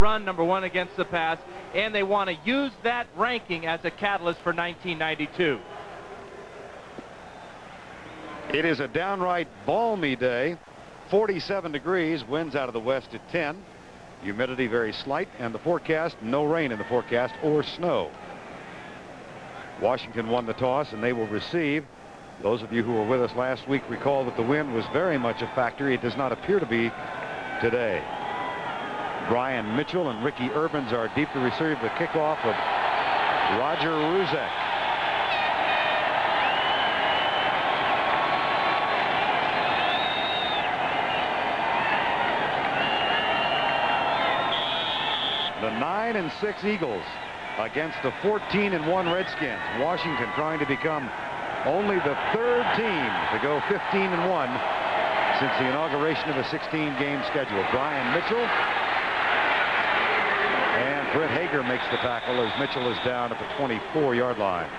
run, number 1 against the pass, and they want to use that ranking as a catalyst for 1992. It is a downright balmy day. 47 degrees, winds out of the west at 10. Humidity very slight, and the forecast, no rain in the forecast or snow. Washington won the toss, and they will receive. Those of you who were with us last week recall that the wind was very much a factor. It does not appear to be today. Brian Mitchell and Ricky Urbans are deep to receive the kickoff of Roger Ruzek. The 9-6 Eagles against the 14-1 Redskins. Washington trying to become only the 3rd team to go 15-1 since the inauguration of a 16-game schedule. Brian Mitchell and Brent Hager makes the tackle as Mitchell is down at the 24-yard line.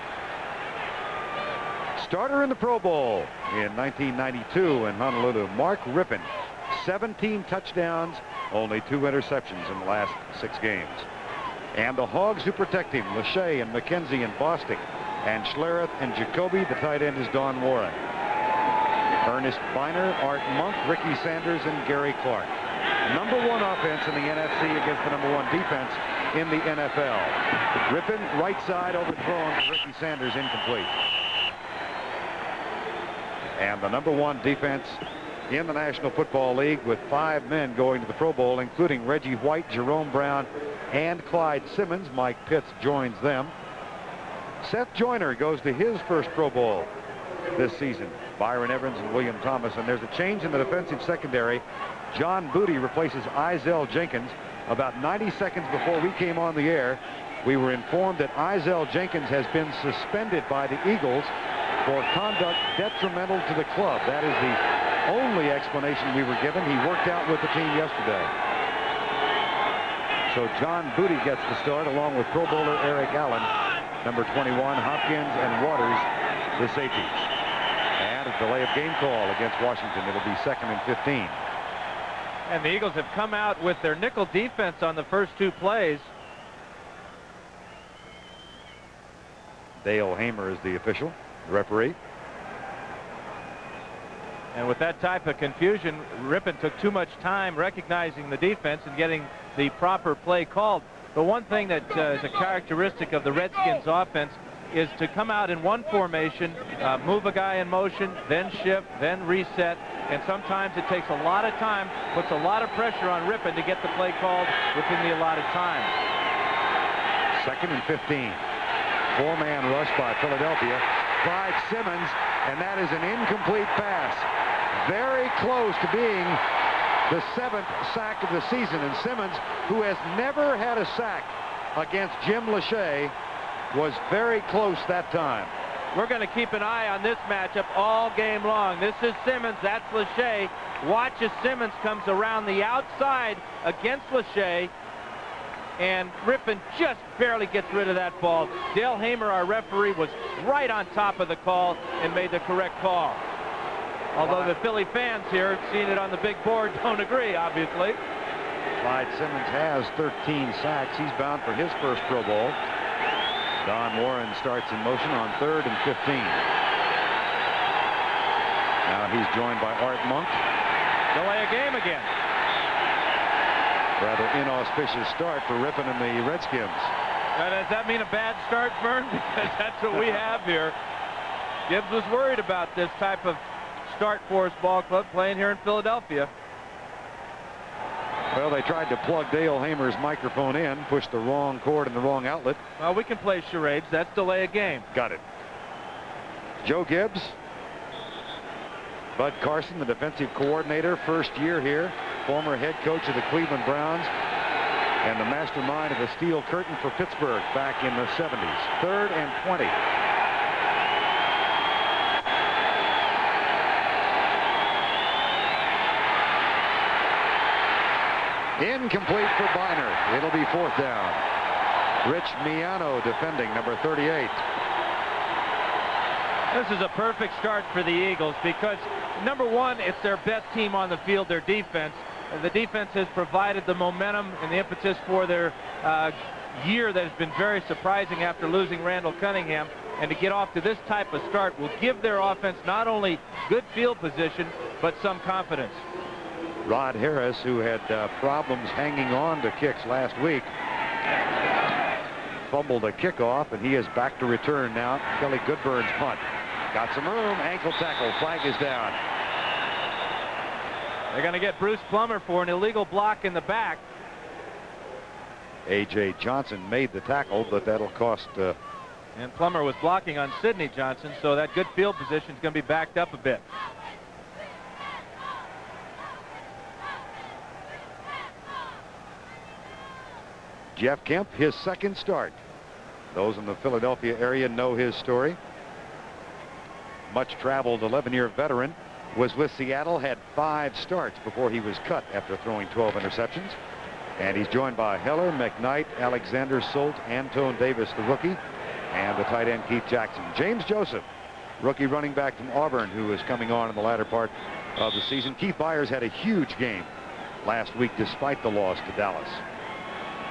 Starter in the Pro Bowl in 1992 in Honolulu, Mark Rippon. 17 touchdowns, only 2 interceptions in the last 6 games. And the Hogs who protect him, Lachey and McKenzie and Bostic and Schlereth and Jacoby. The tight end is Don Warren. Ernest Biner, Art Monk, Ricky Sanders, and Gary Clark. Number 1 offense in the NFC against the number 1 defense in the NFL. Rippon, right side, overthrown to Ricky Sanders, incomplete. And the number 1 defense in the National Football League with 5 men going to the Pro Bowl, including Reggie White, Jerome Brown, and Clyde Simmons. Mike Pitts joins them. Seth Joyner goes to his first Pro Bowl this season. Byron Evans and William Thomas. And there's a change in the defensive secondary. John Booty replaces Izell Jenkins. About 90 seconds before we came on the air, we were informed that Izell Jenkins has been suspended by the Eagles for conduct detrimental to the club. That is the only explanation we were given. He worked out with the team yesterday. So John Booty gets the start along with Pro Bowler Eric Allen, number 21, Hopkins, and Waters, the safeties. And a delay of game call against Washington. It'll be 2nd and 15. And the Eagles have come out with their nickel defense on the first 2 plays. Dale Hamer is the official, the referee. And with that type of confusion, Rippon took too much time recognizing the defense and getting the proper play called. But one thing that is a characteristic of the Redskins offense is to come out in one formation, move a guy in motion, then shift, then reset. And sometimes it takes a lot of time, puts a lot of pressure on Rippon to get the play called within the allotted time. 2nd and 15. 4-man rush by Philadelphia. Clyde Simmons, and that is an incomplete pass. Very close to being the 7th sack of the season. And Simmons, who has never had a sack against Jim Lachey, was very close that time. We're going to keep an eye on this matchup all game long. This is Simmons, that's Lachey. Watch as Simmons comes around the outside against Lachey, and Rippon just barely gets rid of that ball. Dale Hamer, our referee, was right on top of the call and made the correct call. Although the Philly fans here, seeing it on the big board, don't agree, obviously. Clyde Simmons has 13 sacks. He's bound for his first Pro Bowl. Don Warren starts in motion on 3rd and 15. Now he's joined by Art Monk. Delay a game again. Rather inauspicious start for Rippon and the Redskins. Does that mean a bad start, Vern? Because that's what we have here. Gibbs was worried about this type of start for his ball club playing here in Philadelphia. Well, they tried to plug Dale Hamer's microphone in, pushed the wrong cord in the wrong outlet. Well, we can play charades. That's delay a game. Got it. Joe Gibbs. Bud Carson, the defensive coordinator, first year here, former head coach of the Cleveland Browns, and the mastermind of the Steel Curtain for Pittsburgh back in the 70s. 3rd and 20. Incomplete for Biner. It'll be 4th down. Rich Miano defending, number 38. This is a perfect start for the Eagles because, number 1, it's their best team on the field, their defense. the defense has provided the momentum and the impetus for their year that has been very surprising after losing Randall Cunningham. And to get off to this type of start will give their offense not only good field position, but some confidence. Rod Harris, who had problems hanging on to kicks last week, fumbled a kickoff, and he is back to return now. Kelly Goodburn's punt. Got some room. Ankle tackle. Flag is down. They're going to get Bruce Plummer for an illegal block in the back. A.J. Johnson made the tackle, but that'll cost... And Plummer was blocking on Sidney Johnson, so that good field position is going to be backed up a bit. Jeff Kemp, his second start. Those in the Philadelphia area know his story. Much traveled 11-year veteran. Was with Seattle, had 5 starts before he was cut after throwing 12 interceptions. And he's joined by Heller, McKnight, Alexander Solt, Antone Davis, the rookie, and the tight end Keith Jackson. James Joseph, rookie running back from Auburn, who is coming on in the latter part of the season. Keith Byers had a huge game last week despite the loss to Dallas.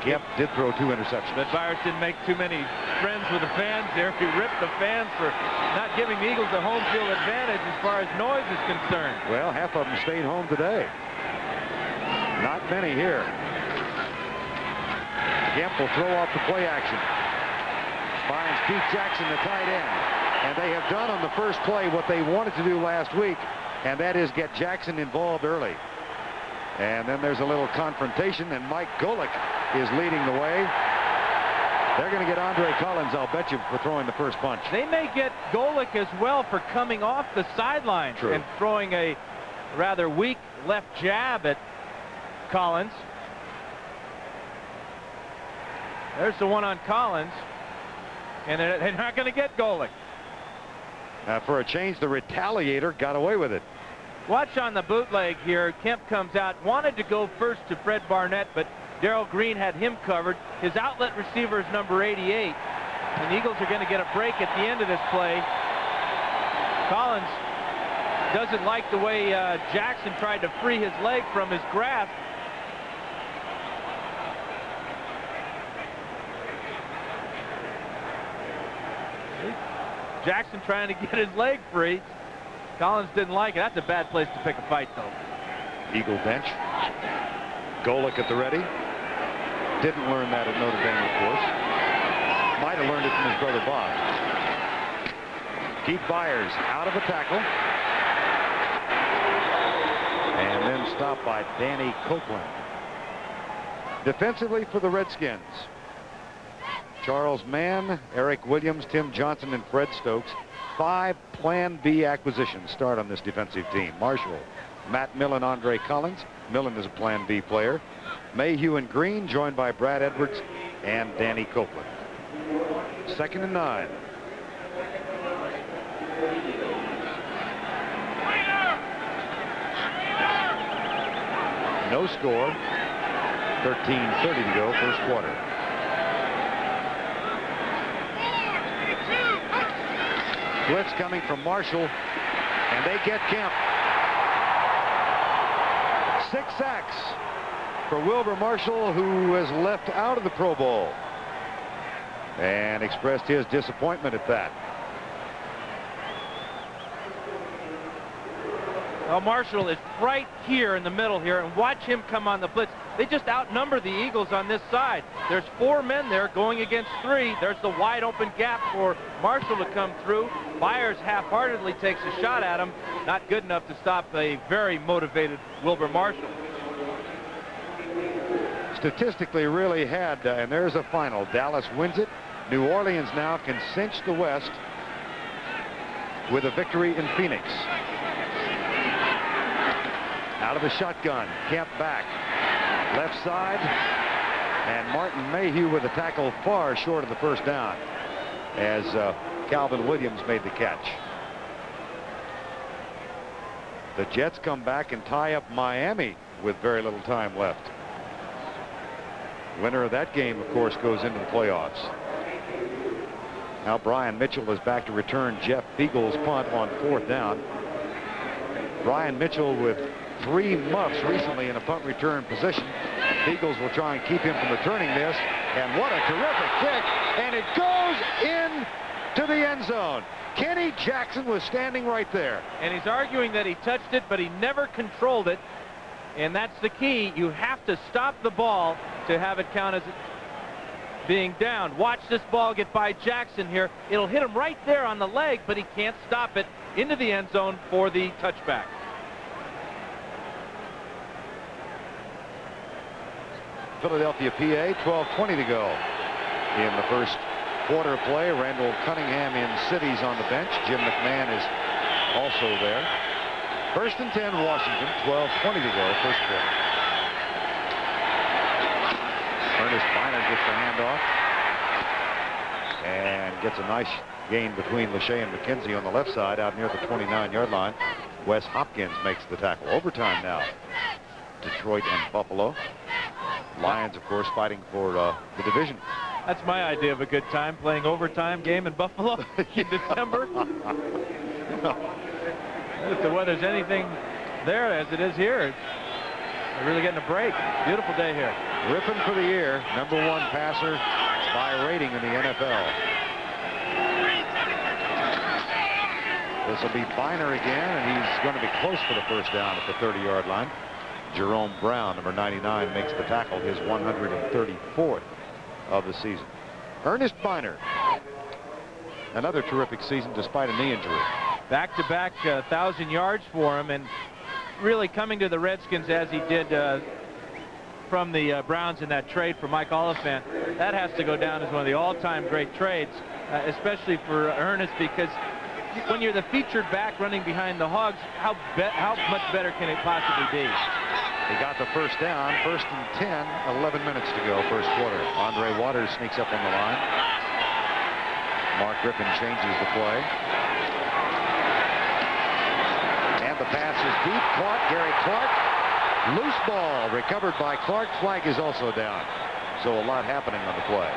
Kemp did throw 2 interceptions. But Byers didn't make too many friends with the fans there. He ripped the fans for not giving the Eagles a home field advantage as far as noise is concerned. Well, half of them stayed home today. Not many here. Kemp will throw off the play action. Finds Keith Jackson, the tight end. And they have done on the first play what they wanted to do last week, and that is get Jackson involved early. And then there's a little confrontation, and Mike Golick is leading the way. They're going to get Andre Collins, I'll bet you, for throwing the first punch. They may get Golick as well for coming off the sideline and throwing a rather weak left jab at Collins. There's the one on Collins, and they're not going to get Golick. For a change, the retaliator got away with it. Watch on the bootleg here. Kemp comes out, wanted to go first to Fred Barnett, but Darrell Green had him covered. His outlet receiver is number 88. And the Eagles are going to get a break at the end of this play. Collins doesn't like the way Jackson tried to free his leg from his grasp. Jackson trying to get his leg free. Collins didn't like it. That's a bad place to pick a fight, though. Eagle bench. Golick at the ready. Didn't learn that at Notre Dame, of course. Might have learned it from his brother Bob. Keith Byers out of a tackle. And then stopped by Danny Copeland. Defensively for the Redskins, Charles Mann, Eric Williams, Tim Johnson, and Fred Stokes. 5 Plan B acquisitions start on this defensive team. Marshall, Matt Millen, Andre Collins. Millen is a Plan B player. Mayhew and Green, joined by Brad Edwards and Danny Copeland. 2nd and 9. No score. 13:30 to go, first quarter. Blitz coming from Marshall, and they get Kemp. 6 sacks for Wilbur Marshall, who was left out of the Pro Bowl, and expressed his disappointment at that. Well, Marshall is right here in the middle here, and watch him come on the blitz. They just outnumber the Eagles on this side. There's 4 men there going against 3. There's the wide open gap for Marshall to come through. Byers half-heartedly takes a shot at him. Not good enough to stop a very motivated Wilbur Marshall. Statistically really had, and there's a final. Dallas wins it. New Orleans now can cinch the West with a victory in Phoenix. Out of the shotgun, Kemp back. Left side, and Martin Mayhew with a tackle far short of the first down as Calvin Williams made the catch. The Jets come back and tie up Miami with very little time left. Winner of that game, of course, goes into the playoffs. Now Brian Mitchell is back to return Jeff Beagle's punt on 4th down. Brian Mitchell with 3 muffs recently in a punt return position. Eagles will try and keep him from returning this. And what a terrific kick. And it goes in to the end zone. Kenny Jackson was standing right there. And he's arguing that he touched it, but he never controlled it. And that's the key. You have to stop the ball to have it count as being down. Watch this ball get by Jackson here. It'll hit him right there on the leg, but he can't stop it into the end zone for the touchback. Philadelphia, PA, 12:20 to go in the first quarter play. Randall Cunningham in cities on the bench. Jim McMahon is also there. 1st and 10, Washington, 12:20 to go, first quarter. Ernest Biner gets the handoff and gets a nice gain between Lachey and McKenzie on the left side out near the 29-yard line. Wes Hopkins makes the tackle. Overtime now. Detroit and Buffalo. Lions, of course, fighting for the division. That's my idea of a good time, playing overtime game in Buffalo in December. If the weather's anything there as it is here, they're really getting a break. Beautiful day here. Rippon for the year, #1 passer by rating in the NFL. This will be Biner again, and he's going to be close for the first down at the 30-yard line. Jerome Brown, number 99, makes the tackle, his 134th of the season. Ernest Biner, another terrific season despite a knee injury. Back-to-back 1,000 yards for him, and really coming to the Redskins as he did from the Browns in that trade for Mike Oliphant. That has to go down as one of the all-time great trades, especially for Ernest, because when you're the featured back running behind the Hogs, how much better can it possibly be? He got the first down, 1st and 10, 11 minutes to go, first quarter. Andre Waters sneaks up on the line. Mark Rippon changes the play. And the pass is deep, caught, Gary Clark. Loose ball, recovered by Clark. Flag is also down. So a lot happening on the play.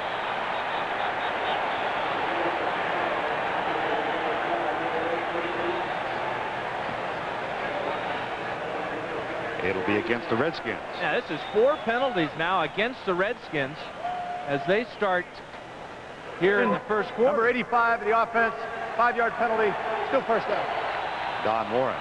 It'll be against the Redskins. Yeah, this is 4 penalties now against the Redskins as they start here in the first quarter. Number 85 of the offense, 5-yard penalty, still first down. Don Warren.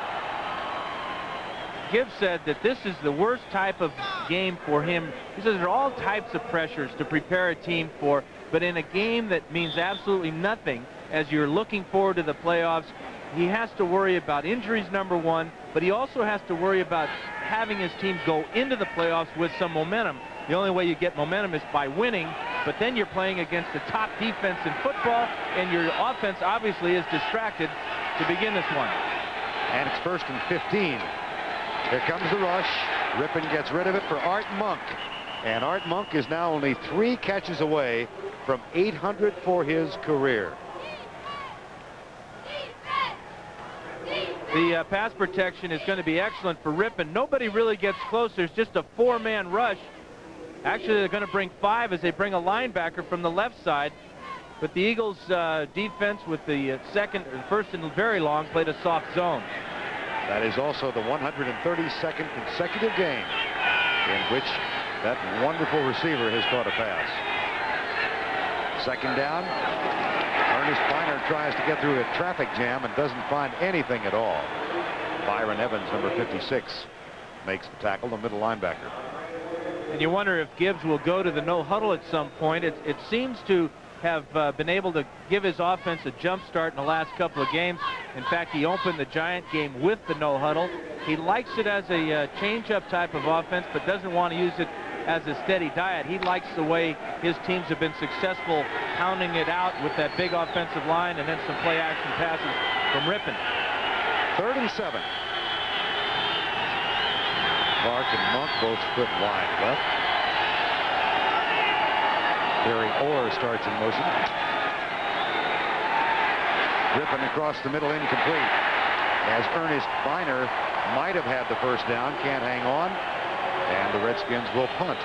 Gibbs said that this is the worst type of game for him. He says there are all types of pressures to prepare a team for, but in a game that means absolutely nothing as you're looking forward to the playoffs, he has to worry about injuries, #1, but he also has to worry about having his team go into the playoffs with some momentum. The only way you get momentum is by winning, but then you're playing against the top defense in football, and your offense obviously is distracted to begin this one. And it's 1st and 15. Here comes the rush. Rippon gets rid of it for Art Monk. And Art Monk is now only 3 catches away from 800 for his career. The pass protection is going to be excellent for Rippon. Nobody really gets close. There's just a 4-man rush. Actually, they're going to bring 5 as they bring a linebacker from the left side. But the Eagles' defense with the first and very long played a soft zone. That is also the 132nd consecutive game in which that wonderful receiver has caught a pass. 2nd down. Ernest Biner tries to get through a traffic jam and doesn't find anything at all. Byron Evans, number 56, makes the tackle, the middle linebacker. And you wonder if Gibbs will go to the no huddle at some point. It seems to have been able to give his offense a jump start in the last couple of games. In fact, he opened the Giant game with the no huddle. He likes it as a change-up type of offense, but doesn't want to use it as a steady diet. He likes the way his teams have been successful pounding it out with that big offensive line and then some play action passes from Rippon. 3rd and 7. Clark and Monk both split wide left. Barry Orr starts in motion. Rippon across the middle, incomplete. As Ernest Biner might have had the first down, can't hang on. And the Redskins will punt.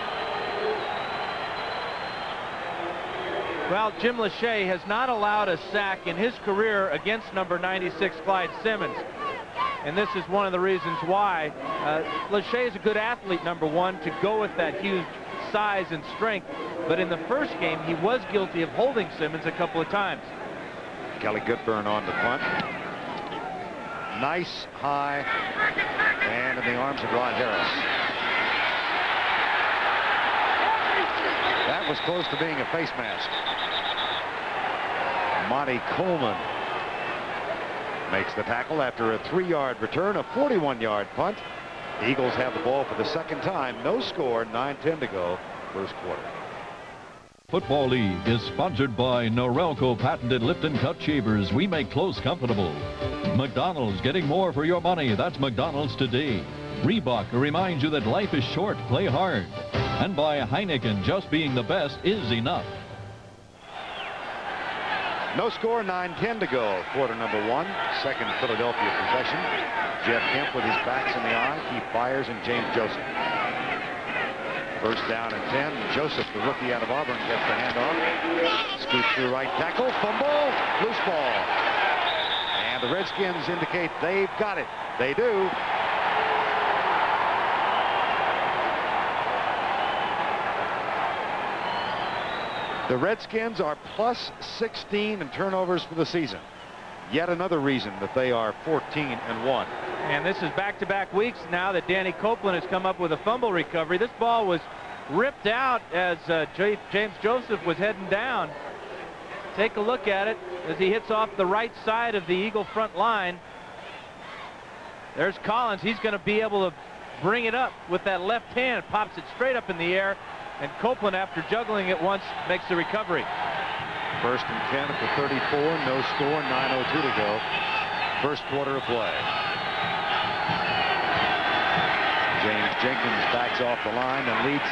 Well, Jim Lachey has not allowed a sack in his career against number 96 Clyde Simmons. And this is one of the reasons why. Lachey is a good athlete, number one, to go with that huge size and strength. But in the first game, he was guilty of holding Simmons a couple of times. Kelly Goodburn on the punt. Nice high, and in the arms of Ron Harris. That was close to being a face mask. Monty Coleman makes the tackle after a 3-yard return, a 41-yard punt. The Eagles have the ball for the second time. No score, 9:10 to go, first quarter. Football League is sponsored by Norelco patented lift and cut shavers. We make close comfortable. McDonald's, getting more for your money. That's McDonald's today. Reebok reminds you that life is short, play hard. And by Heineken, just being the best is enough. No score, 9:10 to go, quarter number one. Second Philadelphia possession. Jeff Kemp with his backs in the eye. He fires, and James Joseph. First down and 10. Joseph, the rookie out of Auburn, gets the handoff. Scoots through right tackle. Fumble. Loose ball. And the Redskins indicate they've got it. They do. The Redskins are plus 16 in turnovers for the season. Yet another reason that they are 14-1. And this is back-to-back weeks now that Danny Copeland has come up with a fumble recovery. This ball was ripped out as James Joseph was heading down. Take a look at it as he hits off the right side of the Eagle front line. There's Collins. He's going to be able to bring it up with that left hand. Pops it straight up in the air. And Copeland, after juggling it once, makes the recovery. First and 10 at the 34. No score. 9:02 to go. First quarter of play. James Jenkins backs off the line and leads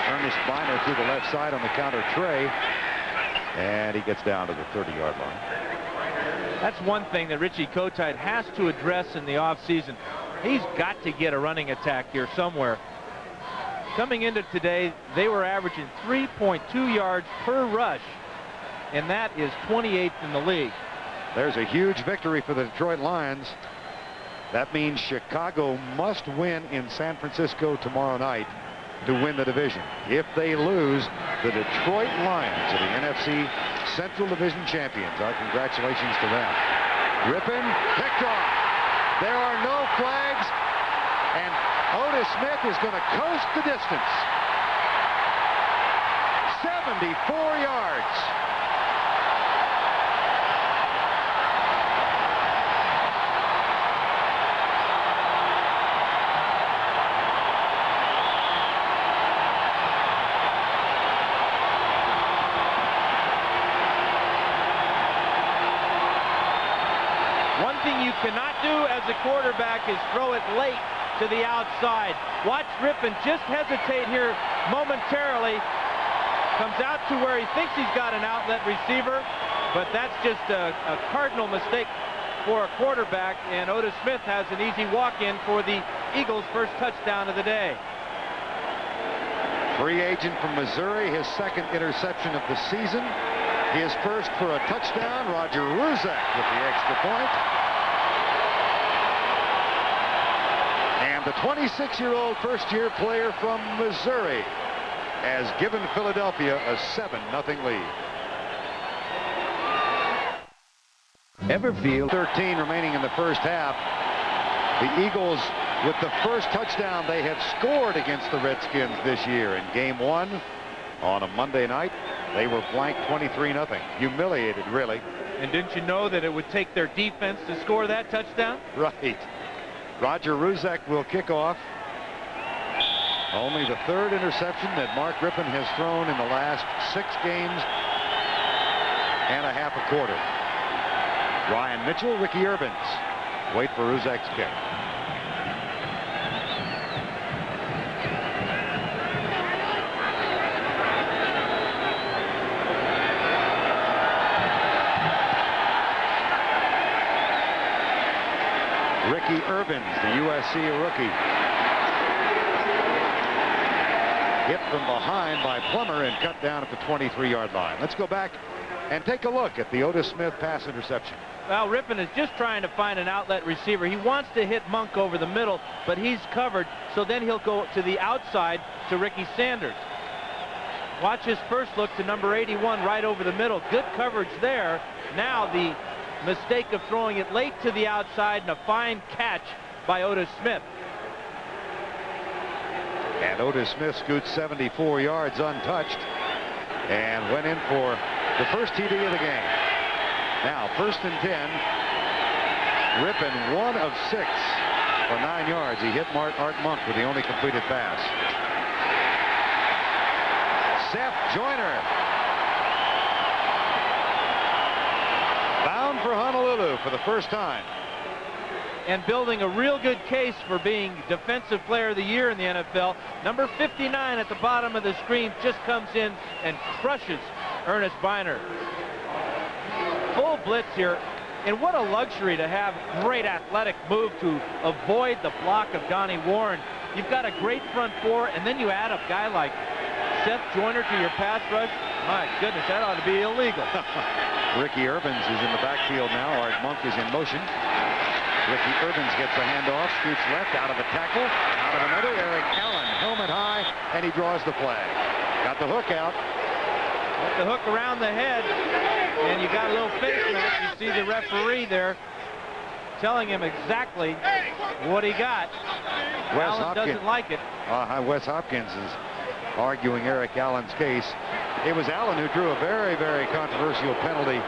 Ernest Biner to the left side on the counter tray. And he gets down to the 30-yard line. That's one thing that Richie Kotite has to address in the offseason. He's got to get a running attack here somewhere. Coming into today, they were averaging 3.2 yards per rush, and that is 28th in the league. There's a huge victory for the Detroit Lions. That means Chicago must win in San Francisco tomorrow night to win the division. If they lose, the Detroit Lions are the NFC Central Division champions. Our congratulations to them. Rippon picked off. There are no flags, and Otis Smith is going to coast the distance. 74 yards. One thing you cannot do as a quarterback is throw it late to the outside. Watch Rippon just hesitate here momentarily. Comes out to where he thinks he's got an outlet receiver, but that's just a cardinal mistake for a quarterback, and Otis Smith has an easy walk-in for the Eagles' first touchdown of the day. Free agent from Missouri, his second interception of the season. His first for a touchdown. Roger Ruzek with the extra point. And the 26-year-old first-year player from Missouri has given Philadelphia a 7-0 lead. Everfield, 13 remaining in the first half. The Eagles, with the first touchdown they have scored against the Redskins this year in game one on a Monday night. They were blanked 23-0. Humiliated, really. And didn't you know that it would take their defense to score that touchdown? Right. Roger Ruzek will kick off. Only the third interception that Mark Rippon has thrown in the last 6 games and a half a quarter. Ryan Mitchell, Ricky Urbans. Wait for Ruzek's kick. Ricky Urbans, the USC rookie. Hit from behind by Plummer and cut down at the 23-yard line. Let's go back And take a look at the Otis Smith pass interception. Well, Rippon is just trying to find an outlet receiver. He wants to hit Monk over the middle, but he's covered, so then he'll go to the outside to Ricky Sanders. Watch his first look to number 81 right over the middle. Good coverage there. Now the mistake of throwing it late to the outside, and a fine catch by Otis Smith. And Otis Smith scoots 74 yards untouched and went in for the first TD of the game. Now, 1st and 10. Rippon 1 of 6 for 9 yards. He hit Art Monk with the only completed pass. Seth Joyner. Bound for Honolulu for the first time. And building a real good case for being Defensive Player of the Year in the NFL. Number 59 at the bottom of the screen just comes in and crushes Ernest Biner. Full blitz here. And what a luxury to have great athletic move to avoid the block of Donnie Warren. You've got a great front four, and then you add a guy like Seth Joyner to your pass rush. My goodness, that ought to be illegal. Ricky Urbans is in the backfield now. Art Monk is in motion. Ricky Urbans gets the handoff, scoots left, out of a tackle, out of another. Eric Allen, helmet high, and he draws the flag. Got the hook out. Got the hook around the head, and you got a little face mask. You see the referee there telling him exactly what he got. Allen doesn't like it. Wes Hopkins is arguing Eric Allen's case. It was Allen who drew a very, very controversial penalty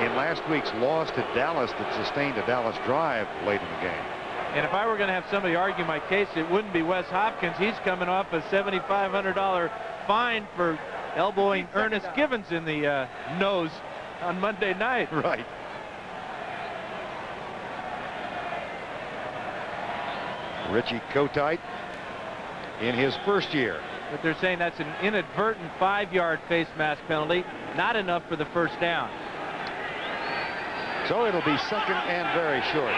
in last week's loss to Dallas that sustained a Dallas drive late in the game. And if I were going to have somebody argue my case, it wouldn't be Wes Hopkins. He's coming off a $7,500 fine for elbowing Ernest Givens in the nose on Monday night. Right. Richie Kotite in his first year. But they're saying that's an inadvertent 5-yard face mask penalty, not enough for the first down. So it'll be 2nd and very short.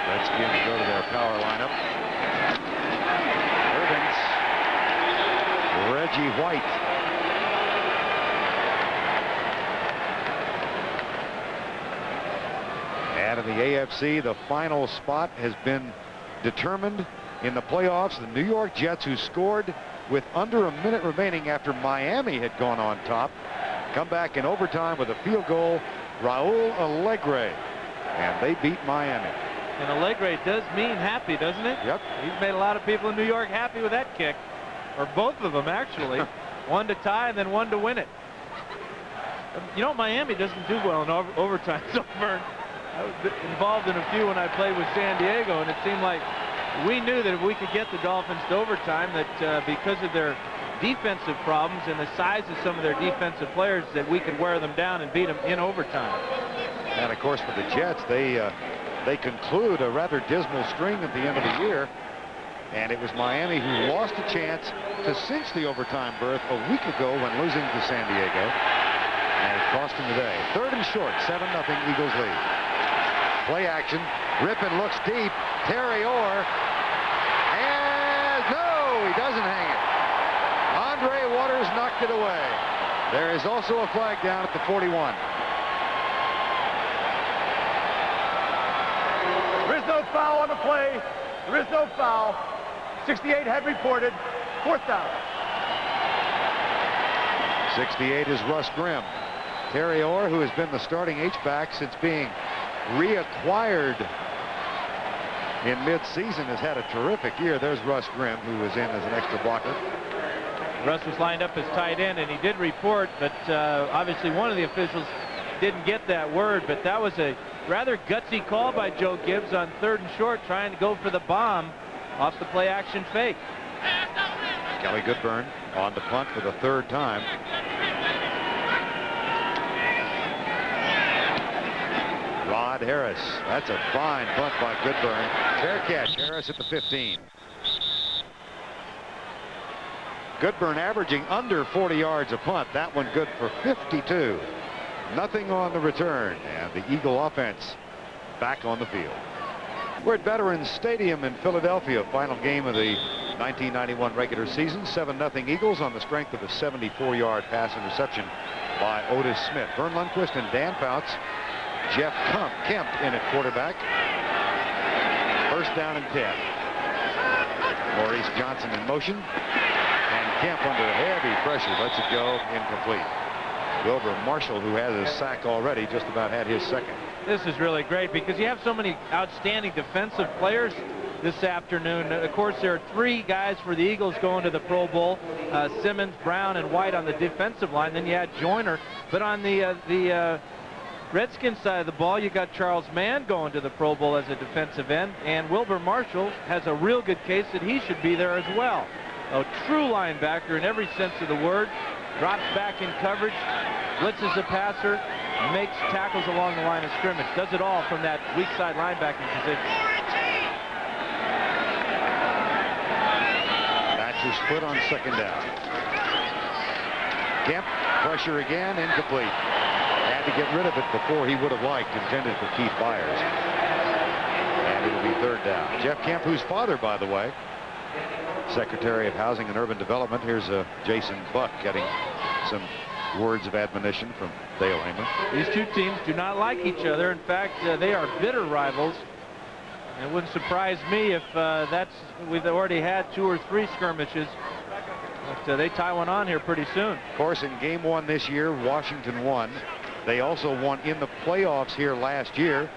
Redskins go to their power lineup. Urbans, Reggie White. And in the AFC, the final spot has been determined in the playoffs. The New York Jets, who scored with under a minute remaining after Miami had gone on top, come back in overtime with a field goal. Raul Alegre, and they beat Miami. And Alegre does mean happy, doesn't it? Yep. He's made a lot of people in New York happy with that kick, or both of them actually. One to tie and then one to win it. You know, Miami doesn't do well in overtime. So Vern, I was involved in a few when I played with San Diego, and it seemed like we knew that if we could get the Dolphins to overtime, that because of their defensive problems and the size of some of their defensive players, that we could wear them down and beat them in overtime. And of course, for the Jets, they conclude a rather dismal string at the end of the year, and it was Miami who lost a chance to cinch the overtime berth a week ago when losing to San Diego, and it cost them today. 3rd and short, 7-0 Eagles lead. Play action. Rippon looks deep. Terry Orr. And no, he doesn't hang it. Andre Waters knocked it away. There is also a flag down at the 41. There is no foul on the play. There is no foul. 68 had reported. 4th down. 68 is Russ Grimm. Terry Orr, who has been the starting H-back since being reacquired in mid-season, has had a terrific year. There's Russ Grimm, who was in as an extra blocker. Russ was lined up as tight end, and he did report, but obviously one of the officials didn't get that word. But that was a rather gutsy call by Joe Gibbs on 3rd and short, trying to go for the bomb off the play-action fake. Kelly Goodburn on the punt for the 3rd time. Rod Harris. That's a fine punt by Goodburn. Fair catch. Harris at the 15. Goodburn averaging under 40 yards a punt. That one good for 52. Nothing on the return, and the Eagle offense back on the field. We're at Veterans Stadium in Philadelphia, final game of the 1991 regular season. 7-0 Eagles on the strength of a 74-yard pass interception by Otis Smith. Vern Lundquist and Dan Fouts. Jeff Kemp in at quarterback. First down and 10. Maurice Johnson in motion. And Kemp under heavy pressure lets it go incomplete. Wilbur Marshall, who has a sack already, just about had his second. This is really great because you have so many outstanding defensive players this afternoon. Of course, there are 3 guys for the Eagles going to the Pro Bowl. Simmons, Brown, and White on the defensive line. Then you had Joyner. But on the Redskins side of the ball, you got Charles Mann going to the Pro Bowl as a defensive end. And Wilbur Marshall has a real good case that he should be there as well. A true linebacker in every sense of the word. Drops back in coverage, blitzes the passer, makes tackles along the line of scrimmage. Does it all from that weak side linebacking position. Backs are split on second down. Kemp, pressure again, incomplete. Had to get rid of it before he would have liked, intended for Keith Byers. And it'll be third down. Jeff Kemp, whose father, by the way, Secretary of Housing and Urban Development. Here's Jason Buck getting some words of admonition from Dale Heyman. These two teams do not like each other. In fact, they are bitter rivals. It wouldn't surprise me if we've already had 2 or 3 skirmishes. But they tie one on here pretty soon. Of course, in game 1 this year, Washington won. They also won in the playoffs here last year,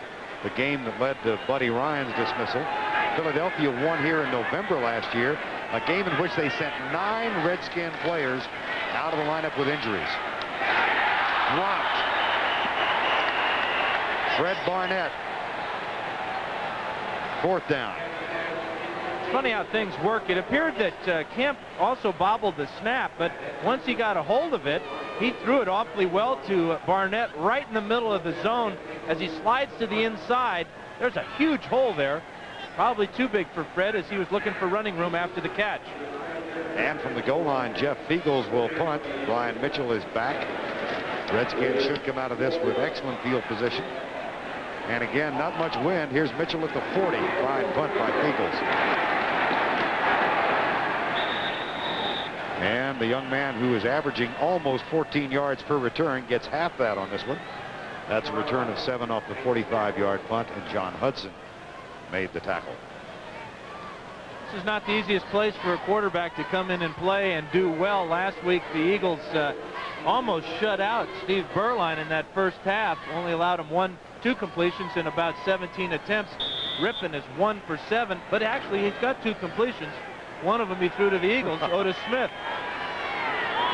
the game that led to Buddy Ryan's dismissal. Philadelphia won here in November last year, a game in which they sent 9 Redskin players out of the lineup with injuries. Dropped. Fred Barnett. Fourth down. It's funny how things work. It appeared that Kemp also bobbled the snap, but once he got a hold of it, he threw it awfully well to Barnett right in the middle of the zone. As he slides to the inside, there's a huge hole there. Probably too big for Fred as he was looking for running room after the catch. And from the goal line, Jeff Feagles will punt. Brian Mitchell is back. Redskins should come out of this with excellent field position. And again, not much wind. Here's Mitchell at the 40. Fine punt by Feagles. And the young man who is averaging almost 14 yards per return gets half that on this one. That's a return of 7 off the 45-yard punt, and John Hudson made the tackle. This is not the easiest place for a quarterback to come in and play and do well. Last week, the Eagles almost shut out Steve Berline in that first half. Only allowed him 2 completions in about 17 attempts. Rippon is 1 for 7, but actually he's got 2 completions. One of them he threw to the Eagles, Otis Smith.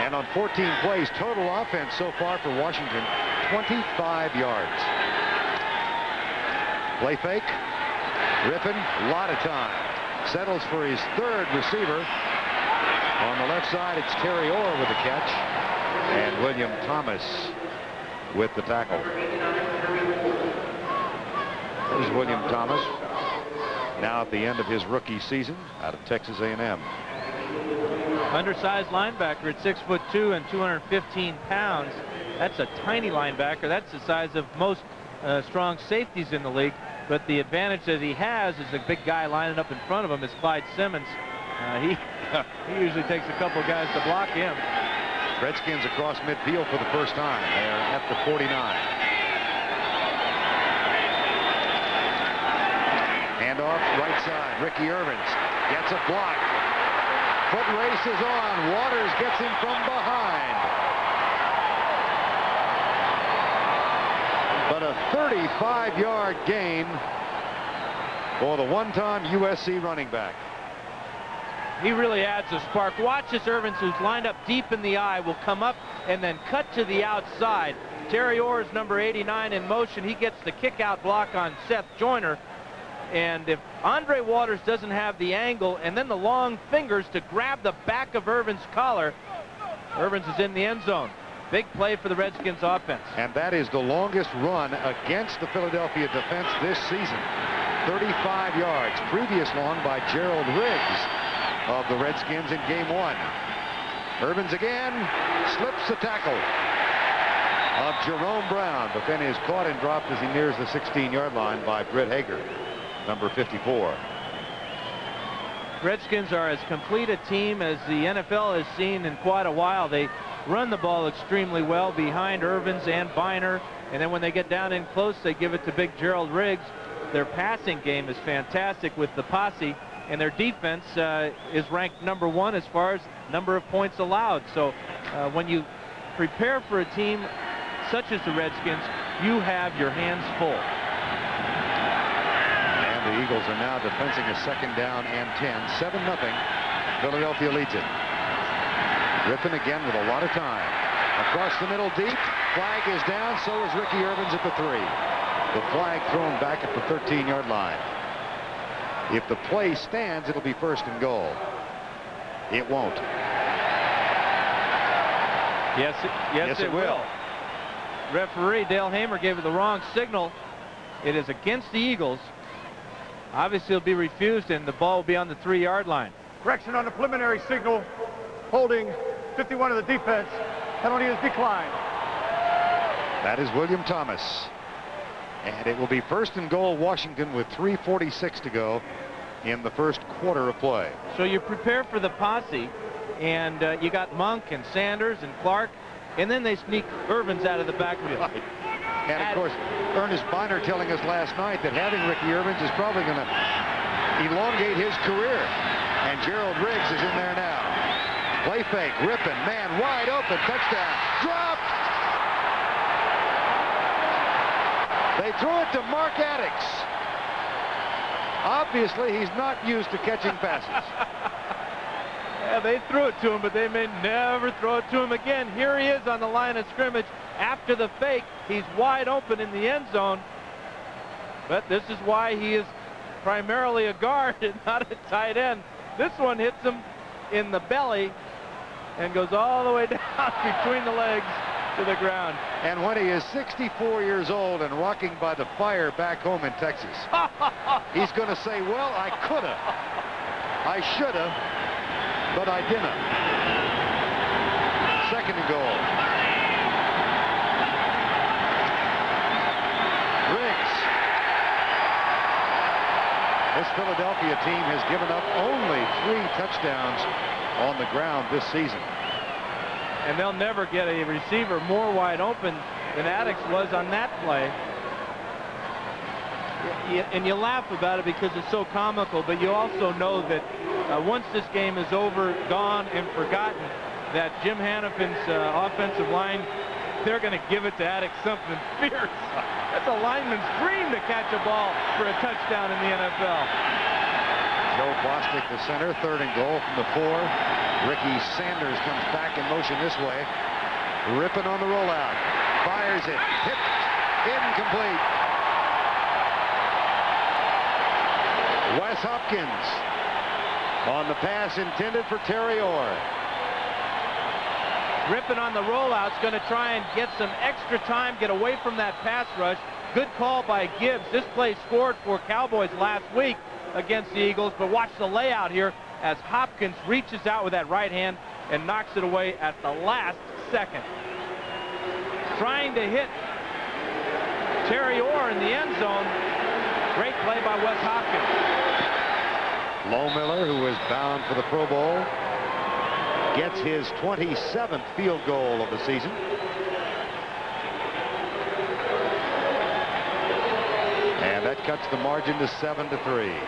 And on 14 plays, total offense so far for Washington, 25 yards. Play fake. Rippon, a lot of time. Settles for his 3rd receiver. On the left side, it's Terry Orr with the catch. And William Thomas with the tackle. There's William Thomas, now at the end of his rookie season out of Texas A&M. Undersized linebacker at 6'2" and 215 pounds. That's a tiny linebacker. That's the size of most strong safeties in the league. But the advantage that he has is a big guy lining up in front of him is Clyde Simmons. He usually takes a couple of guys to block him. Redskins across midfield for the first time. They are at the 49. Handoff right side. Ricky Irvins gets a block. Foot race is on. Waters gets him from behind. But a 35-yard gain for the one-time USC running back. He really adds a spark. Watch this. Irvins, who's lined up deep in the eye, will come up and then cut to the outside. Terry Orr is number 89 in motion. He gets the kick-out block on Seth Joyner. And if Andre Waters doesn't have the angle and then the long fingers to grab the back of Irvins' collar, Irvins is in the end zone. Big play for the Redskins offense. And that is the longest run against the Philadelphia defense this season. 35 yards. Previous long by Gerald Riggs of the Redskins in game 1. Irvins again slips the tackle of Jerome Brown, but then is caught and dropped as he nears the 16-yard line by Britt Hager. number 54. Redskins are as complete a team as the NFL has seen in quite a while. They run the ball extremely well behind Irvins and Biner, and then when they get down in close, they give it to big Gerald Riggs. Their passing game is fantastic with the posse, and their defense is ranked number 1 as far as number of points allowed. So when you prepare for a team such as the Redskins, you have your hands full. And the Eagles are now defending a 2nd down and 10. 7-0. Philadelphia leads it. Rippon again with a lot of time. Across the middle deep. Flag is down. So is Ricky Irvins at the 3. The flag thrown back at the 13-yard line. If the play stands, it'll be 1st and goal. It won't. Yes, it will. Referee Dale Hamer gave it the wrong signal. It is against the Eagles. Obviously, it'll be refused, and the ball will be on the 3-yard line. Correction on the preliminary signal. Holding 51 of the defense. Penalty is declined. That is William Thomas. And it will be 1st and goal, Washington, with 3:46 to go in the first quarter of play. So you prepare for the posse, and you got Monk and Sanders and Clark, and then they sneak Irvins out of the backfield. Right. And of course, Ernest Biner telling us last night that having Ricky Irvins is probably going to elongate his career. And Gerald Riggs is in there now. Play fake, Rippon, man wide open, touchdown, dropped. They throw it to Mark Addix. Obviously, he's not used to catching passes. Yeah, they threw it to him, but they may never throw it to him again. Here he is on the line of scrimmage. After the fake, he's wide open in the end zone. But this is why he is primarily a guard and not a tight end. This one hits him in the belly and goes all the way down between the legs to the ground. And when he is 64 years old and rocking by the fire back home in Texas, he's going to say, well, I coulda, I shoulda, but I didn't. 2nd and goal. Riggs. This Philadelphia team has given up only 3 touchdowns on the ground this season. And they'll never get a receiver more wide open than Addix was on that play. And you laugh about it because it's so comical, but you also know that once this game is over, gone, and forgotten, that Jim Hanifin's offensive line, they're going to give it to Addix something fierce. That's a lineman's dream to catch a ball for a touchdown in the NFL. Joe Bostic, the center, 3rd and goal from the 4. Ricky Sanders comes back in motion this way. Rippon on the rollout. Fires it. Hit. Incomplete. Wes Hopkins on the pass intended for Terry Orr. Rippon on the rollout is going to try and get some extra time, get away from that pass rush. Good call by Gibbs. This play scored for Cowboys last week against the Eagles, but watch the layout here as Hopkins reaches out with that right hand and knocks it away at the last second. Trying to hit Terry Orr in the end zone. Great play by Wes Hopkins. Lohmiller, who is bound for the Pro Bowl, gets his 27th field goal of the season. And that cuts the margin to 7-3.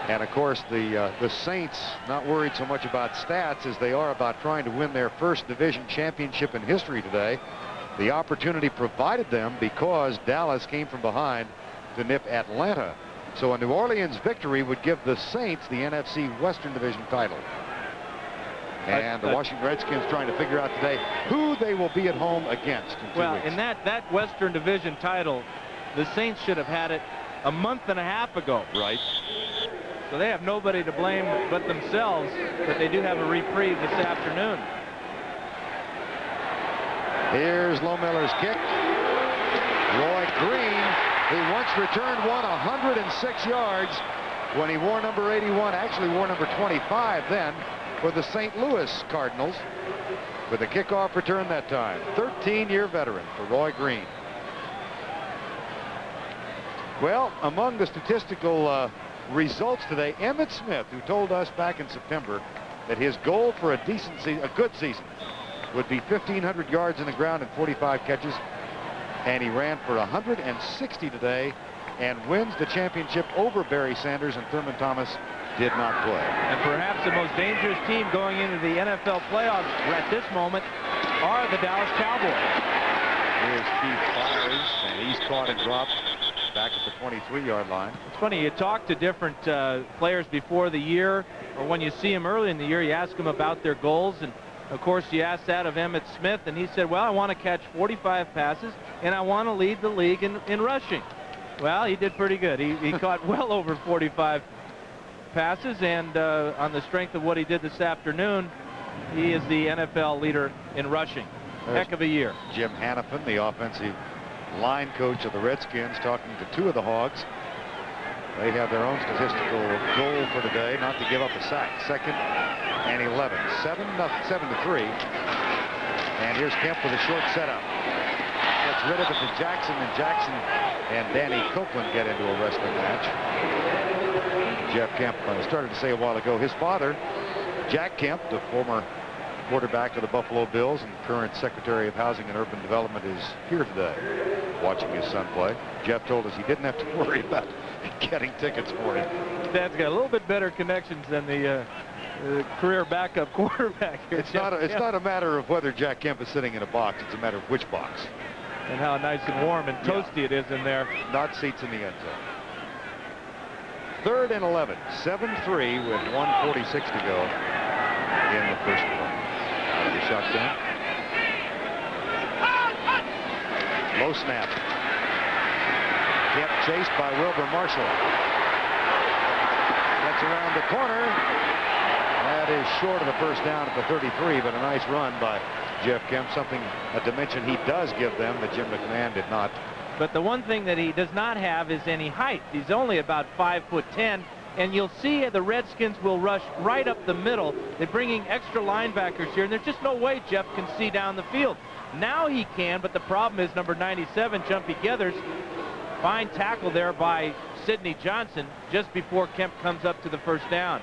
And of course, the Saints not worried so much about stats as they are about trying to win their first division championship in history today. The opportunity provided them because Dallas came from behind to nip Atlanta. So a New Orleans victory would give the Saints the NFC Western Division title. And the Washington Redskins trying to figure out today who they will be at home against in 2 weeks. In that Western Division title, the Saints should have had it a month and a half ago. Right. So they have nobody to blame but themselves, but they do have a reprieve this afternoon. Here's Lohmiller's kick. Roy Green, who once returned one 106 yards when he wore number 81, actually wore number 25 then, for the St. Louis Cardinals, with a kickoff return that time. 13-year veteran for Roy Green. Well, among the statistical results today, Emmitt Smith, who told us back in September that his goal for a good season, would be 1,500 yards in the ground and 45 catches, and he ran for 160 today and wins the championship over Barry Sanders, and Thurman Thomas did not play. And perhaps the most dangerous team going into the NFL playoffs at this moment are the Dallas Cowboys. Here's Steve Byers, and he's caught and dropped back at the 23-yard line. It's funny, you talk to different players before the year, or when you see them early in the year, you ask them about their goals, and of course you asked that of Emmitt Smith, and he said, well, I want to catch 45 passes, and I want to lead the league in rushing. Well, he did pretty good. He caught well over 45 passes, and on the strength of what he did this afternoon, he is the NFL leader in rushing. Heck of a year. Jim Hannafin, the offensive line coach of the Redskins, talking to two of the Hogs. They have their own statistical goal for today, not to give up a sack. 2nd and 11. 7-3. And here's Kemp with a short setup. Gets rid of it to Jackson, and Jackson and Danny Copeland get into a wrestling match. Jeff Kemp started to say a while ago, his father, Jack Kemp, the former quarterback of the Buffalo Bills and current Secretary of Housing and Urban Development, is here today watching his son play. Jeff told us he didn't have to worry about getting tickets for him. Dad's got a little bit better connections than the career backup quarterback here. It's not a matter of whether Jack Kemp is sitting in a box. It's a matter of which box. And how nice and warm and toasty it is in there. Not seats in the end zone. 3rd and 11. 7-3 with 1:46 to go in the first quarter. Out of the shotgun. Low snap. Kemp chased by Wilbur Marshall. Gets around the corner. That is short of the first down at the 33, but a nice run by Jeff Kemp, a dimension he does give them that Jim McMahon did not. But the one thing that he does not have is any height. He's only about 5'10", and you'll see the Redskins will rush right up the middle. They're bringing extra linebackers here, and there's just no way Jeff can see down the field. Now he can, but the problem is number 97, Jumpy Gethers. Fine tackle there by Sidney Johnson just before Kemp comes up to the first down.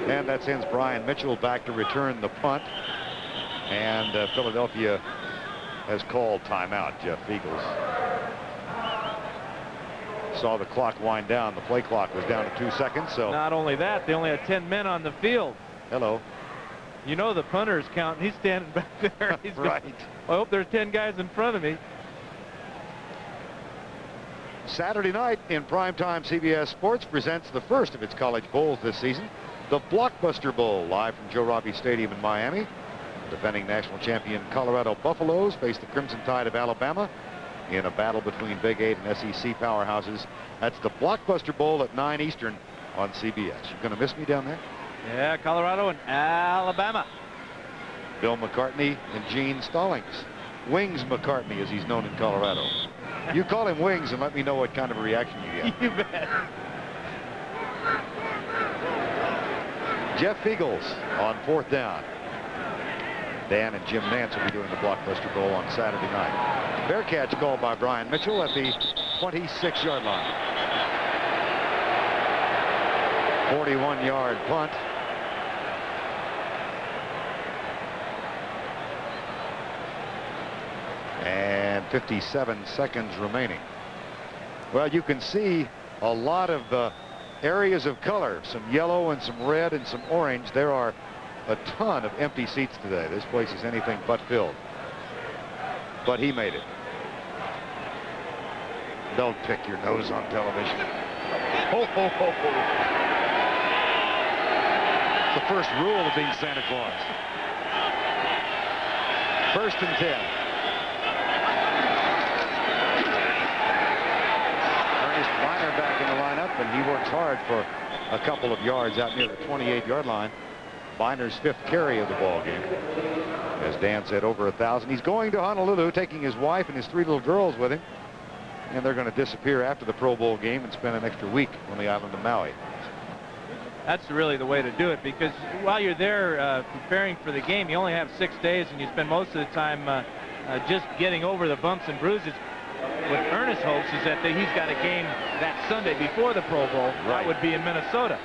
And that sends Brian Mitchell back to return the punt. And Philadelphia has called timeout. Jeff Eagles saw the clock wind down. The play clock was down to 2 seconds. So not only that, they only had 10 men on the field. Hello. You know the punter's counting. He's standing back there. He's right. I hope there's 10 guys in front of me. Saturday night in primetime, CBS Sports presents the first of its college bowls this season, the Blockbuster Bowl, live from Joe Robbie Stadium in Miami. Defending national champion Colorado Buffaloes face the Crimson Tide of Alabama in a battle between Big 8 and SEC powerhouses. That's the Blockbuster Bowl at 9 Eastern on CBS. You going to miss me down there? Yeah, Colorado and Alabama. Bill McCartney and Gene Stallings. Wings McCartney, as he's known in Colorado. You call him Wings and let me know what kind of a reaction you get. You bet. Jeff Eagles on 4th down. Dan and Jim Nance will be doing the Blockbuster Bowl on Saturday night. Fair catch called by Brian Mitchell at the 26-yard line. 41-yard punt. And 57 seconds remaining. Well, you can see a lot of areas of color, some yellow and some red and some orange. There are a ton of empty seats today. This place is anything but filled. But he made it. Don't pick your nose on television. Ho, ho, ho, ho. It's the first rule of being Santa Claus. 1st and 10. Back in the lineup, and he works hard for a couple of yards out near the 28-yard line. Biner's 5th carry of the ball game. As Dan said, over 1,000. He's going to Honolulu, taking his wife and his 3 little girls with him, and they're going to disappear after the Pro Bowl game and spend an extra week on the island of Maui. That's really the way to do it, because while you're there preparing for the game, you only have 6 days, and you spend most of the time just getting over the bumps and bruises. what Ernest hopes is that he's got a game that Sunday before the Pro Bowl. Right. That would be in Minnesota.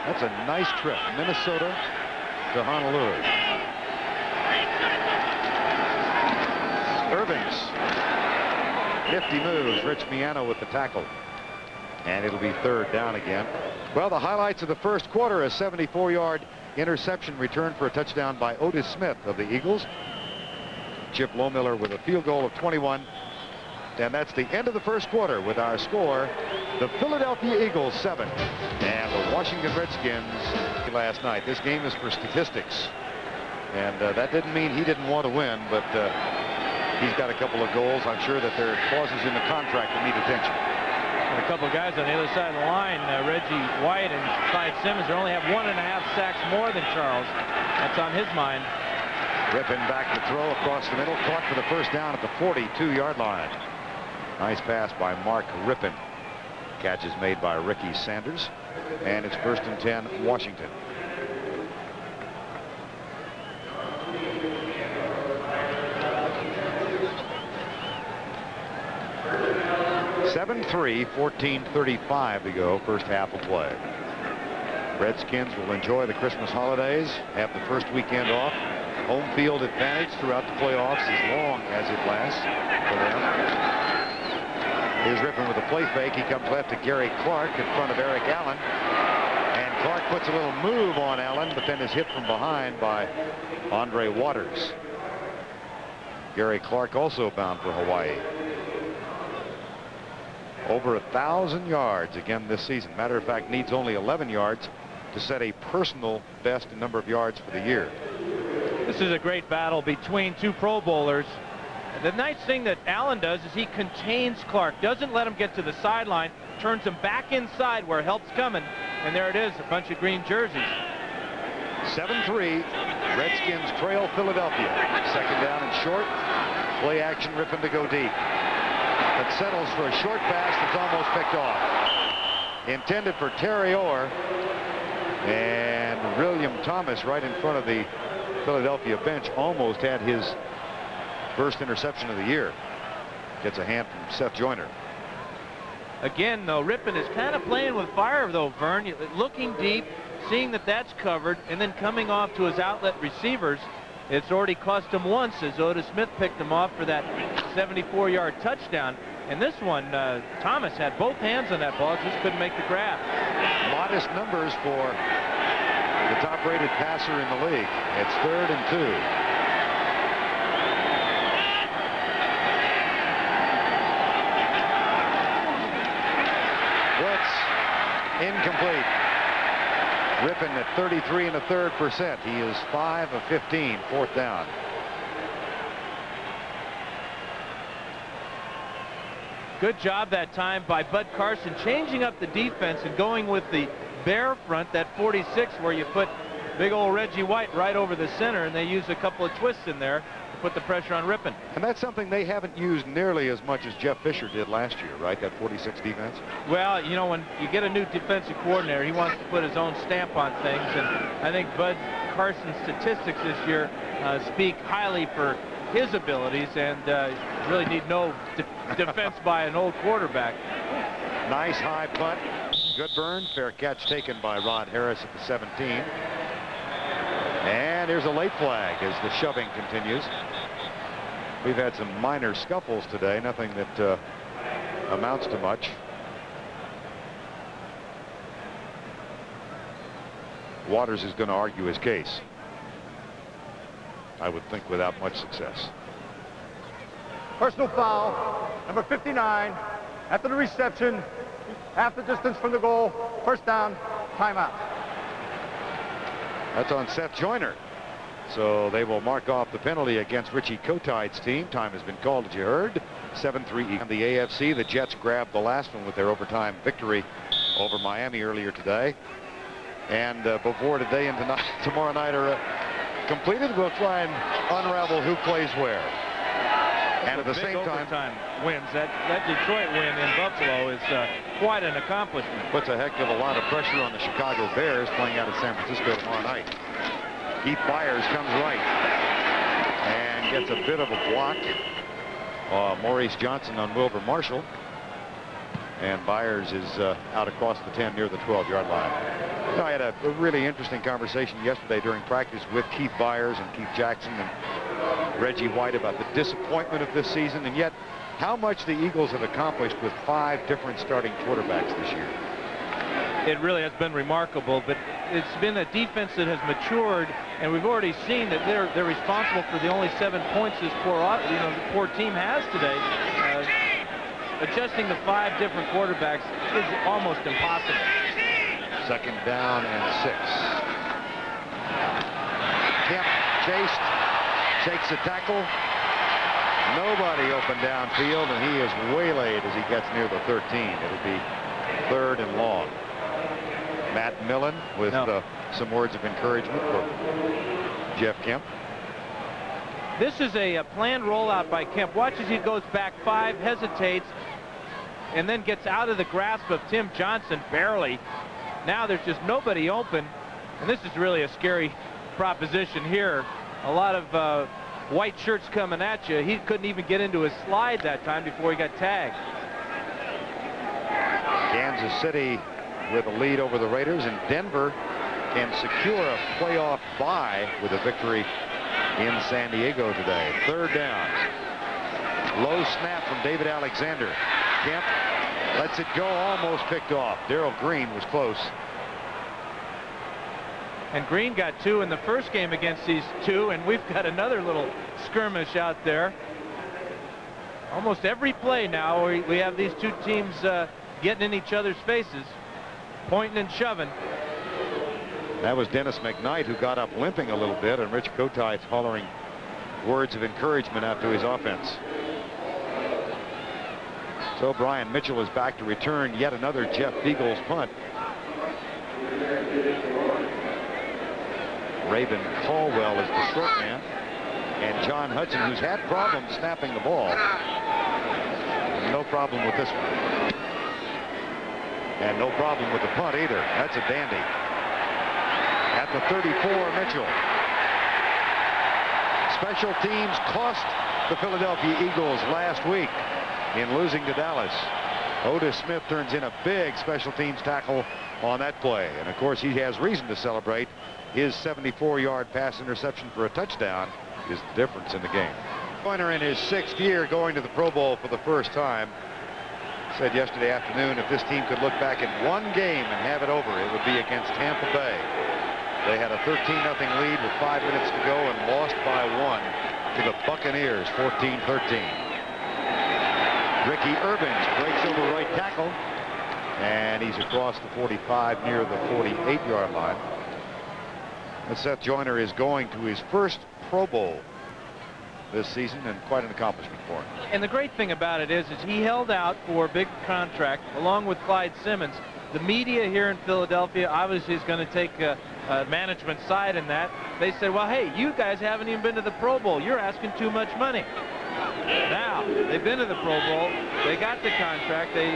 That's a nice trip, Minnesota to Honolulu. Irvings, nifty moves. Rich Miano with the tackle. And it'll be third down again. Well, the highlights of the first quarter, a 74-yard interception return for a touchdown by Otis Smith of the Eagles. Chip Lohmiller with a field goal of 21. And that's the end of the first quarter with our score, the Philadelphia Eagles 7 and the Washington Redskins last night. This game is for statistics. And that didn't mean he didn't want to win, but he's got a couple of goals. I'm sure that there are clauses in the contract that need attention. And a couple of guys on the other side of the line, Reggie White and Clyde Simmons, they only have 1.5 sacks more than Charles. That's on his mind. Rippin back to throw across the middle, caught for the first down at the 42-yard line. Nice pass by Mark Rippin. Catch is made by Ricky Sanders, and it's 1st and 10, Washington. (7-3), 14:35 to go, first half of play. Redskins will enjoy the Christmas holidays, have the first weekend off. Home field advantage throughout the playoffs as long as it lasts for them. Here's Rippin with a play fake. He comes left to Gary Clark in front of Eric Allen. And Clark puts a little move on Allen, but then is hit from behind by Andre Waters. Gary Clark also bound for Hawaii. Over 1,000 yards again this season. Matter of fact, needs only 11 yards to set a personal best in number of yards for the year. This is a great battle between two Pro Bowlers. The nice thing that Allen does is he contains Clark, doesn't let him get to the sideline, turns him back inside where help's coming, and there it is, a bunch of green jerseys. 7-3, Redskins trail Philadelphia. Second down and short. Play action, Rippin to go deep. But settles for a short pass that's almost picked off. Intended for Terry Orr, and William Thomas right in front of the Philadelphia bench almost had his first interception of the year. Gets a hand from Seth Joyner. Again, though, Rippin is kind of playing with fire, though, Vern. Looking deep, seeing that that's covered, and then coming off to his outlet receivers. It's already cost him once as Otis Smith picked him off for that 74-yard touchdown. And this one, Thomas had both hands on that ball, just couldn't make the grab. Modest numbers for the top-rated passer in the league. It's 3rd and 2. Incomplete. Rippin at 33 1/3%. He is 5 of 15, 4th down. Good job that time by Bud Carson changing up the defense and going with the bear front, that 46, where you put big old Reggie White right over the center, and they use a couple of twists in there to put the pressure on Rippin. And that's something they haven't used nearly as much as Jeff Fisher did last year, right? That 46 defense. Well, you know, when you get a new defensive coordinator, he wants to put his own stamp on things, and I think Bud Carson's statistics this year speak highly for his abilities, and really need no defense by an old quarterback. Nice high punt. Good burn. Fair catch taken by Rod Harris at the 17. And here's a late flag as the shoving continues. We've had some minor scuffles today, nothing that amounts to much. Waters is going to argue his case, I would think, without much success. Personal foul, number 59. After the reception, half the distance from the goal, first down, timeout. That's on Seth Joyner. So they will mark off the penalty against Richie Kotide's team. Time has been called, as you heard. 7-3 in the AFC. The Jets grabbed the last one with their overtime victory over Miami earlier today. And before today and tomorrow night are completed, we'll try and unravel who plays where. And at the same time, wins. That Detroit win in Buffalo is quite an accomplishment. Puts a heck of a lot of pressure on the Chicago Bears playing out of San Francisco tomorrow night. Keith Byers comes right and gets a bit of a block. Maurice Johnson on Wilbur Marshall. And Byers is out across the 10 near the 12-yard line. I had a really interesting conversation yesterday during practice with Keith Byers and Keith Jackson and Reggie White about the disappointment of this season, and yet how much the Eagles have accomplished with 5 different starting quarterbacks this year. It really has been remarkable, but it's been a defense that has matured, and we've already seen that they're responsible for the only 7 points this poor team has today. Adjusting the 5 different quarterbacks is almost impossible. 2nd down and 6. Kemp chased, takes a tackle. Nobody open downfield, and he is waylaid as he gets near the 13. It'll be 3rd and long. Matt Millen with some words of encouragement for Jeff Kemp. This is a planned rollout by Kemp. Watch as he goes back 5, hesitates, and then gets out of the grasp of Tim Johnson barely. Now there's just nobody open, and this is really a scary proposition here. A lot of white shirts coming at you. He couldn't even get into his slide that time before he got tagged. Kansas City with a lead over the Raiders, and Denver can secure a playoff bye with a victory in San Diego today. 3rd down. Low snap from David Alexander. Kemp lets it go, almost picked off. Darrell Green was close. And Green got 2 in the first game against these 2, and we've got another little skirmish out there. Almost every play now we have these 2 teams getting in each other's faces, pointing and shoving. That was Dennis McKnight who got up limping a little bit, and Rich Kotite hollering words of encouragement out to his offense. So Brian Mitchell is back to return yet another Jeff Beagles punt. Raven Caldwell is the short man, and John Hudson, who's had problems snapping the ball. No problem with this one. And no problem with the punt either. That's a dandy. At the 34, Mitchell. Special teams cost the Philadelphia Eagles last week in losing to Dallas. Otis Smith turns in a big special teams tackle on that play. And of course, he has reason to celebrate. His 74-yard pass interception for a touchdown is the difference in the game. Joyner in his 6th year going to the Pro Bowl for the first time. Said yesterday afternoon if this team could look back in one game and have it over, it would be against Tampa Bay. They had a 13-0 lead with 5 minutes to go and lost by 1 to the Buccaneers, 14-13. Ricky Urbans breaks over right tackle, and he's across the 45 near the 48-yard line. And Seth Joyner is going to his first Pro Bowl this season, and quite an accomplishment for him. And the great thing about it is he held out for a big contract along with Clyde Simmons. The media here in Philadelphia obviously is going to take a management side in that. They said, well, hey, you guys haven't even been to the Pro Bowl. You're asking too much money. Now, they've been to the Pro Bowl. They got the contract. They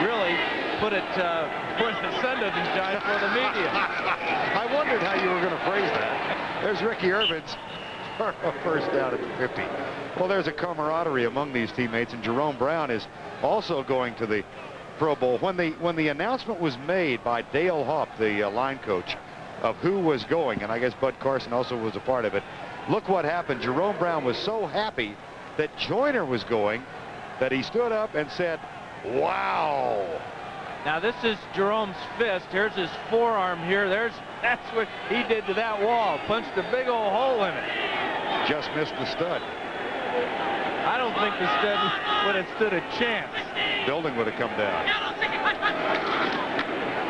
really put it where the sun doesn't shine for the media. I wondered how you were going to phrase that. There's Ricky Urbans for a first down at the 50. Well, there's a camaraderie among these teammates, and Jerome Brown is also going to the Pro Bowl. When the announcement was made by Dale Hopp, the line coach, of who was going, and I guess Bud Carson also was a part of it, look what happened. Jerome Brown was so happy that Joyner was going that he stood up and said, wow. Now this is Jerome's fist. Here's his forearm here. That's what he did to that wall. Punched a big old hole in it. Just missed the stud. I don't think the stud would have stood a chance. Building would have come down.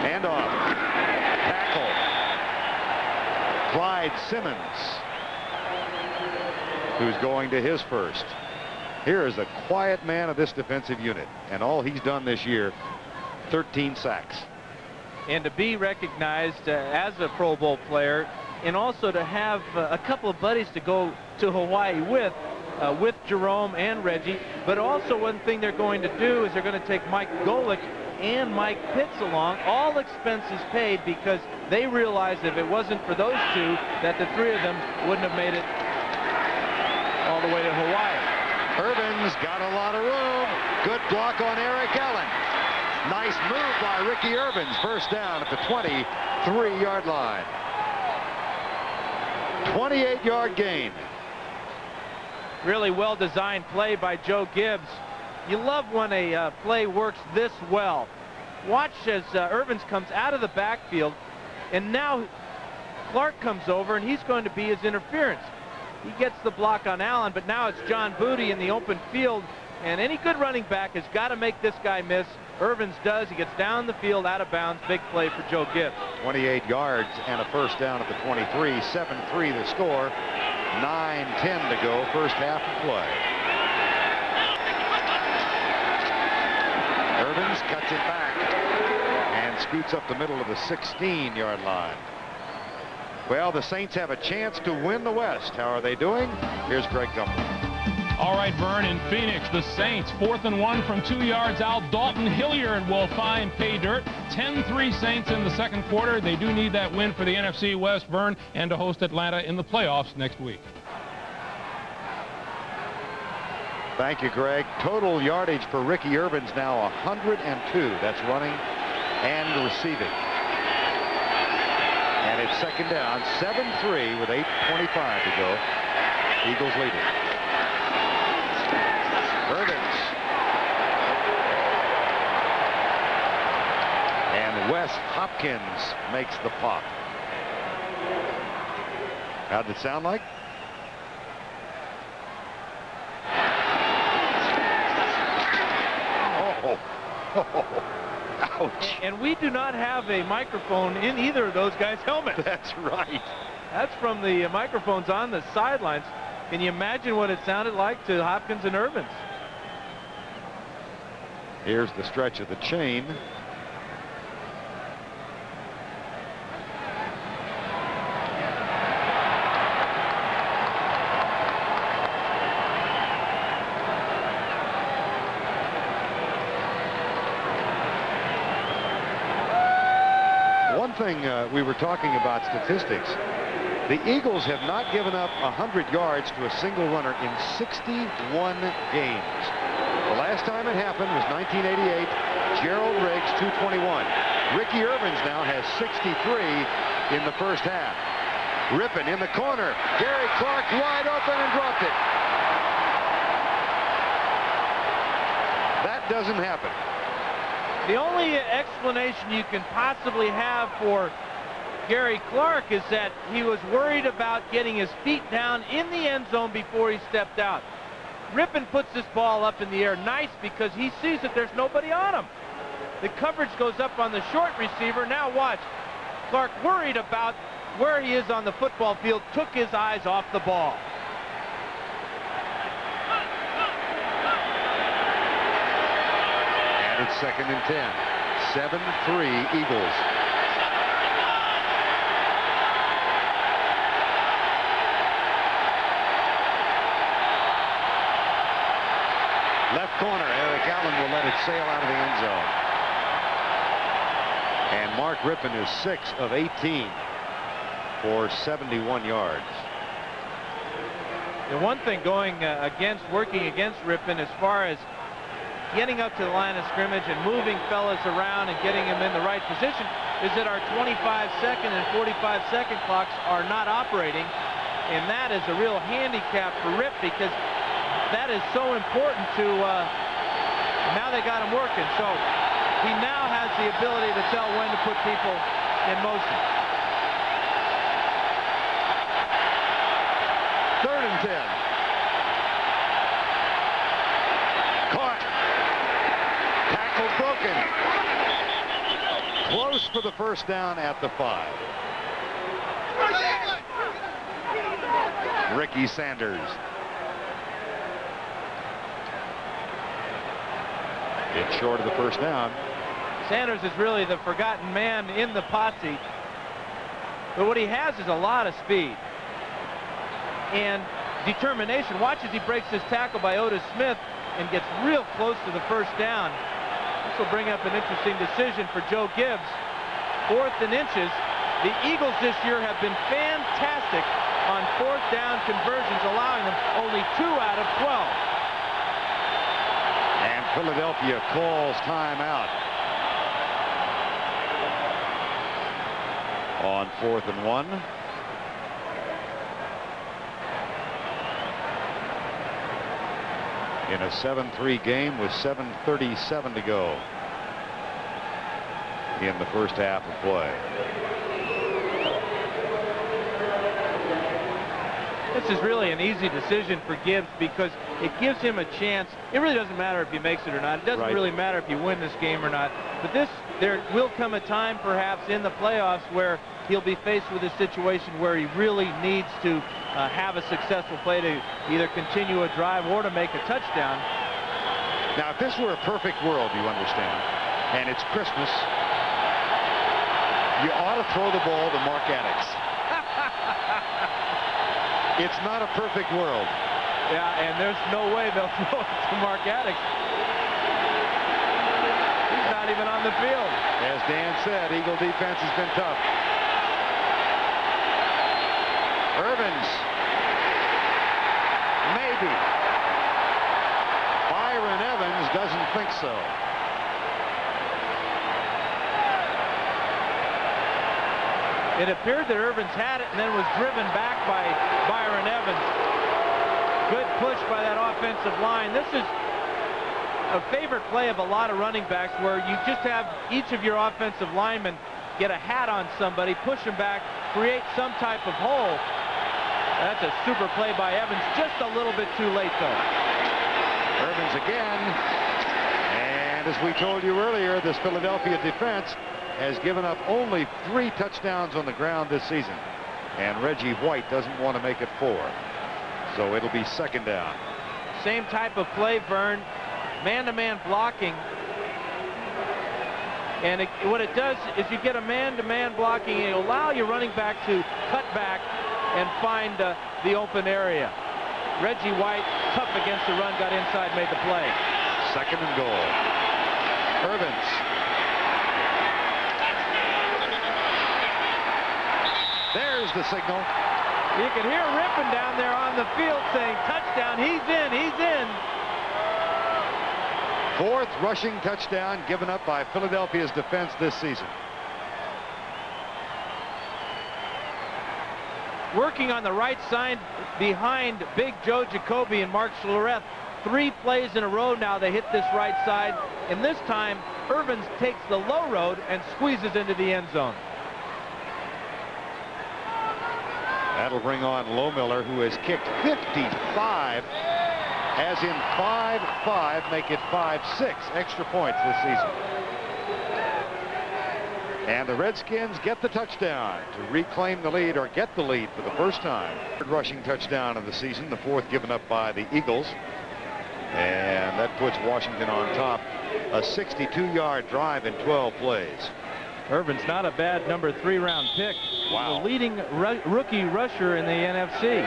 Handoff. Tackle. Clyde Simmons, who's going to his first. Here is a quiet man of this defensive unit, and all he's done this year, 13 sacks. And to be recognized as a Pro Bowl player, and also to have a couple of buddies to go to Hawaii with Jerome and Reggie. But also one thing they're going to do is they're going to take Mike Golick and Mike Pitts along, all expenses paid, because they realized if it wasn't for those two, that the 3 of them wouldn't have made it all all the way to Hawaii. Irvin's got a lot of room. Good block on Eric Allen. Nice move by Ricky Irvins. First down at the 23-yard line. 28-yard gain. Really well-designed play by Joe Gibbs. You love when a play works this well. Watch as Irvins comes out of the backfield, and now Clark comes over, and he's going to be his interference. He gets the block on Allen, but now it's John Booty in the open field, and any good running back has got to make this guy miss. Irvins does. He gets down the field, out of bounds. Big play for Joe Gibbs. 28 yards and a first down at the 23. 7-3 the score. 9:10 to go. First half of play. Irvins cuts it back and scoots up the middle of the 16-yard line. Well, the Saints have a chance to win the West. How are they doing? Here's Greg Gumbel. All right, Vern, in Phoenix, the Saints, 4th and 1 from 2 yards out. Dalton Hilliard will find pay dirt. 10-3 Saints in the second quarter. They do need that win for the NFC West, Vern, and to host Atlanta in the playoffs next week. Thank you, Greg. Total yardage for Ricky Irvins now 102. That's running and receiving. And it's second down, 7-3 with 8:25 to go. Eagles leading. Irvins. And Wes Hopkins makes the pop. How'd it sound like? Ouch. And we do not have a microphone in either of those guys' helmets. That's right. That's from the microphones on the sidelines. Can you imagine what it sounded like to Hopkins and Irvins? Here's the stretch of the chain. One thing we were talking about statistics. The Eagles have not given up 100 yards to a single runner in 61 games. The last time it happened was 1988. Gerald Riggs, 221. Ricky Irvins now has 63 in the first half. Rippon in the corner. Gary Clark wide open and dropped it. That doesn't happen. The only explanation you can possibly have for Gary Clark is that he was worried about getting his feet down in the end zone before he stepped out. Rippon puts this ball up in the air nice because he sees that there's nobody on him. The coverage goes up on the short receiver. Now watch. Clark, worried about where he is on the football field, took his eyes off the ball. And it's second and 10. 7-3 Eagles. Left corner, Eric Allen will let it sail out of the end zone. And Mark Rippon is 6 of 18 for 71 yards. The one thing working against Rippon as far as getting up to the line of scrimmage and moving fellas around and getting them in the right position is that our 25-second and 45-second clocks are not operating. And that is a real handicap for Rip because that is so important to, now they got him working. So he now has the ability to tell when to put people in motion. 3rd and 10. Caught. Tackle broken. Close for the first down at the 5. Ricky Sanders. It's short of the first down. Sanders is really the forgotten man in the posse. But what he has is a lot of speed and determination. Watch as he breaks his tackle by Otis Smith and gets real close to the first down. This will bring up an interesting decision for Joe Gibbs. 4th and inches. The Eagles this year have been fantastic on 4th down conversions, allowing them only 2 out of 12. And Philadelphia calls timeout on 4th and 1. In a 7-3 game with 7:37 to go in the first half of play. This is really an easy decision for Gibbs because it gives him a chance. It really doesn't matter if he makes it or not. It doesn't really matter if you win this game or not. But there will come a time perhaps in the playoffs where he'll be faced with a situation where he really needs to have a successful play to either continue a drive or to make a touchdown. Now, if this were a perfect world, you understand, and it's Christmas, you ought to throw the ball to Mark Addix. It's not a perfect world. Yeah, and there's no way they'll throw it to Mark Addix. He's not even on the field. As Dan said, Eagle defense has been tough. Irvins. Maybe. Byron Evans doesn't think so. It appeared that Irvins had it and then was driven back by Byron Evans. Good push by that offensive line. This is a favorite play of a lot of running backs where you just have each of your offensive linemen get a hat on somebody, push them back, create some type of hole. That's a super play by Evans. Just a little bit too late, though. Irvins again. And as we told you earlier, this Philadelphia defense has given up only 3 touchdowns on the ground this season. And Reggie White doesn't want to make it 4. So it'll be 2nd down. Same type of play, Vern. Man-to-man blocking. And what it does is you get a man-to-man blocking and you allow your running back to cut back and find the open area. Reggie White, tough against the run, got inside, made the play. 2nd and goal. Irvins. There's the signal. You can hear Rippon down there on the field saying, touchdown, he's in, he's in. 4th rushing touchdown given up by Philadelphia's defense this season. Working on the right side behind Big Joe Jacoby and Mark Schlereth. 3 plays in a row now they hit this right side. And this time, Irvins takes the low road and squeezes into the end zone. That'll bring on Lohmiller, who has kicked 55, as in 5-5, make it 5-6 extra points this season. And the Redskins get the touchdown to reclaim the lead, or get the lead for the first time. 3rd rushing touchdown of the season, the 4th given up by the Eagles. And that puts Washington on top. A 62-yard drive in 12 plays. Irvin's not a bad number 3 round pick. Wow. The leading rookie rusher in the NFC.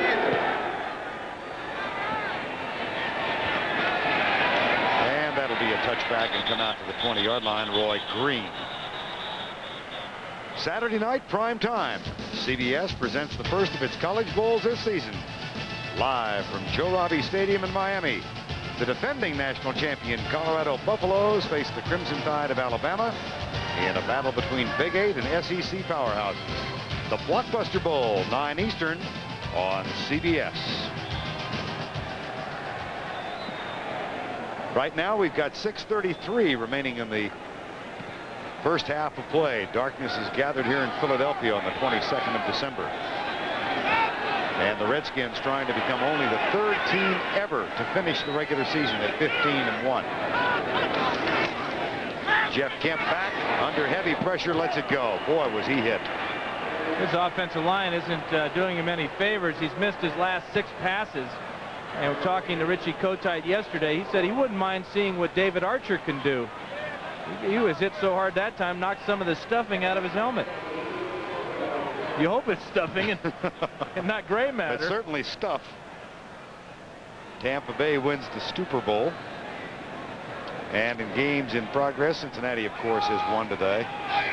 And that'll be a touchback and come out to the 20-yard line. Roy Green. Saturday night prime time. CBS presents the first of its college bowls this season. Live from Joe Robbie Stadium in Miami. The defending national champion Colorado Buffaloes face the Crimson Tide of Alabama in a battle between Big 8 and SEC powerhouses. The Blockbuster Bowl, 9 Eastern on CBS. Right now we've got 6:33 remaining in the first half of play. Darkness is gathered here in Philadelphia on the 22nd of December. And the Redskins trying to become only the 3rd team ever to finish the regular season at 15-1. Jeff Kemp back under heavy pressure, lets it go. Boy, was he hit. His offensive line isn't doing him any favors. He's missed his last 6 passes. And we're talking to Richie Kotite yesterday. He said he wouldn't mind seeing what David Archer can do. He was hit so hard that time, knocked some of the stuffing out of his helmet. You hope it's stuffing and not gray matter. But certainly stuff. Tampa Bay wins the Super Bowl. And in games in progress, Cincinnati, of course, has won today.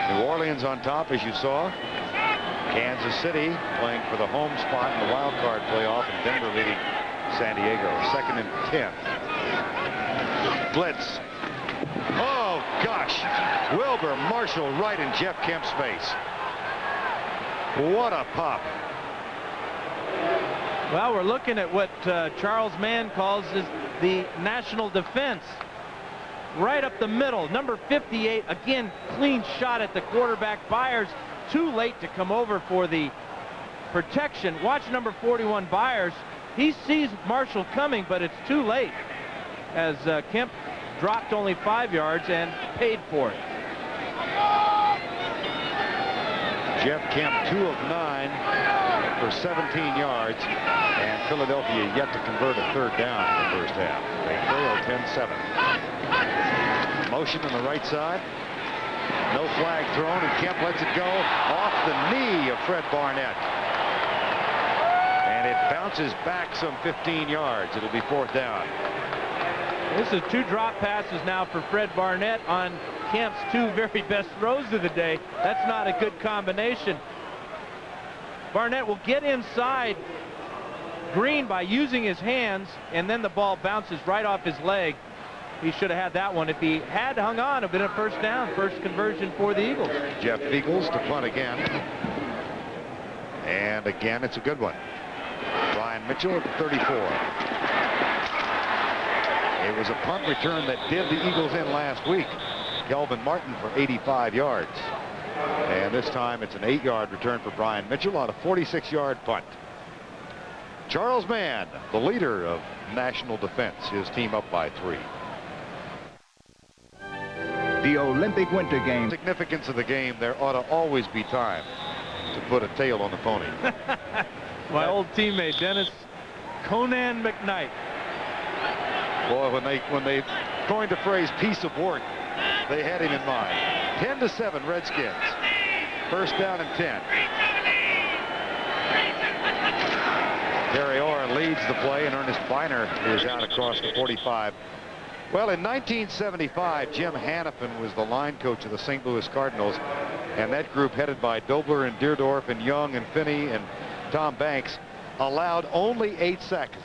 New Orleans on top, as you saw. Kansas City playing for the home spot in the wild card playoff, and Denver leading San Diego. 2nd and 10. Blitz. Oh, gosh. Wilbur Marshall right in Jeff Kemp's face. What a pop. Well, we're looking at what Charles Mann calls the national defense. Right up the middle. Number 58, again, clean shot at the quarterback. Byers too late to come over for the protection. Watch number 41, Byers. He sees Marshall coming, but it's too late, as Kemp dropped only 5 yards and paid for it. Jeff Kemp 2 of 9 for 17 yards, and Philadelphia yet to convert a 3rd down in the first half. They trail 10-7. Motion on the right side. No flag thrown, and Kemp lets it go off the knee of Fred Barnett. And it bounces back some 15 yards. It'll be 4th down. This is 2 drop passes now for Fred Barnett on Kemp's 2 very best throws of the day. That's not a good combination. Barnett will get inside Green by using his hands, and then the ball bounces right off his leg. He should have had that one. If he had hung on, it would have been a 1st down, 1st conversion for the Eagles. Jeff Beagles to punt again. And again, it's a good one. Brian Mitchell at the 34. It was a punt return that did the Eagles in last week. Kelvin Martin for 85 yards. And this time it's an 8-yard return for Brian Mitchell on a 46-yard punt. Charles Mann, the leader of national defense, his team up by 3. The Olympic Winter Games. Significance of the game, there ought to always be time to put a tail on the pony. My old teammate Dennis Conan McKnight. Boy, when they coined the phrase piece of work, they had him in mind. 10-7 Redskins. 1st down and 10. Terry Orr leads the play, and Ernest Biner is out across the 45. Well, in 1975, Jim Hannafin was the line coach of the St. Louis Cardinals, and that group headed by Dobler and Deerdorf and Young and Finney and Tom Banks allowed only 8 sacks.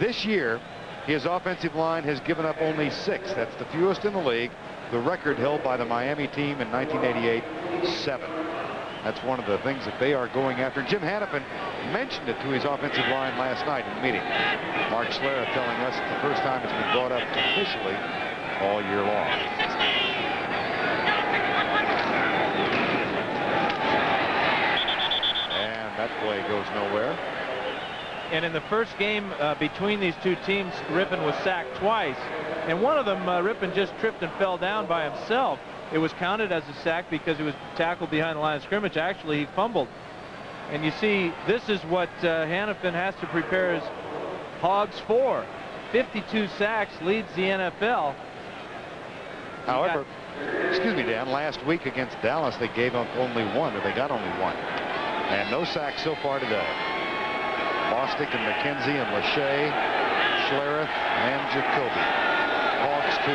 This year, his offensive line has given up only 6. That's the fewest in the league. The record held by the Miami team in 1988, 7. That's one of the things that they are going after. Jim Hannafin mentioned it to his offensive line last night in the meeting. Mark Schlereth telling us it's the first time it's been brought up officially all year long. And that play goes nowhere. And in the first game between these 2 teams, Rippon was sacked twice. And one of them, Rippon just tripped and fell down by himself. It was counted as a sack because he was tackled behind the line of scrimmage. Actually, he fumbled. And you see, this is what Hannafin has to prepare his Hogs for. 52 sacks, leads the NFL. However, excuse me, Dan, last week against Dallas, they gave up only 1, or they got only 1. And no sacks so far today. Bostic and McKenzie and Lachey, Schlereth and Jacoby. Hogs 2.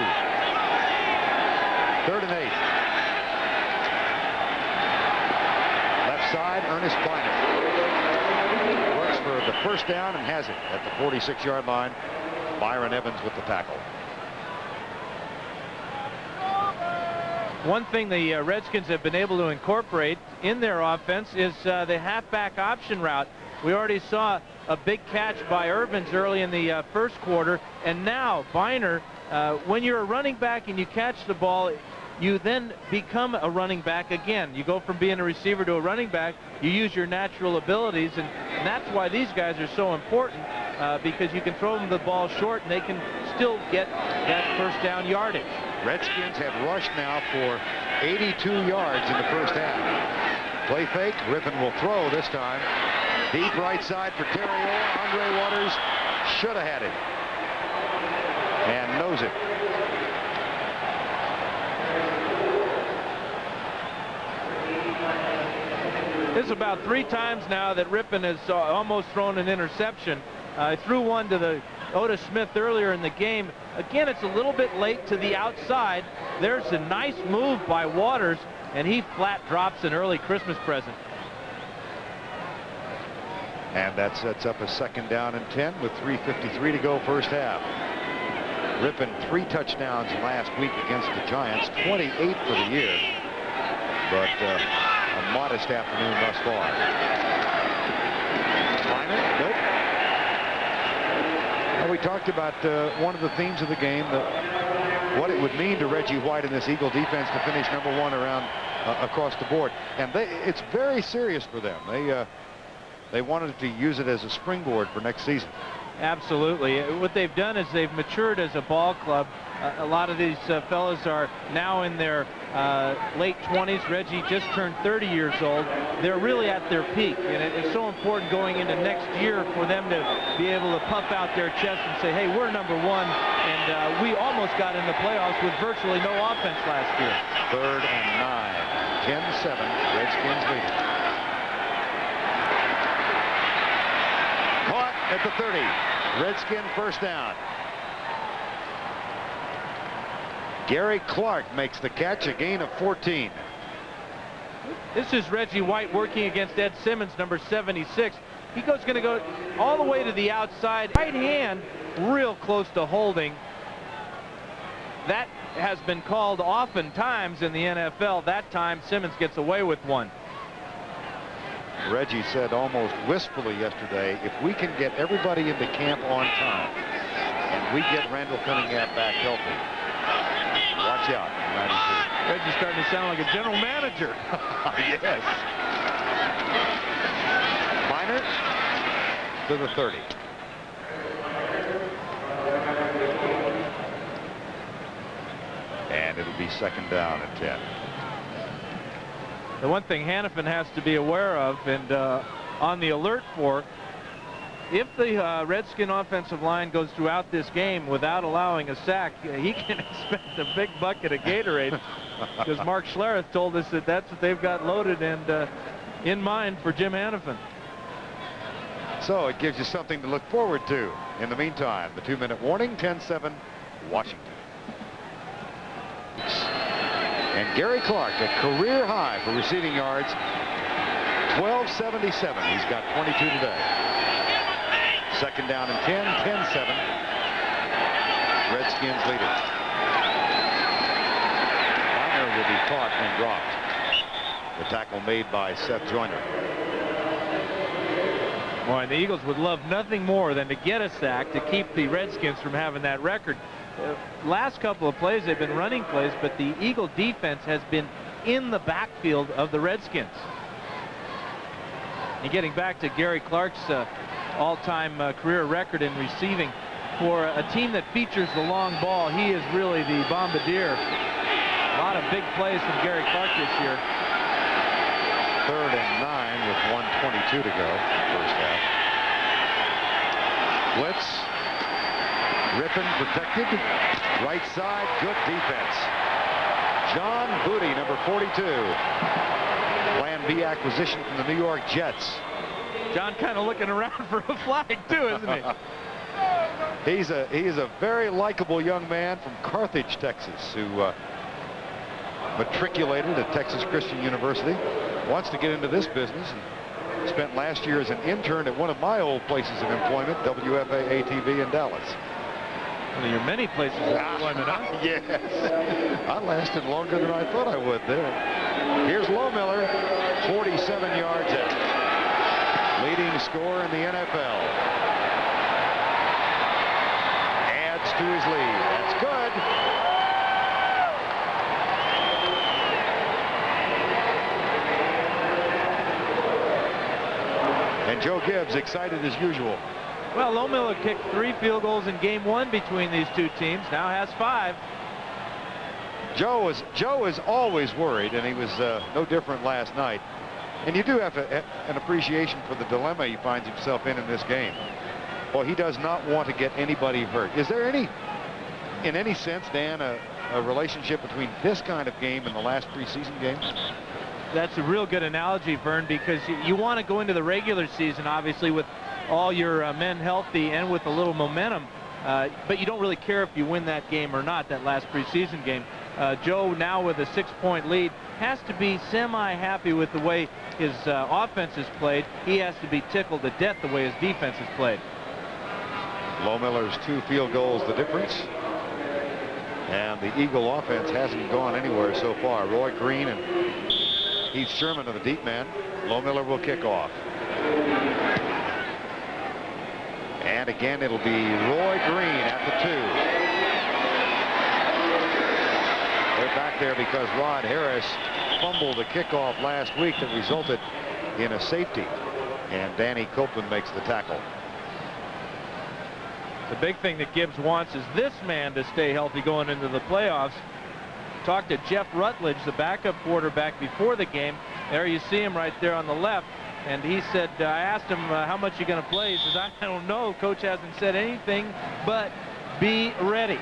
3rd and 8. Left side, Ernest Biner. Works for the 1st down and has it at the 46-yard line. Byron Evans with the tackle. One thing the Redskins have been able to incorporate in their offense is the halfback option route. We already saw a big catch by Irvins early in the 1st quarter, and now Biner, when you're a running back and you catch the ball, you then become a running back again. You go from being a receiver to a running back. You use your natural abilities, and that's why these guys are so important, because you can throw them the ball short and they can still get that 1st down yardage. Redskins have rushed now for 82 yards in the 1st half. Play fake. Rippon will throw this time. Deep right side for Terry Orr. Andre Waters should have had it. And knows it. This is about 3 times now that Rippon has almost thrown an interception. Threw one to the Otis Smith earlier in the game. Again, it's a little bit late to the outside. There's a nice move by Waters, and he flat drops an early Christmas present. And that sets up a 2nd down and 10 with 3:53 to go first half. Rippon 3 touchdowns last week against the Giants, 28 for the year, but a modest afternoon thus far. Nope. Well, we talked about one of the themes of the game, what it would mean to Reggie White and this Eagle defense to finish #1 around across the board, and it's very serious for them. They wanted to use it as a springboard for next season. Absolutely. What they've done is they've matured as a ball club. A lot of these fellas are now in their late 20s. Reggie just turned 30 years old. They're really at their peak, and it's so important going into next year for them to be able to puff out their chest and say, hey, we're #1, and we almost got in the playoffs with virtually no offense last year. 3rd and 9, 10-7, Redskins leading. Caught at the 30. Redskin first down. Gary Clark makes the catch, a gain of 14. This is Reggie White working against Ed Simmons, number 76. He's going to go all the way to the outside. Right hand, real close to holding. That has been called oftentimes in the NFL. That time, Simmons gets away with one. Reggie said almost wistfully yesterday, if we can get everybody into camp on time and we get Randall Cunningham back healthy, watch out. 92. Reggie's starting to sound like a general manager. Yes. Minor to the 30. And it'll be 2nd down and 10. The one thing Hannafin has to be aware of and on the alert for, if the Redskin offensive line goes throughout this game without allowing a sack, he can expect a big bucket of Gatorade, because Mark Schlereth told us that that's what they've got loaded and in mind for Jim Hannafin. So it gives you something to look forward to. In the meantime, the 2-minute warning, 10-7, Washington. And Gary Clark, a career high for receiving yards, 1277. He's got 22 today. 2nd down and 10, 10-7. Redskins lead it. Minor will be caught and dropped. The tackle made by Seth Joyner. Boy, the Eagles would love nothing more than to get a sack to keep the Redskins from having that record. Last couple of plays, they've been running plays, but the Eagle defense has been in the backfield of the Redskins. And getting back to Gary Clark's all-time career record in receiving, for a team that features the long ball, he is really the bombardier. A lot of big plays from Gary Clark this year. 3rd and 9 with 1:22 to go, first half. Blitz. Rippon protected. Right side, good defense. John Booty, number 42. Plan B acquisition from the New York Jets. John kind of looking around for a flag too, isn't he? He is a very likable young man from Carthage, Texas, who matriculated at Texas Christian University. Wants to get into this business and spent last year as an intern at one of my old places of employment, WFA-ATV in Dallas. One of your many places of employment, huh? Yes. I lasted longer than I thought I would there. Here's Lohmiller, 47 yards out. Leading scorer in the NFL. Adds to his lead. That's good. And Joe Gibbs excited as usual. Well, Lohmiller kicked 3 field goals in game 1 between these two teams. Now has 5. Joe is always worried, and he was no different last night. And you do have an appreciation for the dilemma he finds himself in this game. Well, he does not want to get anybody hurt. Is there in any sense, Dan, a relationship between this kind of game and the last preseason games? That's a real good analogy, Vern, because you want to go into the regular season, obviously, with all your men healthy and with a little momentum, but you don't really care if you win that game or not, that last preseason game. Joe, now with a 6-point lead, has to be semi-happy with the way his offense is played. He has to be tickled to death the way his defense is played. Lohmiller's 2 field goals the difference. And the Eagle offense hasn't gone anywhere so far. Roy Green and Heath Sherman are the deep men. Lohmiller will kick off. And again, it'll be Roy Green at the 2. They're back there because Rod Harris fumbled a kickoff last week that resulted in a safety. And Danny Copeland makes the tackle. The big thing that Gibbs wants is this man to stay healthy going into the playoffs. Talked to Jeff Rutledge, the backup quarterback, before the game. There you see him right there on the left. And he said, I asked him how much you're going to play. He says, I don't know. Coach hasn't said anything, but be ready.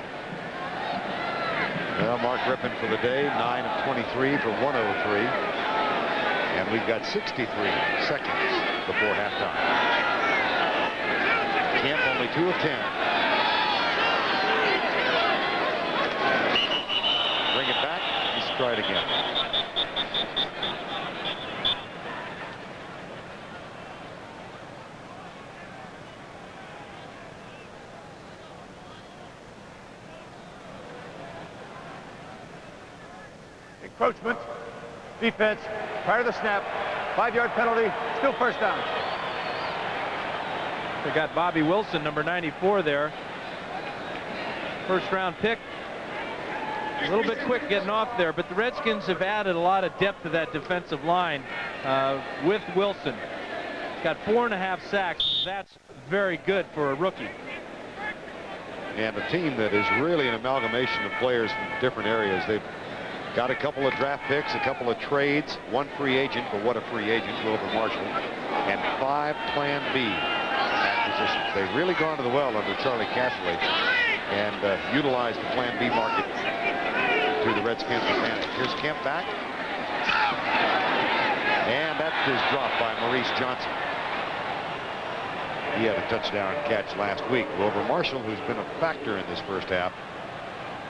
Well, Mark Rippon for the day, 9 of 23 for 103. And we've got 63 seconds before halftime. Kemp only 2 of 10. Bring it back. Let's try it again. Encroachment. Defense. Prior to the snap. 5-yard penalty. Still first down. They got Bobby Wilson, number 94 there. First round pick. A little bit quick getting off there, but the Redskins have added a lot of depth to that defensive line with Wilson. Got 4.5 sacks. That's very good for a rookie. And a team that is really an amalgamation of players from different areas. They've got a couple of draft picks, a couple of trades, 1 free agent, but what a free agent, Wilbur Marshall, and 5 Plan B acquisitions. They've really gone to the well under Charlie Casserly and utilized the Plan B market to the Redskins' advantage. Here's Kemp back. And that is dropped by Maurice Johnson. He had a touchdown catch last week. Wilbur Marshall, who's been a factor in this first half,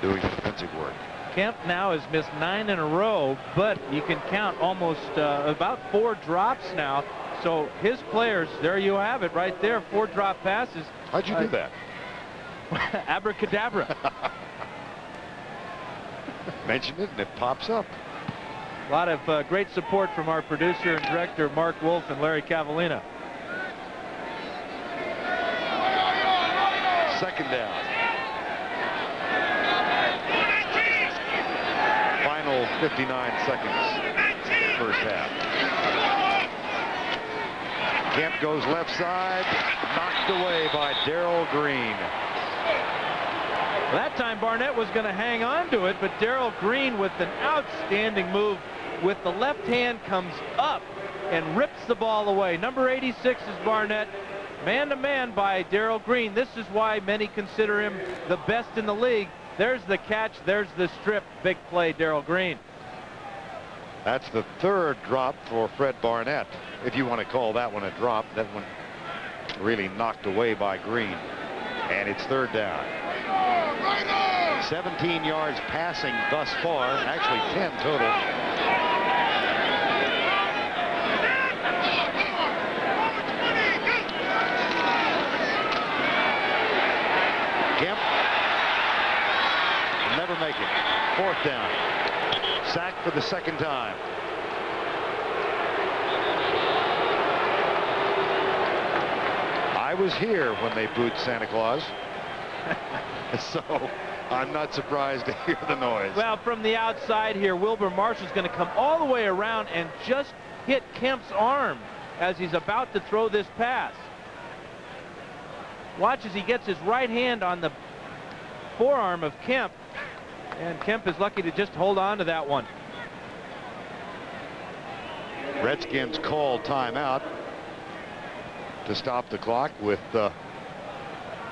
doing defensive work. Kemp now has missed 9 in a row, but you can count almost about 4 drops now. So his players, there you have it right there, 4 drop passes. How'd you do that? Abracadabra. Mention it and it pops up. A lot of great support from our producer and director, Mark Wolf and Larry Cavallina. Second down. Final 59 seconds. First half. Kemp goes left side. Knocked away by Darrell Green. That time Barnett was going to hang on to it, but Darrell Green with an outstanding move with the left hand comes up and rips the ball away. Number 86 is Barnett. Man-to-man by Darrell Green. This is why many consider him the best in the league. There's the catch. There's the strip. Big play, Darrell Green. That's the 3rd drop for Fred Barnett, if you want to call that one a drop. That one really knocked away by Green. And it's 3rd down. 17 yards passing thus far, actually 10 total. Kemp will never make it. 4th down. Sacked for the 2nd time. I was here when they booed Santa Claus. So I'm not surprised to hear the noise. Well, from the outside here, Wilbur Marshall's going to come all the way around and just hit Kemp's arm as he's about to throw this pass. Watch as he gets his right hand on the forearm of Kemp, and Kemp is lucky to just hold on to that one. Redskins call timeout to stop the clock with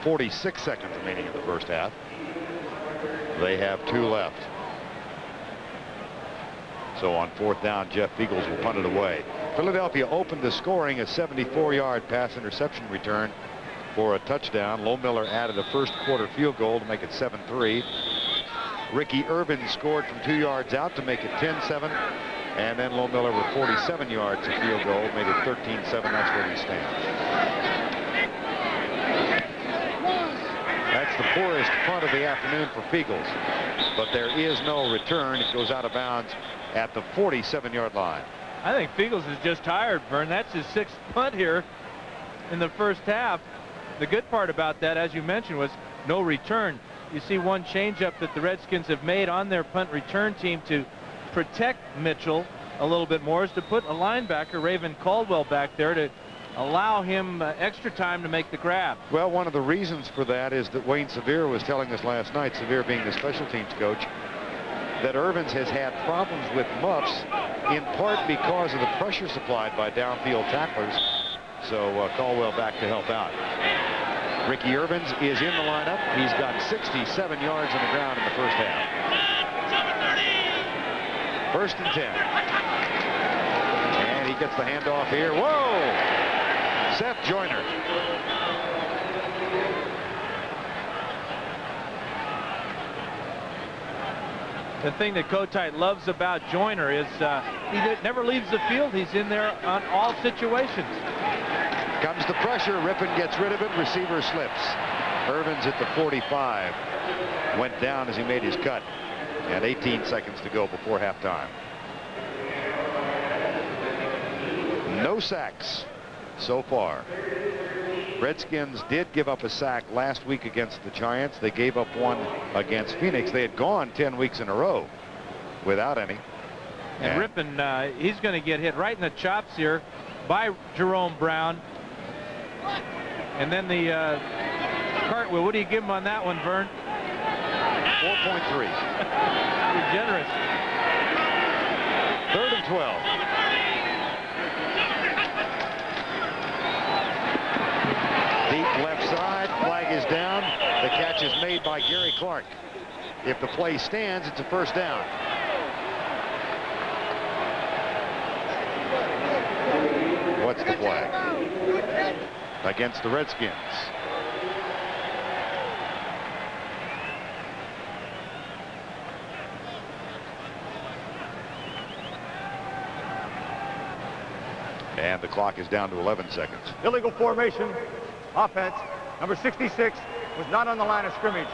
46 seconds remaining in the first half. They have 2 left. So on 4th down, Jeff Eagles will punt it away. Philadelphia opened the scoring, a 74-yard pass interception return for a touchdown. Lohmiller added a first quarter field goal to make it 7-3. Ricky Irvin scored from 2 yards out to make it 10-7. And then Lohmiller with 47 yards of field goal made it 13-7. That's where he stands. That's the poorest punt of the afternoon for Feagles. But there is no return. It goes out of bounds at the 47-yard line. I think Feagles is just tired, Vern. That's his 6th punt here in the first half. The good part about that, as you mentioned, was no return. You see one changeup that the Redskins have made on their punt return team to protect Mitchell a little bit more is to put a linebacker, Raven Caldwell, back there to allow him extra time to make the grab. Well, one of the reasons for that is that Wayne Sevier was telling us last night, Sevier being the special teams coach, that Irvins has had problems with muffs in part because of the pressure supplied by downfield tacklers. So Caldwell back to help out. Ricky Irvins is in the lineup. He's got 67 yards on the ground in the first half. 1st and 10. And he gets the handoff here. Whoa! Seth Joyner. The thing that Kotite loves about Joyner is he never leaves the field. He's in there on all situations. Comes the pressure. Rippon gets rid of it. Receiver slips. Irvins at the 45. Went down as he made his cut. And 18 seconds to go before halftime. No sacks so far. Redskins did give up a sack last week against the Giants. They gave up one against Phoenix. They had gone 10 weeks in a row without any. And Rippon, he's going to get hit right in the chops here by Jerome Brown. And then the cartwheel. What do you give him on that one, Vern? 4.3. You're generous. 3rd and 12. Deep left side. Flag is down. The catch is made by Gary Clark. If the play stands, it's a first down. What's the flag? Against the Redskins. And the clock is down to 11 seconds. Illegal formation. Offense. Number 66 was not on the line of scrimmage.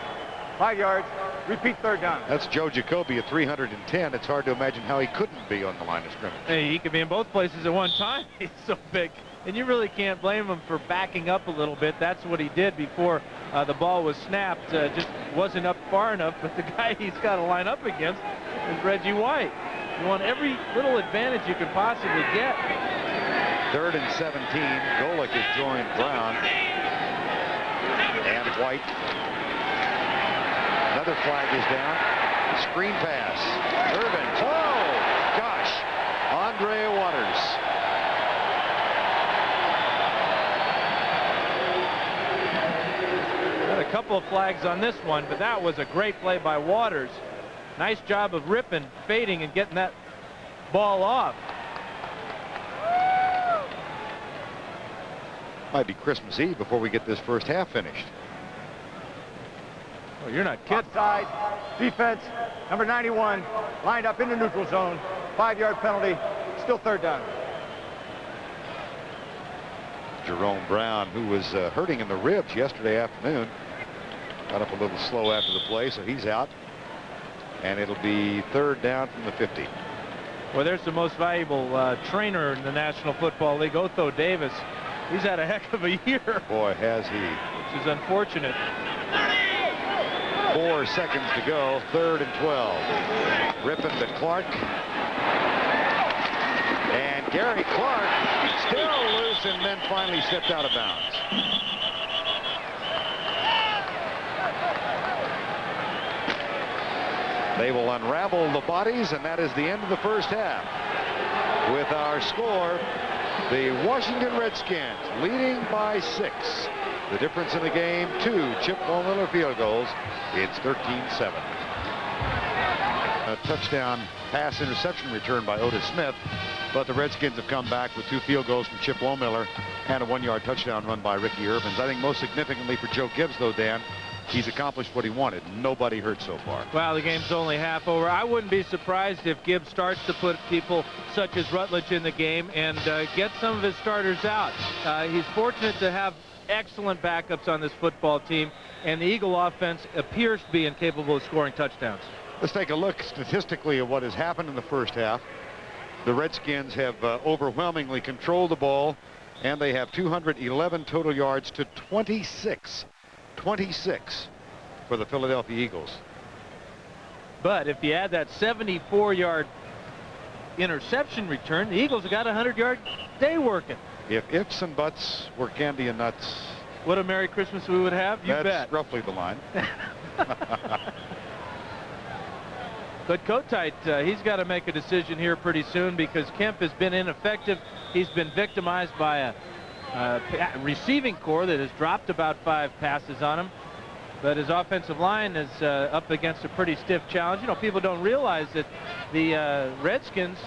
5 yards. Repeat 3rd down. That's Joe Jacoby at 310. It's hard to imagine how he couldn't be on the line of scrimmage. Hey, he could be in both places at one time. He's so big. And you really can't blame him for backing up a little bit. That's what he did before the ball was snapped. Just wasn't up far enough. But the guy he's got to line up against is Reggie White. You want every little advantage you could possibly get. 3rd and 17. Golick has joined Brown. And White. Another flag is down. Screen pass. Irvin. Oh, gosh. Andre Waters. Got a couple of flags on this one, but that was a great play by Waters. Nice job of Rippon fading and getting that ball off. Might be Christmas Eve before we get this first half finished. Oh, you're not kidding. Offside. Defense. Number 91 lined up in the neutral zone. 5-yard penalty. Still 3rd down. Jerome Brown, who was hurting in the ribs yesterday afternoon, got up a little slow after the play, so he's out. And it'll be 3rd down from the 50. Well, there's the most valuable trainer in the National Football League, Otho Davis. He's had a heck of a year. Boy, has he. Which is unfortunate. 4 seconds to go. 3rd and 12. Rippon to Clark. And Gary Clark still loose and then finally stepped out of bounds. They will unravel the bodies, and that is the end of the first half. With our score, the Washington Redskins leading by 6. The difference in the game, 2 Chip Lohmiller field goals. It's 13-7. A touchdown pass interception return by Otis Smith, but the Redskins have come back with 2 field goals from Chip Lohmiller and a 1-yard touchdown run by Ricky Irvins. I think most significantly for Joe Gibbs, though, Dan, he's accomplished what he wanted. Nobody hurt so far. Well, the game's only half over. I wouldn't be surprised if Gibbs starts to put people such as Rutledge in the game and get some of his starters out. He's fortunate to have excellent backups on this football team, and the Eagle offense appears to be incapable of scoring touchdowns. Let's take a look statistically at what has happened in the first half. The Redskins have overwhelmingly controlled the ball, and they have 211 total yards to 26 for the Philadelphia Eagles. But if you add that 74-yard interception return, the Eagles have got a 100-yard day working. If ifs and buts were candy and nuts, what a Merry Christmas we would have. You that's bet. Roughly the line. But Kotite, he's got to make a decision here pretty soon, because Kemp has been ineffective. He's been victimized by a receiving core that has dropped about 5 passes on him. But his offensive line is up against a pretty stiff challenge. You know, people don't realize that the Redskins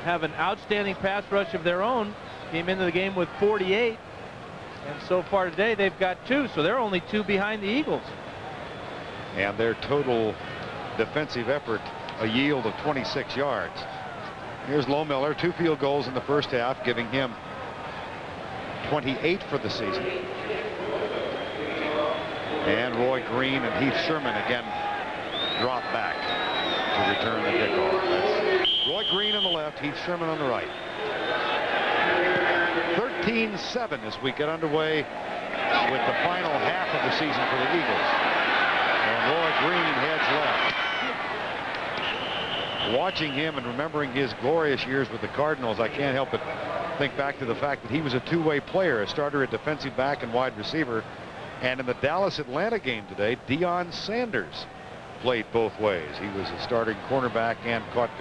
have an outstanding pass rush of their own. Came into the game with 48. And so far today, they've got 2. So they're only 2 behind the Eagles. And their total defensive effort, a yield of 26 yards. Here's Lohmiller, 2 field goals in the first half, giving him 28 for the season. And Roy Green and Heath Sherman again drop back to return the kickoff. That's Roy Green on the left, Heath Sherman on the right. 13-7 as we get underway with the final half of the season for the Eagles. And Roy Green heads left. Watching him and remembering his glorious years with the Cardinals, I can't help but think back to the fact that he was a two-way player, a starter at defensive back and wide receiver. And in the Dallas-Atlanta game today, Deion Sanders played both ways. He was a starting cornerback and caught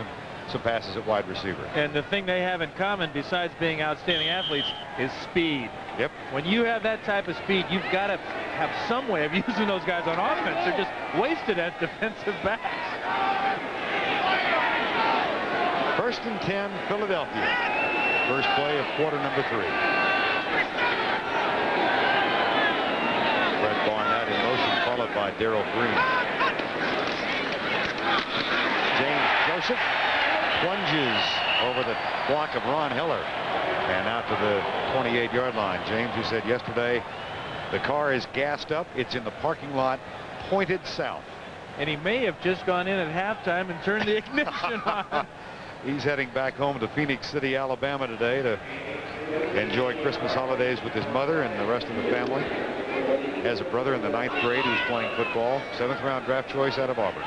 some passes at wide receiver. And the thing they have in common, besides being outstanding athletes, is speed. Yep. When you have that type of speed, you've got to have some way of using those guys on offense. They're just wasted as defensive backs. 1st and 10, Philadelphia. First play of quarter number 3. Fred Barnett in motion, followed by Darrell Green. James Joseph plunges over the block of Ron Heller and out to the 28-yard line. James, who said yesterday the car is gassed up, it's in the parking lot, pointed south. And he may have just gone in at halftime and turned the ignition on. He's heading back home to Phoenix City, Alabama today to enjoy Christmas holidays with his mother and the rest of the family. Has a brother in the 9th grade who's playing football. 7th round draft choice out of Auburn.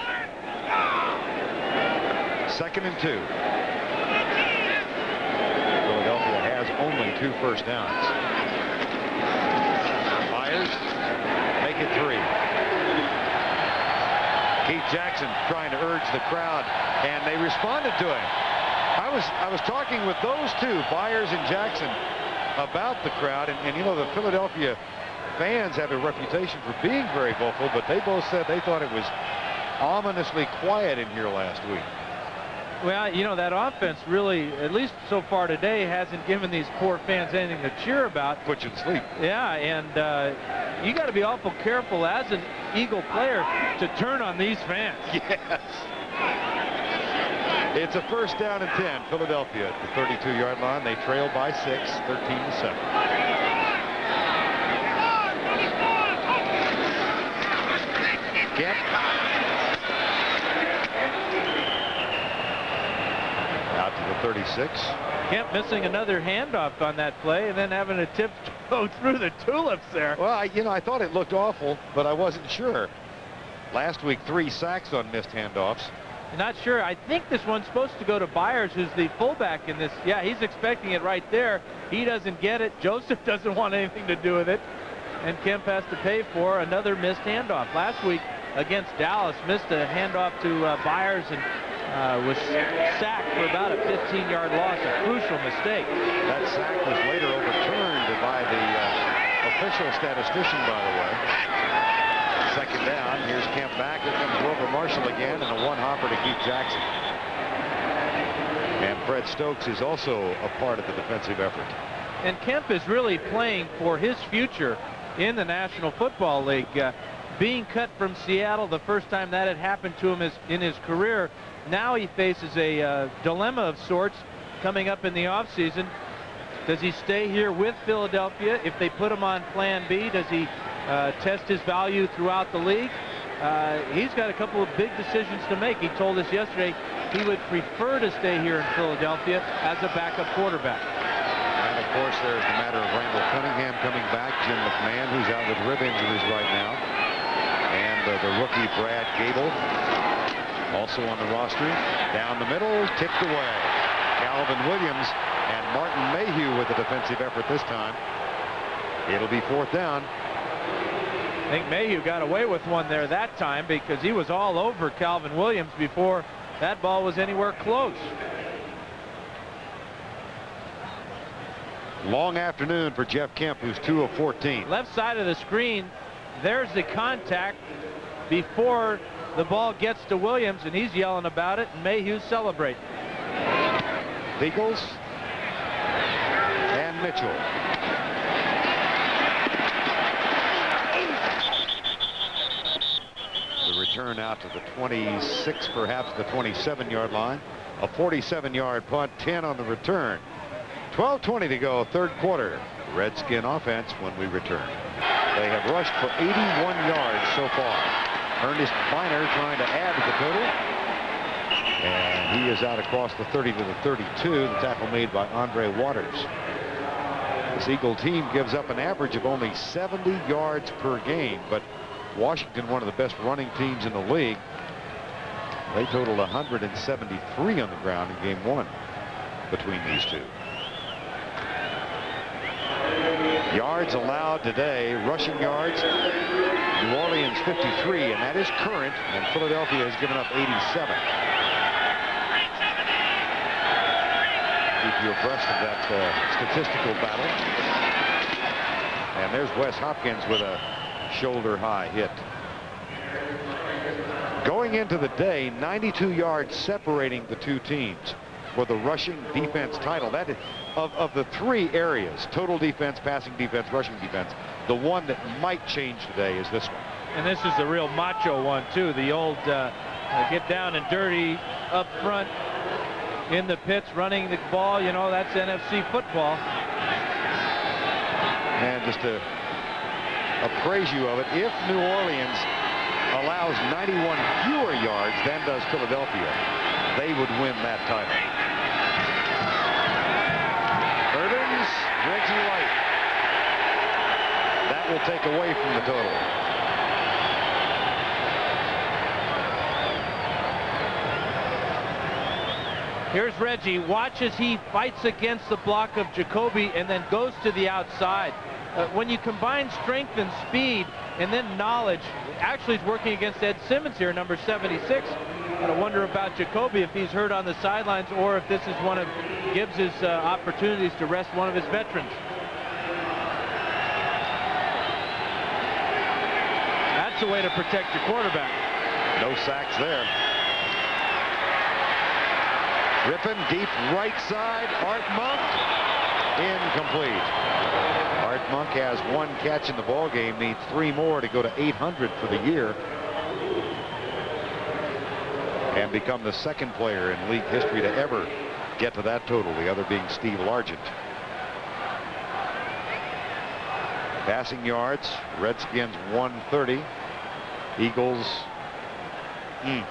2nd and 2. Philadelphia has only 2 first downs. Myers, make it 3. Keith Jackson trying to urge the crowd, and they responded to him. I was talking with those 2, Byers and Jackson, about the crowd, and you know, the Philadelphia fans have a reputation for being very vocal, but they both said they thought it was ominously quiet in here last week. Well, you know, that offense really, at least so far today, hasn't given these poor fans anything to cheer about. Put you to sleep. Yeah, and you got to be awful careful as an Eagle player to turn on these fans. Yes. It's a 1st down and 10. Philadelphia at the 32-yard line. They trail by 6, 13-7. Kemp. Out to the 36. Kemp missing another handoff on that play and then having a tiptoe through the tulips there. Well, I thought it looked awful, but I wasn't sure. Last week, 3 sacks on missed handoffs. Not sure. I think this one's supposed to go to Byers, who's the fullback in this. Yeah, he's expecting it right there. He doesn't get it. Joseph doesn't want anything to do with it. And Kemp has to pay for another missed handoff. Last week against Dallas, missed a handoff to Byers and was sacked for about a 15-yard loss, a crucial mistake. That sack was later overturned by the official statistician, by the way. 2nd down. Here's Kemp back. Here comes Wilbur Marshall again, and a one-hopper to Keith Jackson. And Fred Stokes is also a part of the defensive effort. And Kemp is really playing for his future in the National Football League. being cut from Seattle, the first time that had happened to him in his career. Now he faces a dilemma of sorts coming up in the offseason. Does he stay here with Philadelphia? If they put him on Plan B, does he test his value throughout the league? He's got a couple of big decisions to make. He told us yesterday he would prefer to stay here in Philadelphia as a backup quarterback. And, of course, there's the matter of Randall Cunningham coming back. Jim McMahon, who's out with rib injuries right now. And the rookie Brad Gable, also on the roster. Down the middle, tipped away. Calvin Williams and Martin Mayhew with a defensive effort this time. It'll be 4th down. I think Mayhew got away with one there that time because he was all over Calvin Williams before that ball was anywhere close. Long afternoon for Jeff Kemp, who's 2 of 14. Left side of the screen, there's the contact before the ball gets to Williams, and he's yelling about it, and Mayhew celebrating. Beagles and Mitchell. The return out to the 26, perhaps the 27-yard line. A 47-yard punt, 10 on the return. 12:20 to go, 3rd quarter. Redskin offense when we return. They have rushed for 81 yards so far. Ernest Miner trying to add to the total. And he is out across the 30 to the 32. The tackle made by Andre Waters. This Eagle team gives up an average of only 70 yards per game, but Washington, one of the best running teams in the league, they totaled 173 on the ground in game 1 between these two. Yards allowed today, rushing yards, New Orleans 53, and that is current, and Philadelphia has given up 87. Keep you abreast of that statistical battle. And there's Wes Hopkins with a shoulder high hit. Going into the day, 92 yards separating the two teams for the rushing defense title. That is, of the 3 areas, total defense, passing defense, rushing defense, the one that might change today is this one. And this is the real macho one too, the old get down and dirty up front in the pits running the ball. You know, that's NFC football. And just to appraise you of it, if New Orleans allows 91 fewer yards than does Philadelphia, they would win that title. Irvins, Reggie White. That will take away from the total. Here's Reggie. Watch as he fights against the block of Jacoby and then goes to the outside. When you combine strength and speed and then knowledge, actually he's working against Ed Simmons here, number 76. I wonder about Jacoby, if he's hurt on the sidelines or if this is one of Gibbs's opportunities to rest one of his veterans. That's a way to protect your quarterback. No sacks there. Rippon deep right side. Art Monk incomplete. Art Monk has 1 catch in the ball game, needs 3 more to go to 800 for the year and become the 2nd player in league history to ever get to that total, the other being Steve Largent. Passing yards, Redskins 130, Eagles. You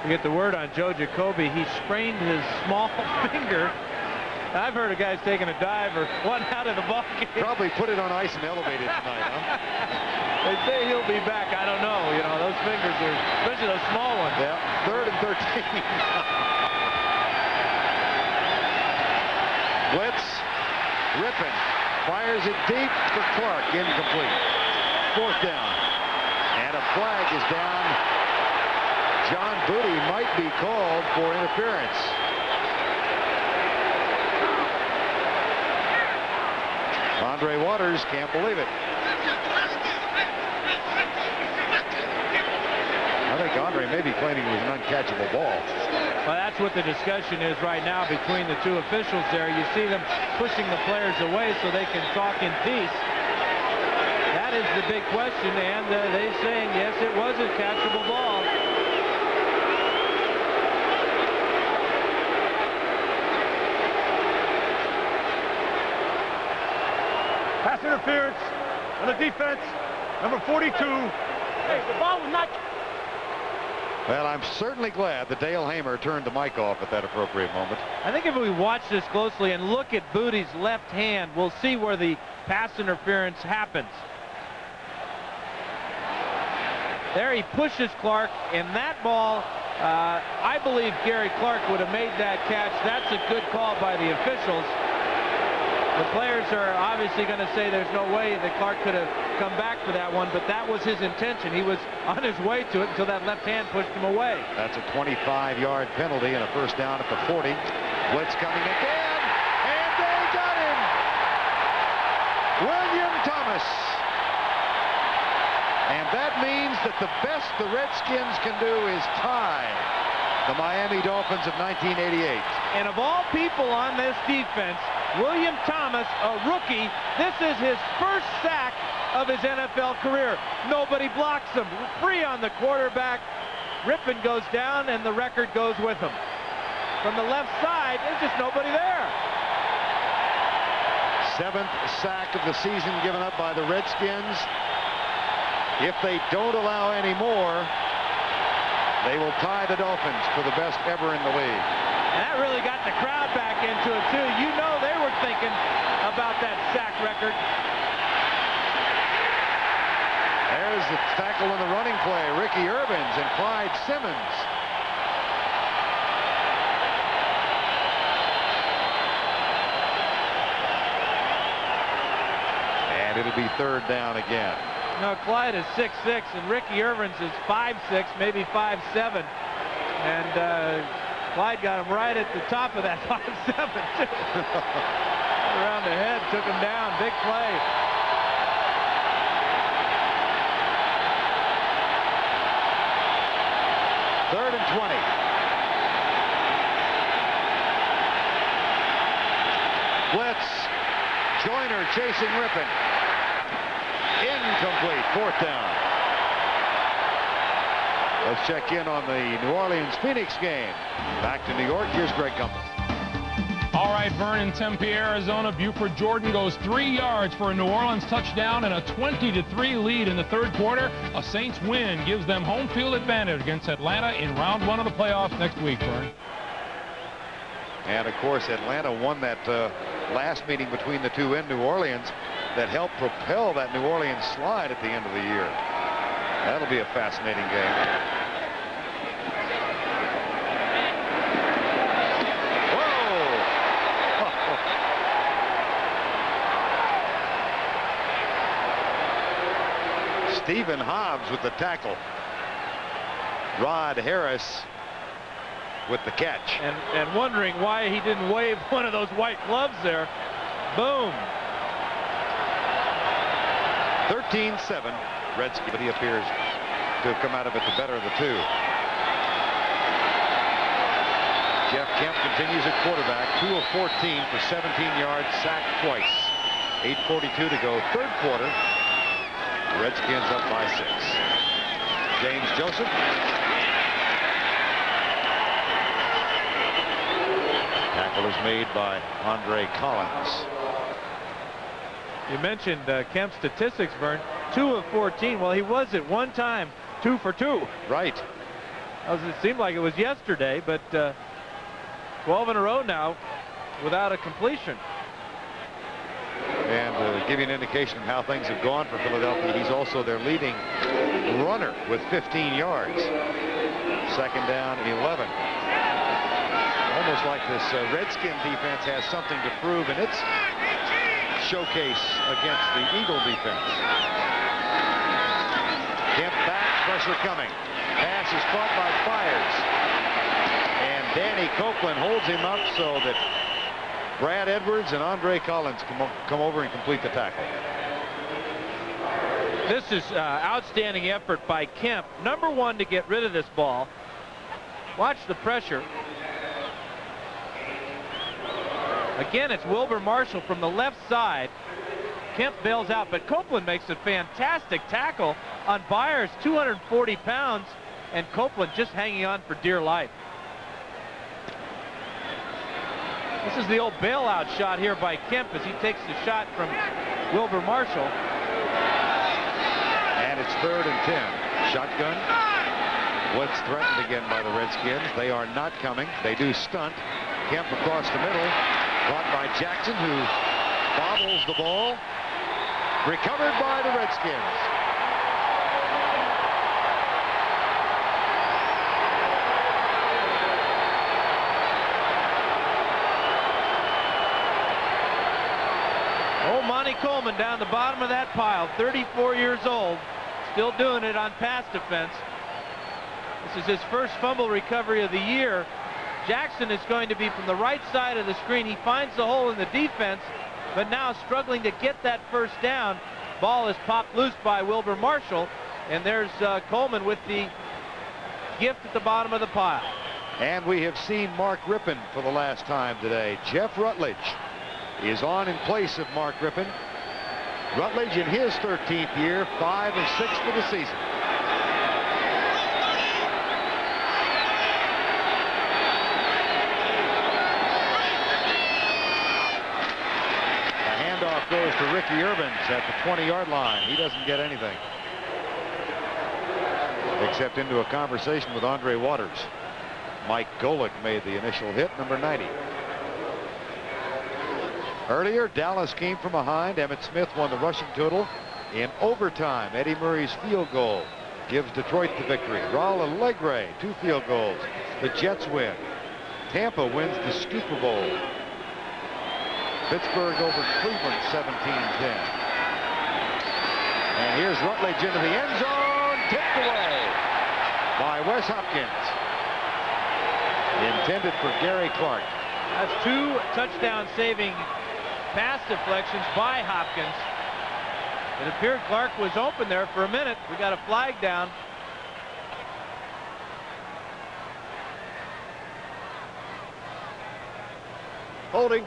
get the word on Joe Jacoby. He sprained his small finger. I've heard of guys taking a dive or one out of the ball game. Probably put it on ice and elevate it tonight, huh? They say he'll be back. I don't know. You know, those fingers are, especially those small ones. Yeah, 3rd and 13. Blitz. Rippon fires it deep for Clark. Incomplete. 4th down. And a flag is down. John Booty might be called for interference. Andre Waters can't believe it. I think Andre may be claiming it was an uncatchable ball. Well, that's what the discussion is right now between the 2 officials there. You see them pushing the players away so they can talk in peace. That is the big question, and they're saying, yes, it was a catchable ball. Pass interference on the defense, number 42. Hey, the ball was not... Well, I'm certainly glad that Dale Hamer turned the mic off at that appropriate moment. I think if we watch this closely and look at Booty's left hand, we'll see where the pass interference happens. There he pushes Clark, and that ball, I believe Gary Clark would have made that catch. That's a good call by the officials. The players are obviously going to say there's no way that Clark could have come back for that one, but that was his intention. He was on his way to it until that left hand pushed him away. That's a 25-yard penalty and a first down at the 40. Blitz coming again, and they got him! William Thomas. And that means that the best the Redskins can do is tie the Miami Dolphins of 1988. And of all people on this defense, William Thomas, a rookie, this is his first sack of his NFL career. Nobody blocks him. Free on the quarterback. Rippon goes down, and the record goes with him. From the left side, there's just nobody there. 7th sack of the season given up by the Redskins. If they don't allow any more, they will tie the Dolphins for the best ever in the league. And that really got the crowd back into it, too. You know they were thinking about that sack record. There's the tackle in the running play. Ricky Irvins and Clyde Simmons. And it'll be 3rd down again. No, Clyde is 6'6", and Ricky Irvins is 5'6", maybe 5'7". And Clyde got him right at the top of that 5'7", too. Around the head, took him down. Big play. Third and 20. Blitz. Joyner chasing Rippon. Incomplete. 4th down. Let's check in on the New Orleans-Phoenix game. Back to New York. Here's Greg Gumbel. All right, Vernon, Tempe, Arizona. Buford Jordan goes 3 yards for a New Orleans touchdown and a 20-3 lead in the 3rd quarter. A Saints win gives them home field advantage against Atlanta in round 1 of the playoffs next week, Vern. And, of course, Atlanta won that last meeting between the two in New Orleans that helped propel that New Orleans slide at the end of the year. That'll be a fascinating game. Stephen Hobbs with the tackle. Rod Harris with the catch. And wondering why he didn't wave one of those white gloves there. Boom. 13-7. Redskins, but he appears to have come out of it the better of the two. Jeff Kemp continues at quarterback. 2 of 14 for 17 yards, sacked twice. 8:42 to go. 3rd quarter. Redskins up by 6. James Joseph. Tackle is made by Andre Collins. You mentioned Kemp's statistics, Vern. 2 of 14. Well, he was at one time 2 for 2. Right. It seemed like it was yesterday, but 12 in a row now without a completion. And to give you an indication of how things have gone for Philadelphia, he's also their leading runner with 15 yards. 2nd down, 11. Almost like this Redskin defense has something to prove in its showcase against the Eagle defense. Kemp back, pressure coming. Pass is caught by Byers. And Danny Copeland holds him up so that Brad Edwards and Andre Collins come over and complete the tackle. This is outstanding effort by Kemp. Number 1 to get rid of this ball. Watch the pressure. Again, it's Wilber Marshall from the left side. Kemp bails out, but Copeland makes a fantastic tackle on Byers, 240 pounds, and Copeland just hanging on for dear life. This is the old bailout shot here by Kemp as he takes the shot from Wilbur Marshall. And it's 3rd and 10. Shotgun. Blitz threatened again by the Redskins. They are not coming. They do stunt. Kemp across the middle. Caught by Jackson, who bobbles the ball. Recovered by the Redskins. Oh, Monty Coleman down the bottom of that pile, 34 years old, still doing it on pass defense. This is his first fumble recovery of the year. Jackson is going to be from the right side of the screen. He finds the hole in the defense, but now struggling to get that first down. Ball is popped loose by Wilbur Marshall, and there's Coleman with the gift at the bottom of the pile. And we have seen Mark Rippon for the last time today. Jeff Rutledge is on in place of Mark Rippon. Rutledge in his 13th year, 5 of 6 for the season. The handoff goes to Ricky Irvins at the 20-yard line. He doesn't get anything except into a conversation with Andre Waters. Mike Golick made the initial hit, number 90. Earlier, Dallas came from behind. Emmitt Smith won the rushing total. In overtime, Eddie Murray's field goal gives Detroit the victory. Raul Allegre, 2 field goals. The Jets win. Tampa wins the Super Bowl. Pittsburgh over Cleveland, 17-10. And here's Rutledge into the end zone, tipped away by Wes Hopkins. Intended for Gary Clark. That's 2 touchdown-saving pass deflections by Hopkins. It appeared Clark was open there for a minute. We got a flag down. Holding.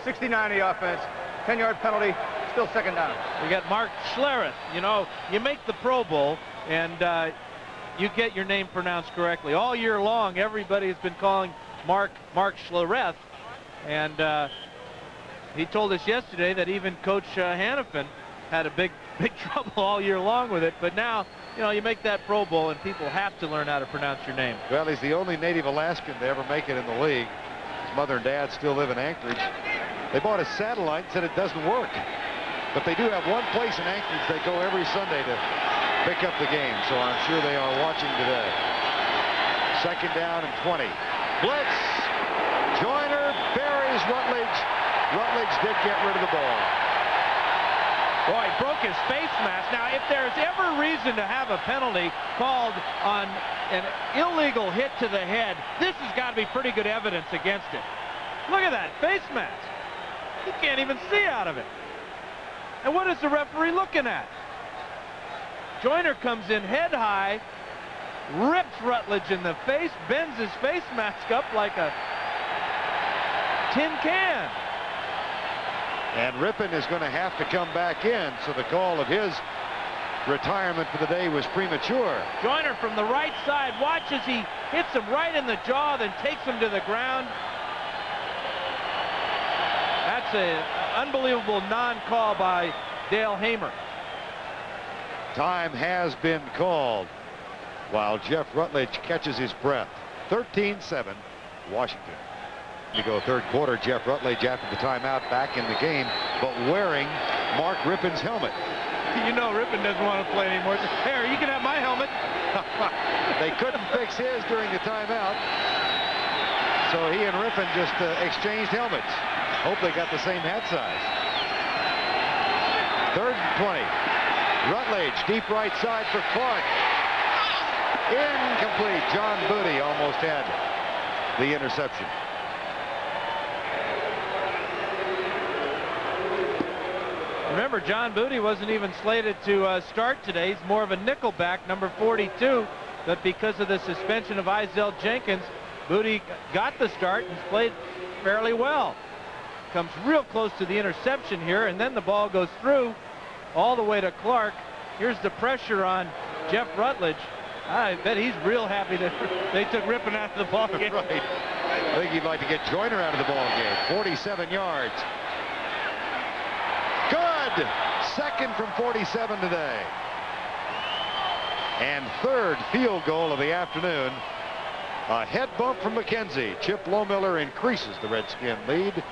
69 the offense. 10-yard penalty. Still 2nd down. We got Mark Schlereth. You know, you make the Pro Bowl and you get your name pronounced correctly. All year long, everybody has been calling Mark Schlereth, and he told us yesterday that even Coach Hannafin had a big trouble all year long with it. But now, you know, you make that Pro Bowl and people have to learn how to pronounce your name. Well, he's the only native Alaskan to ever make it in the league. His mother and dad still live in Anchorage. They bought a satellite and said it doesn't work. But they do have one place in Anchorage they go every Sunday to pick up the game. So I'm sure they are watching today. 2nd down and 20. Blitz. Joyner buries Rutledge. Rutledge did get rid of the ball. Boy, he broke his face mask. Now, if there's ever reason to have a penalty called on an illegal hit to the head, this has got to be pretty good evidence against it. Look at that face mask. You can't even see out of it. And what is the referee looking at? Joyner comes in head high, rips Rutledge in the face, bends his face mask up like a tin can. And Rippon is going to have to come back in, so the call of his retirement for the day was premature. Joyner from the right side, watch as he hits him right in the jaw, then takes him to the ground. That's an unbelievable non-call by Dale Hamer. Time has been called while Jeff Rutledge catches his breath. 13-7, Washington. To go 3rd quarter, Jeff Rutledge after the timeout back in the game, but wearing Mark Rippon's helmet. You know Rippon doesn't want to play anymore. Here, you can have my helmet. They couldn't fix his during the timeout, so he and Rippon just exchanged helmets. Hope they got the same hat size. 3rd and 20. Rutledge, deep right side for Clark. Incomplete. John Booty almost had the interception. Remember, John Booty wasn't even slated to start today. He's more of a nickelback, number 42. But because of the suspension of Izell Jenkins, Booty got the start and played fairly well. comes real close to the interception here, and then the ball goes through all the way to Clark. Here's the pressure on Jeff Rutledge. I bet he's real happy that they took Rippon out of the ball game. Right. I think he'd like to get Joyner out of the ball game. 47 yards. Good. Second from 47 today. And third field goal of the afternoon. A head bump from McKenzie. Chip Lohmiller increases the Redskin lead.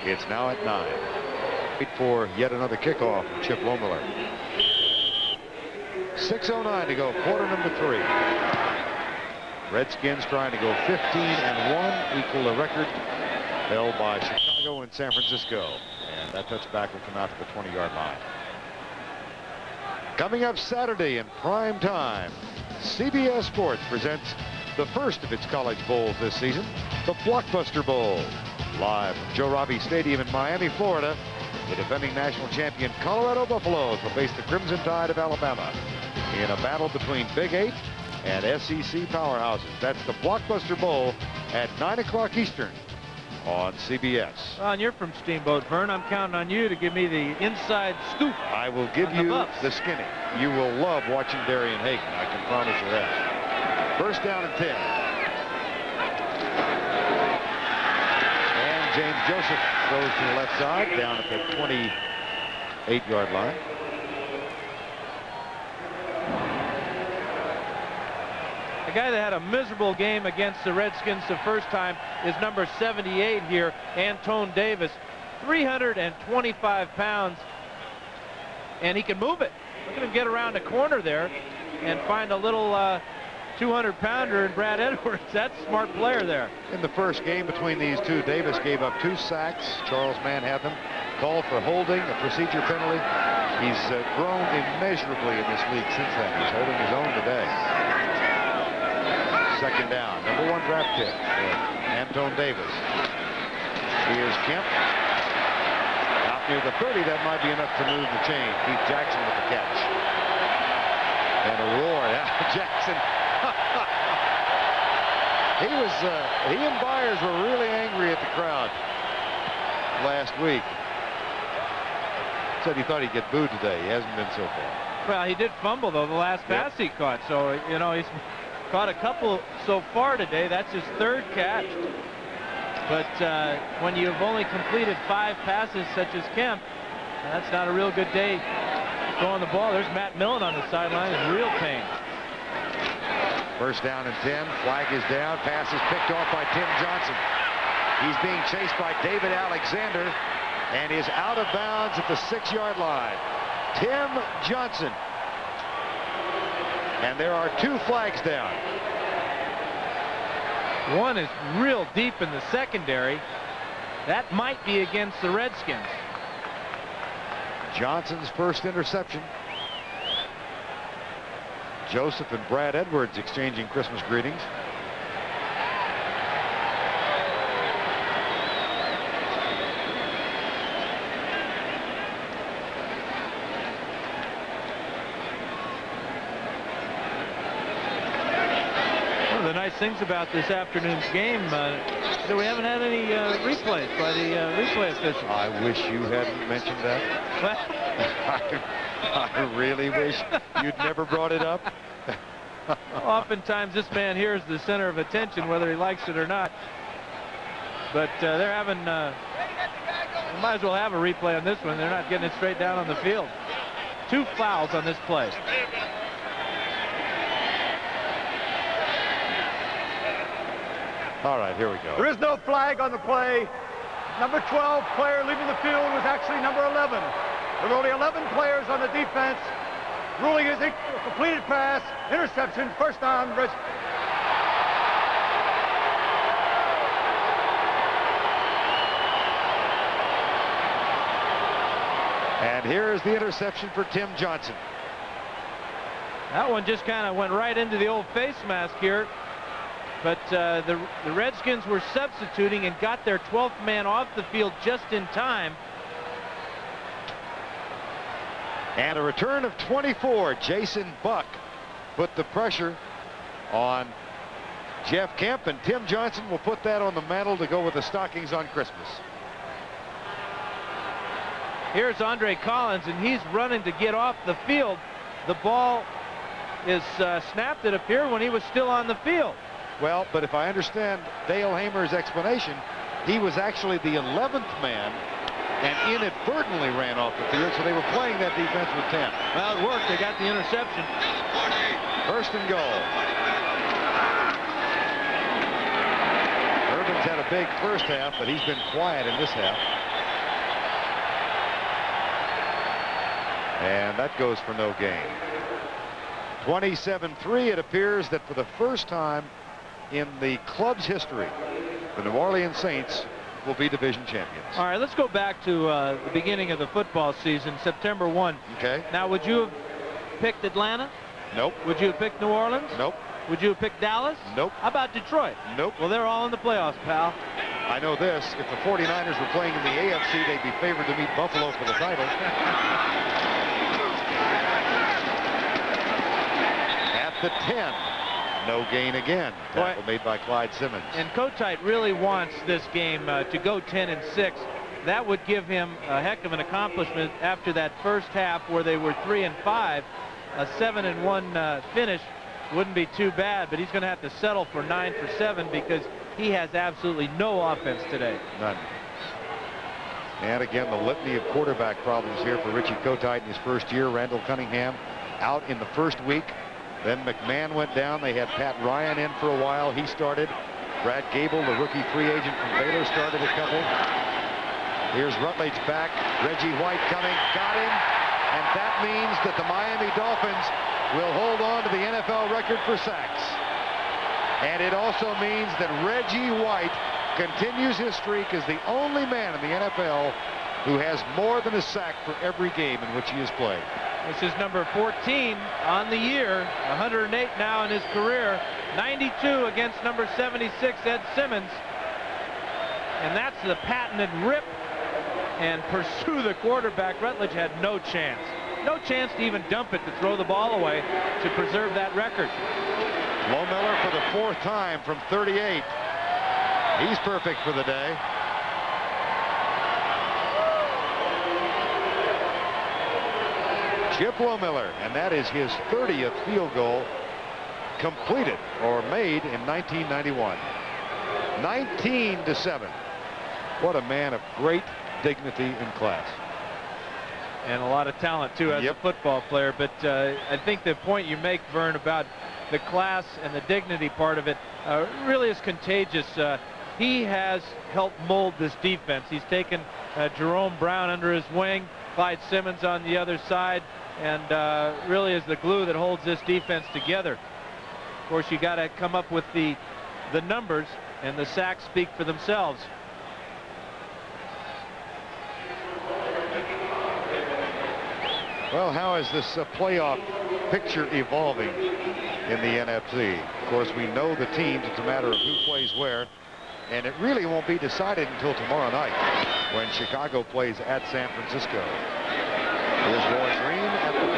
It's now at 9. Wait for yet another kickoff from Chip Lohmiller. 6:09 to go, quarter number 3. Redskins trying to go 15-1, equal the record held by Chicago and San Francisco. And that touchback will come out to the 20-yard line. Coming up Saturday in prime time, CBS Sports presents the first of its college bowls this season, the Blockbuster Bowl. Live from Joe Robbie Stadium in Miami, Florida, the defending national champion Colorado Buffaloes will face the Crimson Tide of Alabama in a battle between Big 8 and SEC powerhouses. That's the Blockbuster Bowl at 9 o'clock Eastern on CBS. Well, and you're from Steamboat, Vern. I'm counting on you to give me the inside scoop. I will give you the skinny. You will love watching Darian Hagan. I can promise you that. First down and 10. And James Joseph goes to the left side, down at the 28-yard line. The guy that had a miserable game against the Redskins the first time is number 78 here, Antone Davis. 325 pounds, and he can move it. Look at him get around a corner there and find a little 200-pounder in Brad Edwards. That's a smart player there. In the first game between these two, Davis gave up 2 sacks. Charles Manhattan called for holding, a procedure penalty. He's grown immeasurably in this league since then. He's holding his own today. Second down, number 1 draft pick, Antone Davis. Here's Kemp. Out near the 30, that might be enough to move the chain. Keith Jackson with the catch. And a roar. Jackson. He and Byers were really angry at the crowd last week. Said he thought he'd get booed today. He hasn't been so far. Well, he did fumble, though, the last pass he caught. So, you know, he's caught a couple so far today. That's his 3rd catch. But when you've only completed 5 passes, such as Kemp, that's not a real good day throwing the ball. There's Matt Millen on the sideline in real pain. First down and 10. Flag is down. Pass is picked off by Tim Johnson. He's being chased by David Alexander and is out of bounds at the 6-yard line. Tim Johnson. And there are 2 flags down. One is real deep in the secondary. That might be against the Redskins. Johnson's first interception. Joseph and Brad Edwards exchanging Christmas greetings. One of the nice things about this afternoon's game that we haven't had any replays by the replay officials. I wish you hadn't mentioned that. Well, I really wish you'd never brought it up. oftentimes this man here is the center of attention, whether he likes it or not. But they're having, we might as well have a replay on this one. They're not getting it straight down on the field. 2 fouls on this play. All right, here we go. There is no flag on the play. Number 12 player leaving the field was actually number 11. There were only 11 players on the defense. Ruling is a completed pass, interception, first down, Redskins. And here's the interception for Tim Johnson. That one just kind of went right into the old face mask here. But the Redskins were substituting and got their 12th man off the field just in time. And a return of 24. Jason Buck put the pressure on Jeff Kemp, and Tim Johnson will put that on the mantle to go with the stockings on Christmas. Here's Andre Collins, and he's running to get off the field. The ball is snapped, it appeared, when he was still on the field. Well, but if I understand Dale Hamer's explanation, he was actually the 11th man and inadvertently ran off the field, so they were playing that defense with 10. Well, it worked. They got the interception. First and goal. Urban's had a big first half, but he's been quiet in this half. And that goes for no gain. 27-3. It appears that for the first time in the club's history, the New Orleans Saints will be division champions. All right, let's go back to the beginning of the football season, September 1. Okay. Now, would you have picked Atlanta? Nope. Would you have picked New Orleans? Nope. Would you have picked Dallas? Nope. How about Detroit? Nope. Well, they're all in the playoffs, pal. I know this. If the 49ers were playing in the AFC, they'd be favored to meet Buffalo for the title. At the 10. No gain again. Tackle made by Clyde Simmons. And Kotite really wants this game to go 10-6. That would give him a heck of an accomplishment after that first half where they were 3-5. A 7-1 finish wouldn't be too bad, but he's going to have to settle for 9 for 7 because he has absolutely no offense today. None. And again, the litany of quarterback problems here for Richie Kotite in his first year. Randall Cunningham out in the first week. Then McMahon went down. They had Pat Ryan in for a while. He started. Brad Gable, the rookie free agent from Baylor, started a couple. Here's Rutledge back. Reggie White coming. Got him. And that means that the Miami Dolphins will hold on to the NFL record for sacks. And it also means that Reggie White continues his streak as the only man in the NFL who has more than a sack for every game in which he has played. This is number 14 on the year, 108 now in his career, 92 against number 76, Ed Simmons. And that's the patented rip and pursue the quarterback. Rutledge had no chance. No chance to even dump it to throw the ball away to preserve that record. Lohmiller for the 4th time from 38. He's perfect for the day. Chip Lohmiller, and that is his 30th field goal completed or made in 1991. 19-7. What a man of great dignity and class. And a lot of talent, too, as a football player. But I think the point you make, Vern, about the class and the dignity part of it really is contagious. He has helped mold this defense. He's taken Jerome Brown under his wing, Clyde Simmons on the other side, and really is the glue that holds this defense together. Of course, you got to come up with the numbers, and the sacks speak for themselves. Well, how is this playoff picture evolving in the NFC? Of course, we know the teams. It's a matter of who plays where. And it really won't be decided until tomorrow night when Chicago plays at San Francisco. Here's Roy Green at the 4.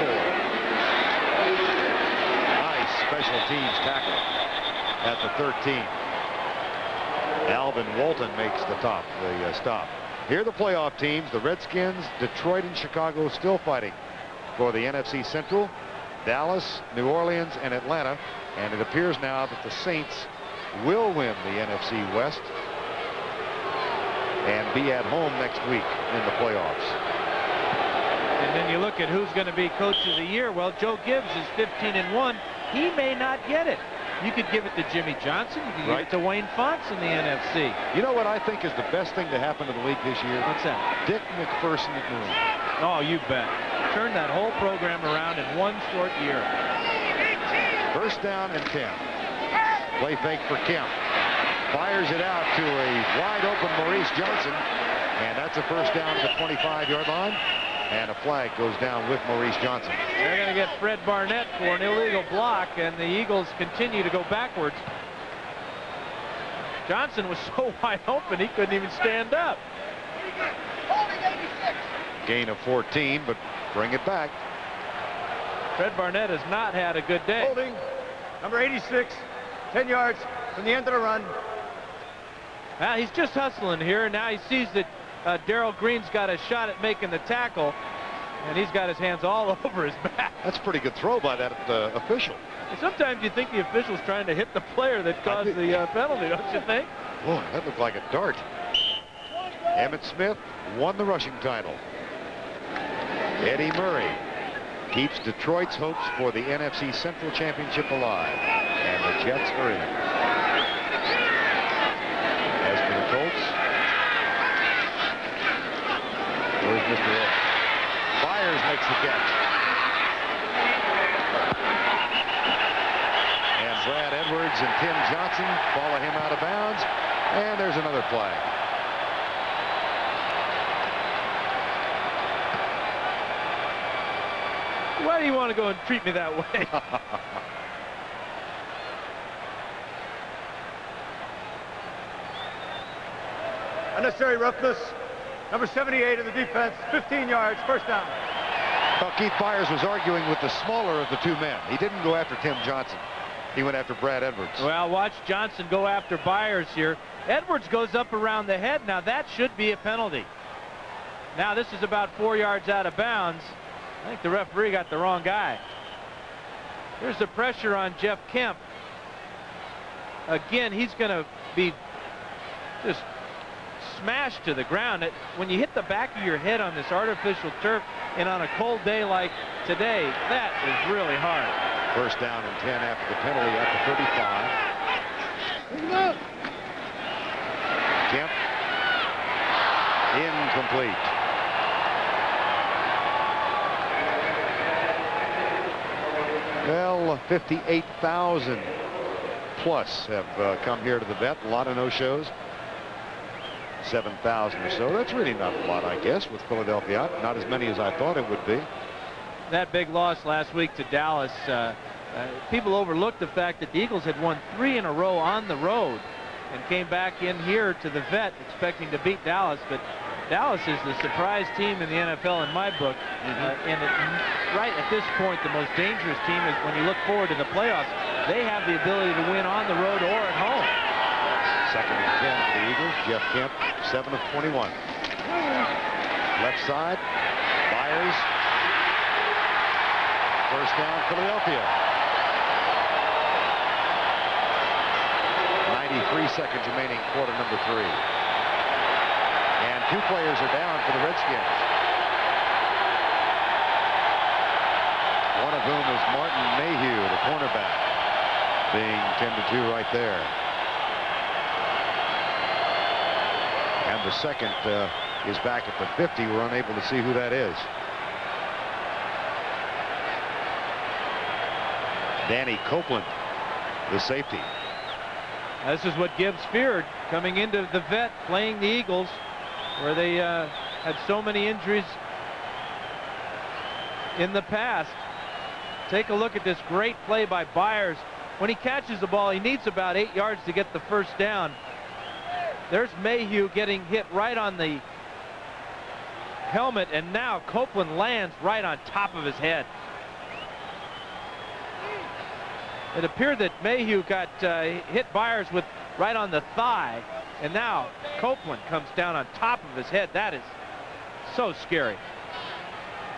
Nice special teams tackle at the 13. Alvin Walton makes the stop. Here are the playoff teams. The Redskins, Detroit, and Chicago still fighting for the NFC Central. Dallas, New Orleans, and Atlanta. And it appears now that the Saints will win the NFC West and be at home next week in the playoffs. And then you look at who's going to be coach of the year. Well, Joe Gibbs is 15-1. He may not get it. You could give it to Jimmy Johnson. You could give it to Wayne Fonts in the NFC. You know what I think is the best thing to happen to the league this year? What's that? Dick McPherson at New England. Oh, you bet. Turn that whole program around in one short year. First down and 10. Play fake for Kemp. Fires it out to a wide open Maurice Johnson. And that's a first down at the 25-yard line. And a flag goes down with Maurice Johnson. They're going to get Fred Barnett for an illegal block, and the Eagles continue to go backwards. Johnson was so wide open he couldn't even stand up. Gain of 14, but bring it back. Fred Barnett has not had a good day. Holding, number 86, 10 yards from the end of the run. Now he's just hustling here, and now he sees that Darrell Green's got a shot at making the tackle, and he's got his hands all over his back. That's a pretty good throw by that official. Sometimes you think the official's trying to hit the player that caused the penalty, don't you think? Boy, that looked like a dart. Emmitt Smith won the rushing title. Eddie Murray keeps Detroit's hopes for the NFC Central Championship alive. And the Jets are in. As for the Colts, where's Mr. Ed? Byers makes the catch. And Brad Edwards and Tim Johnson follow him out of bounds. And there's another flag. Why do you want to go and treat me that way? Unnecessary roughness. Number 78 in the defense, 15 yards, first down. Well, Keith Byers was arguing with the smaller of the two men. He didn't go after Tim Johnson. He went after Brad Edwards. Well, watch Johnson go after Byers here. Edwards goes up around the head. Now, that should be a penalty. Now, this is about 4 yards out of bounds. I think the referee got the wrong guy. There's the pressure on Jeff Kemp. Again, he's going to be just smashed to the ground. When you hit the back of your head on this artificial turf and on a cold day like today, that is really hard. First down and 10 after the penalty at the 35. Kemp incomplete. Well, 58,000 plus have come here to the vet. A lot of no-shows. 7,000 or so. That's really not a lot, I guess, with Philadelphia. Not as many as I thought it would be. That big loss last week to Dallas, people overlooked the fact that the Eagles had won 3 in a row on the road and came back in here to the vet expecting to beat Dallas, but Dallas is the surprise team in the NFL in my book. And right at this point, the most dangerous team is when you look forward to the playoffs. They have the ability to win on the road or at home. Second and 10 for the Eagles. Jeff Kemp, 7 of 21. Left side, Byers. First down, Philadelphia. 93 seconds remaining, quarter number 3. And 2 players are down for the Redskins. One of whom is Martin Mayhew, the cornerback, being 10-2 right there. And the second is back at the 50. We're unable to see who that is. Danny Copeland, the safety. This is what Gibbs feared coming into the vet, playing the Eagles, where they had so many injuries in the past. Take a look at this great play by Byers. When he catches the ball, he needs about 8 yards to get the first down. There's Mayhew getting hit right on the helmet, and now Copeland lands right on top of his head. It appeared that Mayhew got hit Byers with right on the thigh, and now Copeland comes down on top of his head. That is so scary.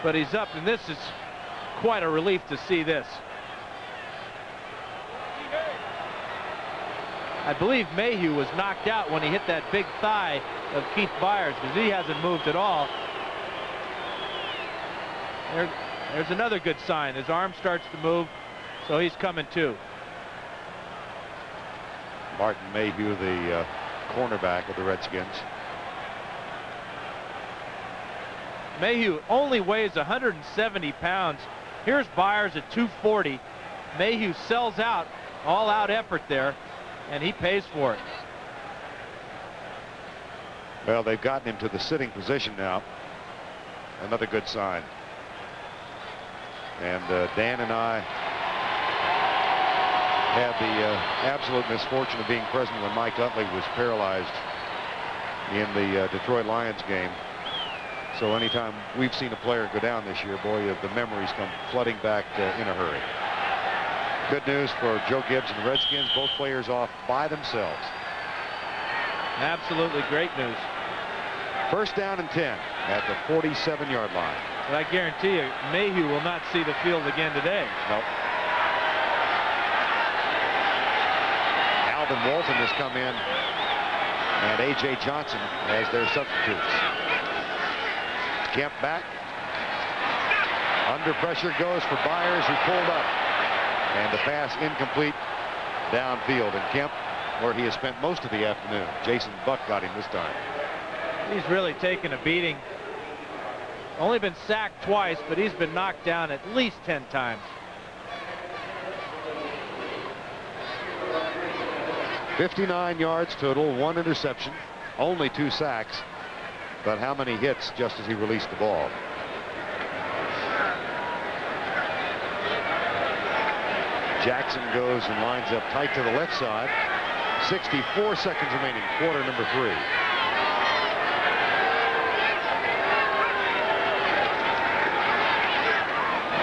But he's up, and this is quite a relief to see this. I believe Mayhew was knocked out when he hit that big thigh of Keith Byers, because he hasn't moved at all. There's another good sign. His arm starts to move, so he's coming too. Martin Mayhew, the cornerback of the Redskins. Mayhew only weighs 170 pounds. Here's Byers at 240. Mayhew sells out, all-out effort there, and he pays for it. Well, they've gotten him to the sitting position now. Another good sign. And Dan and I had the absolute misfortune of being present when Mike Utley was paralyzed in the Detroit Lions game. So anytime we've seen a player go down this year, boy, the memories come flooding back in a hurry. Good news for Joe Gibbs and the Redskins. Both players off by themselves. Absolutely great news. First down and 10 at the 47-yard line. But I guarantee you, Mayhew will not see the field again today. Nope. Alvin Walton has come in, and A.J. Johnson as their substitutes. Kemp back. Under pressure goes for Byers, who pulled up. And the pass incomplete downfield. And Kemp, where he has spent most of the afternoon. Jason Buck got him this time. He's really taken a beating. Only been sacked twice, but he's been knocked down at least 10 times. 59 yards total, 1 interception, only 2 sacks. But how many hits just as he released the ball? Jackson goes and lines up tight to the left side. 64 seconds remaining, quarter number 3.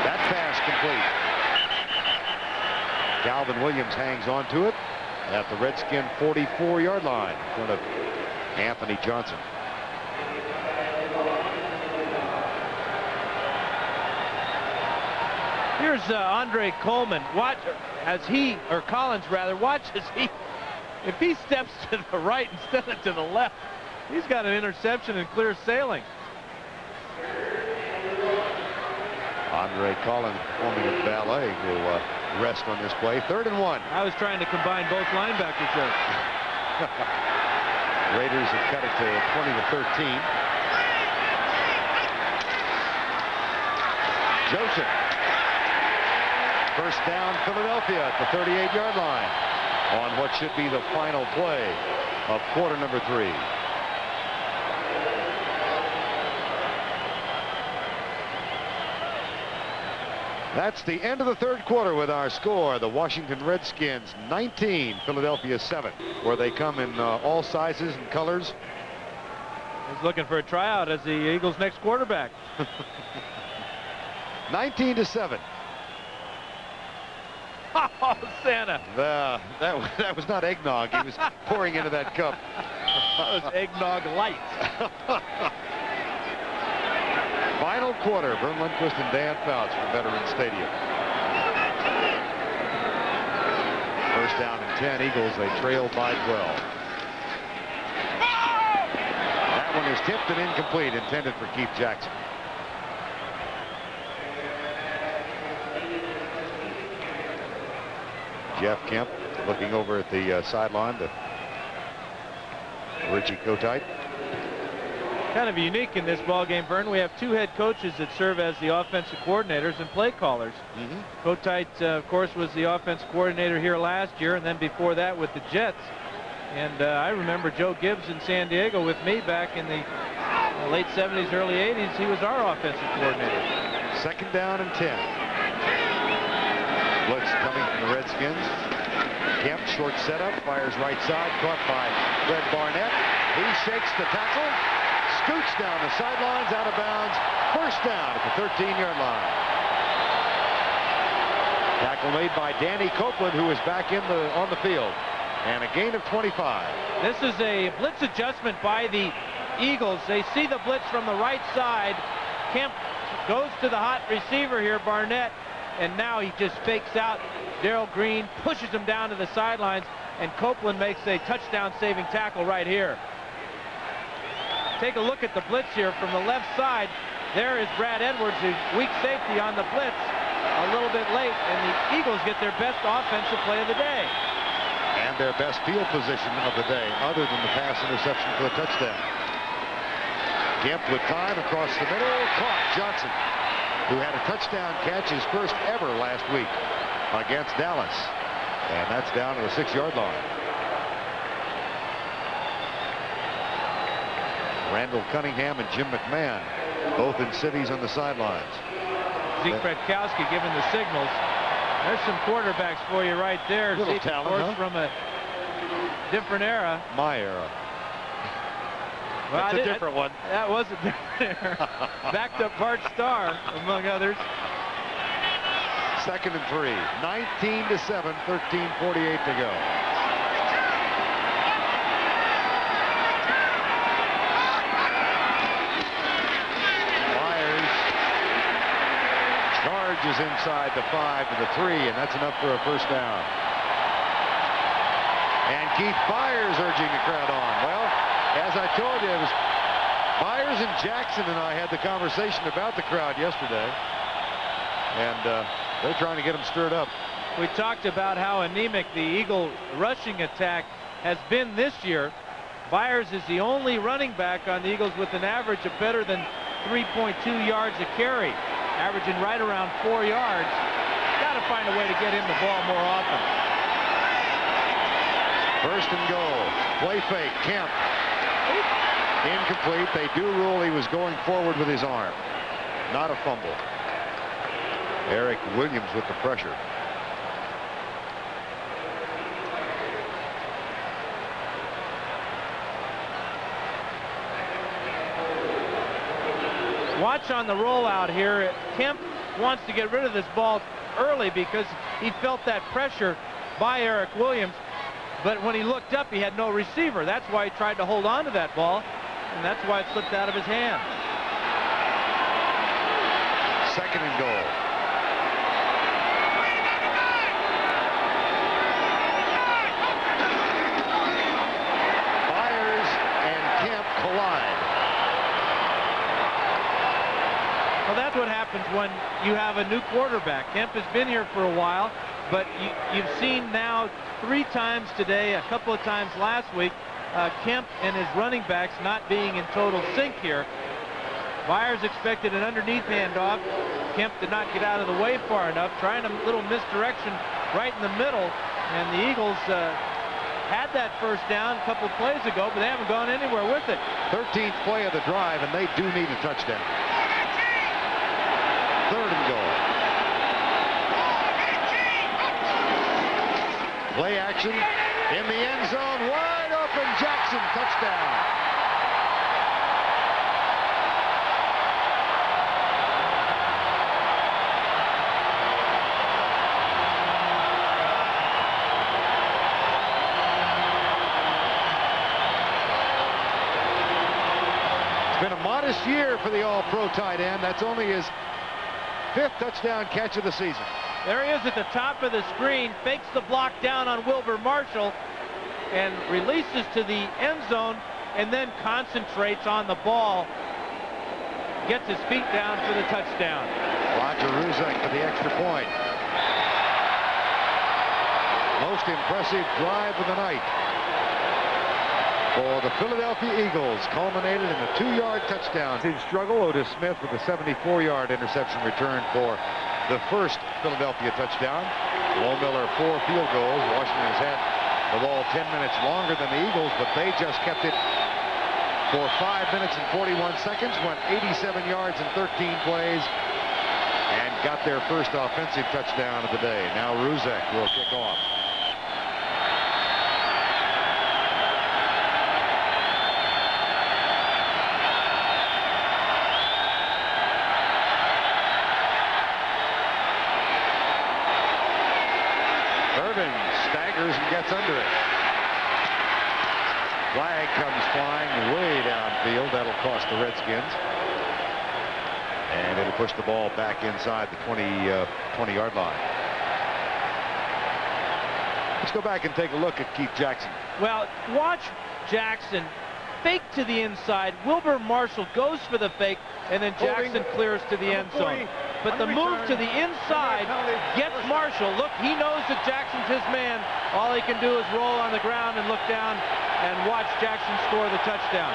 That pass complete. Calvin Williams hangs on to it at the Redskin 44-yard line in front of Anthony Johnson. Here's Andre Coleman. Watch as he, or Collins rather, watch as he, if he steps to the right instead of to the left, he's got an interception and clear sailing. Andre Collins performing a ballet will rest on this play. 3rd and 1. I was trying to combine both linebackers there. Raiders have cut it to 20-13. Joseph. First down, Philadelphia at the 38-yard line on what should be the final play of quarter number 3. That's the end of the 3rd quarter with our score. The Washington Redskins 19, Philadelphia 7, where they come in all sizes and colors. He's looking for a tryout as the Eagles' next quarterback. 19-7. Oh, Santa. That was not eggnog. He was pouring into that cup. That was eggnog light. Final quarter, Vern Lundquist and Dan Fouts from Veterans Stadium. First down and 10, Eagles. They trail by 12. That one is tipped and incomplete, intended for Keith Jackson. Jeff Kemp looking over at the sideline to Richie Kotite. Kind of unique in this ball game, Vern. We have 2 head coaches that serve as the offensive coordinators and play callers. Kotite, of course, was the offensive coordinator here last year, and then before that with the Jets. And I remember Joe Gibbs in San Diego with me back in the late 70s, early 80s. He was our offensive coordinator. 2nd down and 10. Blitz coming from the Redskins. Kemp, short setup, fires right side, caught by Fred Barnett. He shakes the tackle, scoots down the sidelines, out of bounds. First down at the 13-yard line. Tackle made by Danny Copeland, who is back on the field. And a gain of 25. This is a blitz adjustment by the Eagles. They see the blitz from the right side. Kemp goes to the hot receiver here, Barnett. And now he just fakes out Darrell Green, pushes him down to the sidelines, and Copeland makes a touchdown-saving tackle right here. Take a look at the blitz here from the left side. There is Brad Edwards, who's weak safety on the blitz, a little bit late, and the Eagles get their best offensive play of the day. And their best field position of the day, other than the pass interception for the touchdown. Kemp with time across the middle, caught Johnson, who had a touchdown catch, his first ever last week against Dallas. And that's down to the 6-yard line. Randall Cunningham and Jim McMahon, both in cities on the sidelines. Zeke Pretkowski giving the signals. There's some quarterbacks for you right there. Little Zeke, talent, of course, huh? from a different era. My era. Well, That's a different one. That was a different era. Backed up Bart Starr, among others. 2nd and 3. 19-7, 13:48 to go. edges inside the 5 to the 3, and that's enough for a first down. And Keith Byers urging the crowd on. Well, as I told you, it was Byers and Jackson and I had the conversation about the crowd yesterday, and they're trying to get them stirred up. We talked about how anemic the Eagle rushing attack has been this year. Byers is the only running back on the Eagles with an average of better than 3.2 yards a carry, averaging right around 4 yards. Got to find a way to get him the ball more often. First and goal. Play fake. Kemp. Incomplete. They do rule he was going forward with his arm. Not a fumble. Eric Williams with the pressure. Watch on the rollout here. Kemp wants to get rid of this ball early because he felt that pressure by Eric Williams. But when he looked up, he had no receiver. That's why he tried to hold on to that ball, and that's why it slipped out of his hand. Second and goal. Byers and Kemp collide. Well, that's what happens when you have a new quarterback. Kemp has been here for a while, but you've seen now 3 times today, a couple of times last week, Kemp and his running backs not being in total sync here. Byers expected an underneath handoff. Kemp did not get out of the way far enough, trying a little misdirection right in the middle, and the Eagles had that first down a couple of plays ago, but they haven't gone anywhere with it. 13th play of the drive, and they do need a touchdown. Third and goal. Play action in the end zone, wide open. Jackson, touchdown. It's been a modest year for the All-Pro tight end. That's only his 5th touchdown catch of the season. There he is at the top of the screen, fakes the block down on Wilbur Marshall and releases to the end zone and then concentrates on the ball. Gets his feet down for the touchdown. Roger Ruzek for the extra point. Most impressive drive of the night for the Philadelphia Eagles, culminated in a 2-yard touchdown. His struggle, Otis Smith with a 74-yard interception return for the first Philadelphia touchdown. Lohmiller 4 field goals. Washington has had the ball 10 minutes longer than the Eagles, but they just kept it for 5 minutes and 41 seconds, went 87 yards in 13 plays, and got their first offensive touchdown of the day. Now Ruzek will kick off. Staggers and gets under it. Flag comes flying way downfield. That'll cost the Redskins. And it'll push the ball back inside the 20-yard line. Let's go back and take a look at Keith Jackson. Well, watch Jackson fake to the inside. Wilbur Marshall goes for the fake, and then Jackson clears to the end zone. But the move to the inside gets Marshall. Look, he knows that Jackson's his man. All he can do is roll on the ground and look down and watch Jackson score the touchdown.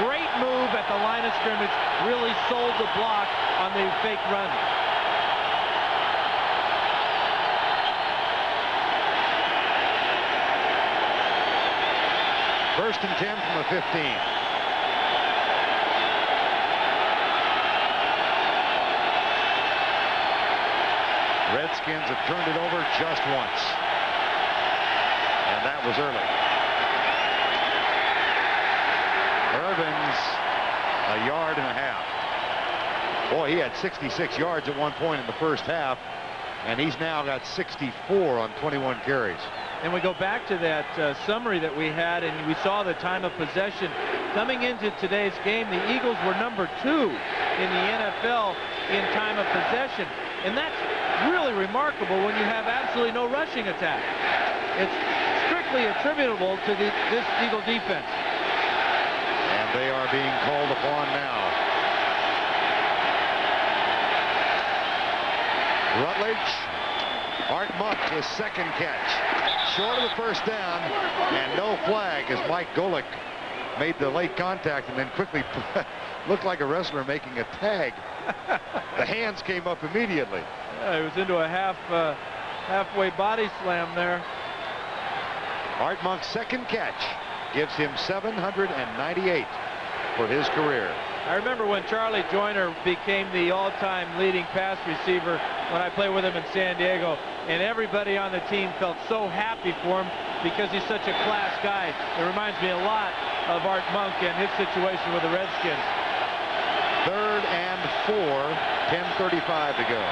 Great move at the line of scrimmage. Really sold the block on the fake run. First and 10 from the 15. Redskins have turned it over just once. And that was early. Irvin's a yard and a half. Boy, he had 66 yards at one point in the first half, and he's now got 64 on 21 carries. And we go back to that summary that we had, and we saw the time of possession Coming into today's game, the Eagles were number 2 in the NFL in time of possession. And that's really remarkable when you have absolutely no rushing attack. It's strictly attributable to this Eagle defense. And they are being called upon now. Rutledge. Art Monk, his second catch. Short of the first down, and no flag as Mike Golick made the late contact and then quickly looked like a wrestler making a tag. The hands came up immediately. Yeah, he was into a halfway body slam there. Art Monk's second catch gives him 798 for his career. I remember when Charlie Joyner became the all-time leading pass receiver when I played with him in San Diego, and everybody on the team felt so happy for him because he's such a class guy. It reminds me a lot of Art Monk and his situation with the Redskins. 3rd and 4, 10:35 to go.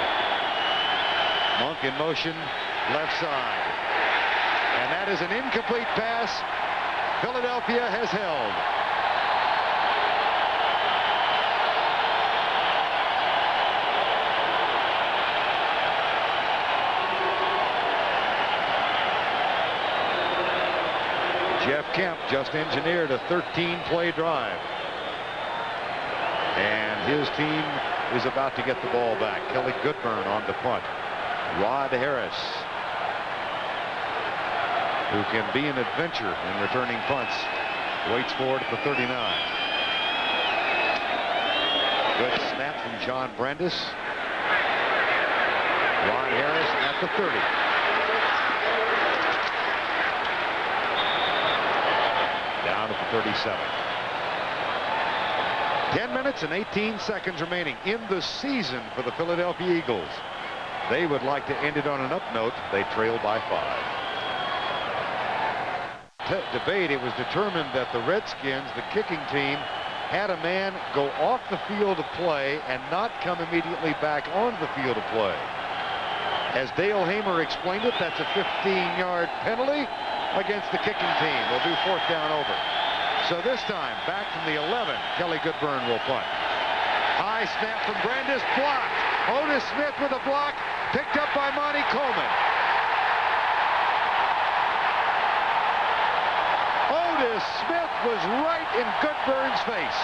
Monk in motion, left side. And that is an incomplete pass. Philadelphia has held. Jeff Kemp just engineered a 13-play drive. And his team is about to get the ball back. Kelly Goodburn on the punt. Rod Harris, who can be an adventure in returning punts, waits for it at the 39. Good snap from John Brandis. Rod Harris at the 30. Down at the 37. 10 minutes and 18 seconds remaining in the season for the Philadelphia Eagles. They would like to end it on an up note. They trail by 5. Debate, it was determined that the Redskins, the kicking team, had a man go off the field of play and not come immediately back on the field of play. As Dale Hamer explained it, that's a 15-yard penalty against the kicking team. We'll do 4th down over. So this time, back from the 11, Kelly Goodburn will punt. High snap from Brandis, blocked. Otis Smith with a block, picked up by Monty Coleman. Otis Smith was right in Goodburn's face.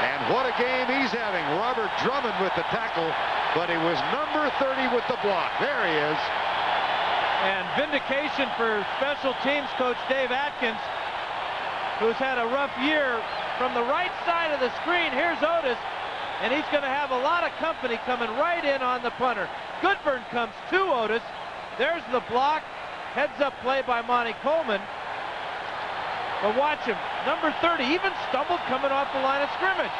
And what a game he's having. Robert Drummond with the tackle, but it was number 30 with the block. There he is. And vindication for special teams coach Dave Atkins, who's had a rough year. From the right side of the screen, here's Otis, and he's going to have a lot of company coming right in on the punter. Goodburn comes to Otis. There's the block. Heads-up play by Monty Coleman. But watch him. Number 30 even stumbled coming off the line of scrimmage.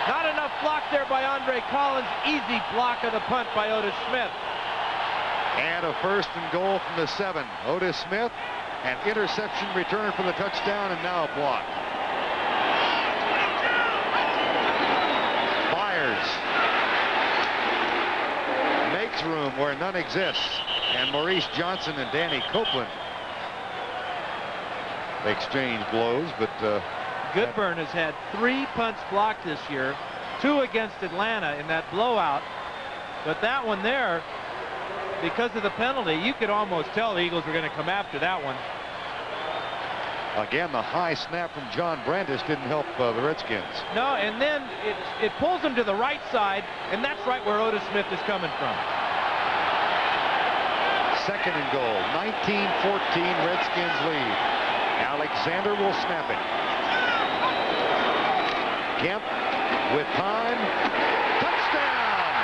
Not enough block there by Andre Collins. Easy block of the punt by Otis Smith. And a 1st and goal from the 7. Otis Smith, an interception return for the touchdown, and now a block. Byers makes room where none exists. And Maurice Johnson and Danny Copeland exchange blows, but Goodburn has had 3 punts blocked this year, 2 against Atlanta in that blowout. But that one there, because of the penalty, you could almost tell the Eagles were going to come after that one. Again, the high snap from John Brandis didn't help the Redskins. No, and then it pulls him to the right side, and that's right where Otis Smith is coming from. 2nd and goal, 19-14, Redskins lead. Alexander will snap it. Kemp with time. Touchdown!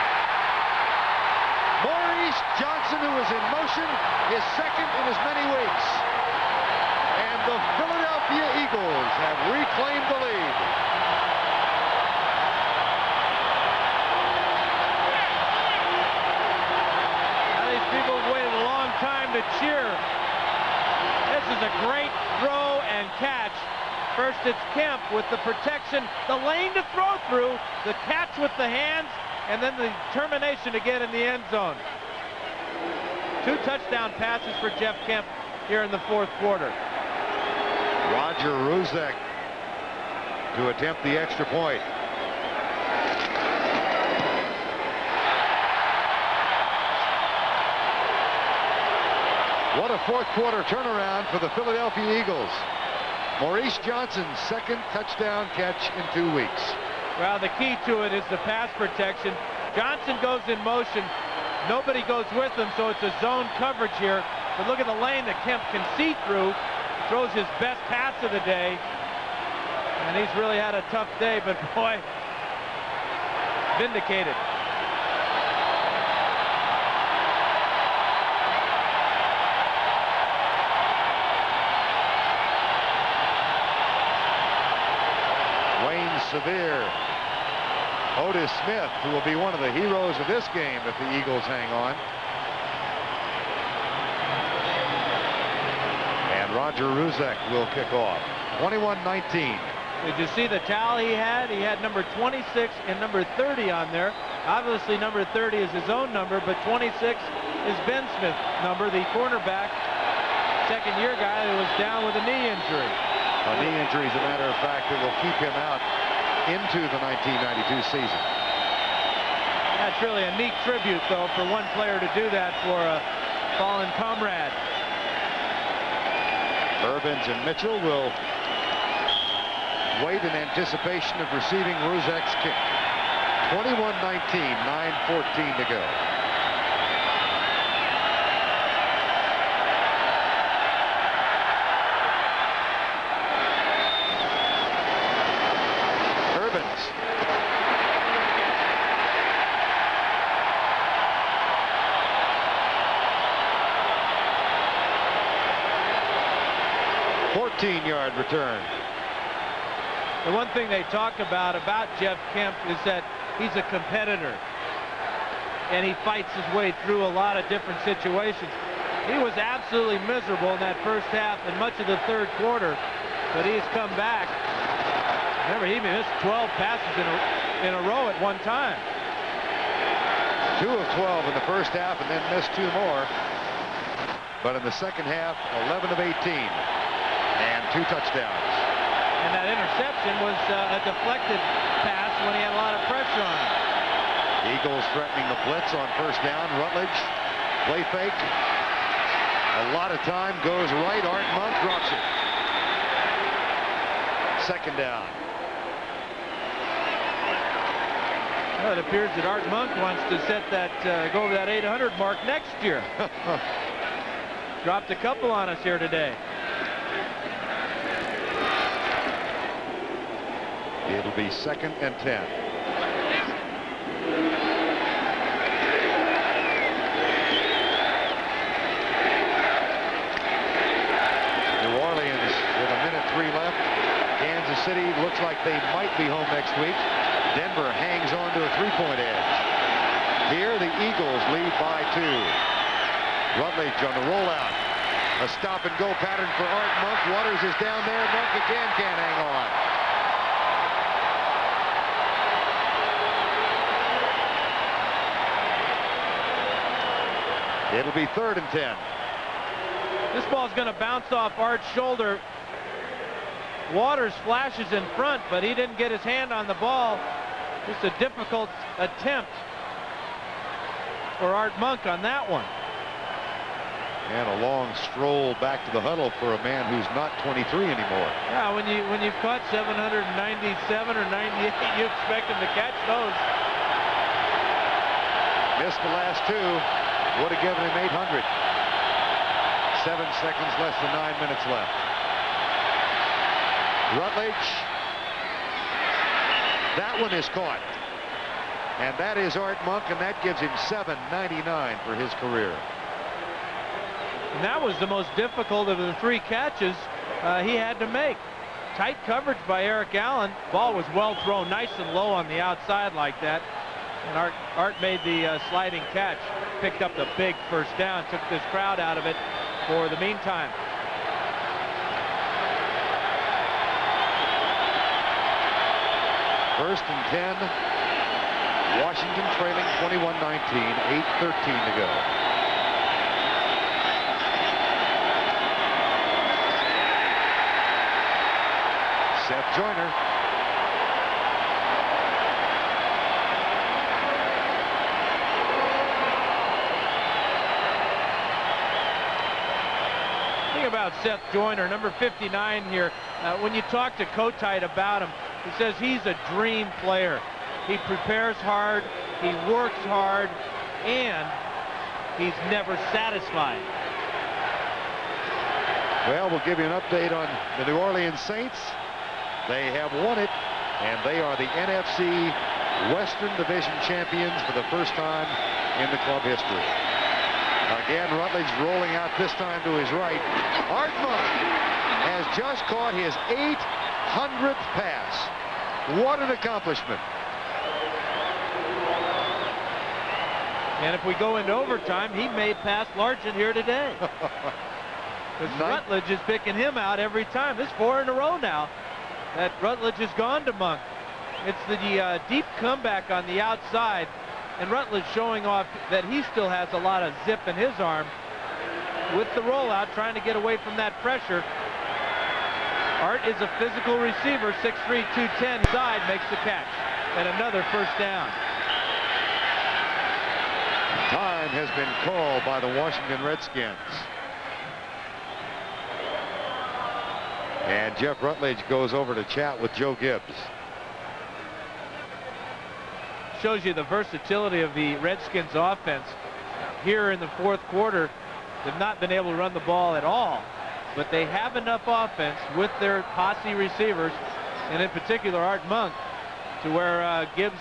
Maurice Johnson, who is in motion, is 2nd in as many weeks. And the Philadelphia Eagles have reclaimed the lead. Now these people have waited a long time to cheer. This is a great throw and catch. First it's Kemp with the protection, the lane to throw through, the catch with the hands, and then the determination to get in the end zone. 2 touchdown passes for Jeff Kemp here in the 4th quarter. Roger Ruzek to attempt the extra point. What a fourth quarter turnaround for the Philadelphia Eagles. Maurice Johnson's second touchdown catch in 2 weeks. Well, the key to it is the pass protection. Johnson goes in motion. Nobody goes with him, so it's a zone coverage here. But look at the lane that Kemp can see through. Throws his best pass of the day. And he's really had a tough day, but boy, vindicated. Wayne Sevier. Otis Smith, who will be one of the heroes of this game if the Eagles hang on. And Roger Ruzek will kick off. 21-19. Did you see the towel he had? He had number 26 and number 30 on there. Obviously, number 30 is his own number, but 26 is Ben Smith's number, the cornerback, second-year guy who was down with a knee injury. A knee injury, as a matter of fact, that will keep him out into the 1992 season. That's really a neat tribute, though, for one player to do that for a fallen comrade. Urbans and Mitchell will wait in anticipation of receiving Ruzek's kick. 21-19, 9:14 to go. Urbans. Yard return. The one thing they talk about Jeff Kemp is that he's a competitor and he fights his way through a lot of different situations. He was absolutely miserable in that first half and much of the third quarter, but he's come back. Remember, he missed 12 passes in a row at one time. 2 of 12 in the first half and then missed 2 more. But in the second half, 11 of 18 and 2 touchdowns. And that interception was a deflected pass when he had a lot of pressure on him. Eagles threatening the blitz on first down. Rutledge, play fake. A lot of time goes right. Art Monk drops it. Second down. Well, it appears that Art Monk wants to set that, go over that 800 mark next year. Dropped a couple on us here today. It'll be 2nd and 10. New Orleans with 1:03 left. Kansas City looks like they might be home next week. Denver hangs on to a 3-point edge. Here the Eagles lead by 2. Rutledge on the rollout. A stop-and-go pattern for Art Monk. Waters is down there. Monk again can't hang on. It'll be 3rd and 10. This ball's going to bounce off Art's shoulder. Waters flashes in front, but he didn't get his hand on the ball. Just a difficult attempt for Art Monk on that one. And a long stroll back to the huddle for a man who's not 23 anymore. Yeah, when you've caught 797 or 98, you expect him to catch those. Missed the last 2. Would have given him 800. 7 seconds, less than 9 minutes left. Rutledge. That one is caught. And that is Art Monk, and that gives him 799 for his career. And that was the most difficult of the 3 catches he had to make. Tight coverage by Eric Allen. Ball was well thrown, nice and low on the outside like that. And Art made the sliding catch. Picked up the big first down. Took this crowd out of it for the meantime. First and 10. Washington trailing 21-19. 8:13 to go. Joyner. About Seth Joyner, number 59 here. When you talk to Kotite about him, he says he's a dream player. He prepares hard, he works hard, and he's never satisfied. Well, we'll give you an update on the New Orleans Saints. They have won it, and they are the NFC Western Division champions for the first time in the club history. Again, Rutledge rolling out this time to his right. Art Monk has just caught his 800th pass. What an accomplishment. And if we go into overtime, he may pass Largent here today. Because Rutledge is picking him out every time. This 4 in a row now that Rutledge has gone to Monk. It's the deep comeback on the outside. And Rutledge showing off that he still has a lot of zip in his arm with the rollout, trying to get away from that pressure. Art is a physical receiver, 6'3", 210, side, makes the catch. And another first down. Time has been called by the Washington Redskins. And Jeff Rutledge goes over to chat with Joe Gibbs. Shows you the versatility of the Redskins offense. Here in the fourth quarter, they've not been able to run the ball at all, but they have enough offense with their posse receivers, and in particular Art Monk, to where Gibbs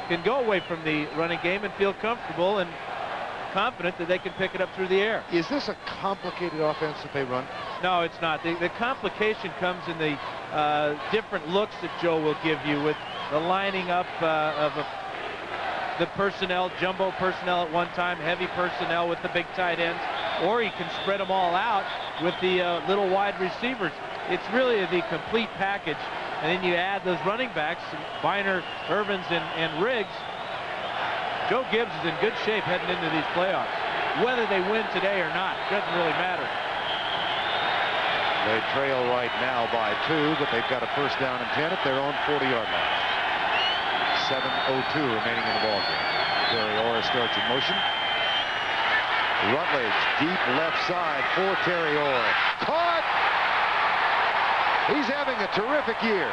can go away from the running game and feel comfortable and confident that they can pick it up through the air. Is this a complicated offense that they run? No, it's not. The complication comes in the different looks that Joe will give you with the lining up of the personnel, jumbo personnel at one time, heavy personnel with the big tight ends, or he can spread them all out with the little wide receivers. It's really the complete package. And then you add those running backs, Biner, Irvins, and Riggs. Joe Gibbs is in good shape heading into these playoffs. Whether they win today or not, doesn't really matter. They trail right now by 2, but they've got a first down and 10 at their own 40-yard line. 7:02 remaining in the ballgame. Terry Orr starts in motion. Rutledge deep left side for Terry Orr. Caught! He's having a terrific year.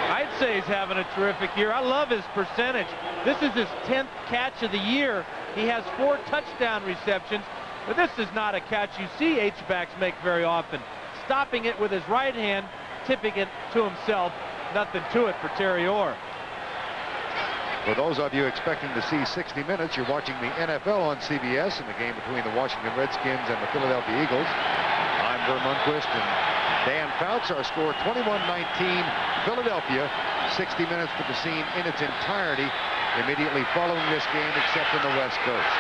I'd say he's having a terrific year. I love his percentage. This is his 10th catch of the year. He has 4 touchdown receptions, but this is not a catch you see H-backs make very often. Stopping it with his right hand, tipping it to himself. Nothing to it for Terry Orr. For those of you expecting to see 60 minutes, you're watching the NFL on CBS in the game between the Washington Redskins and the Philadelphia Eagles. I'm Vern Lundquist and Dan Fouts. Our score 21-19 Philadelphia. 60 minutes for the scene in its entirety immediately following this game, except in the West Coast.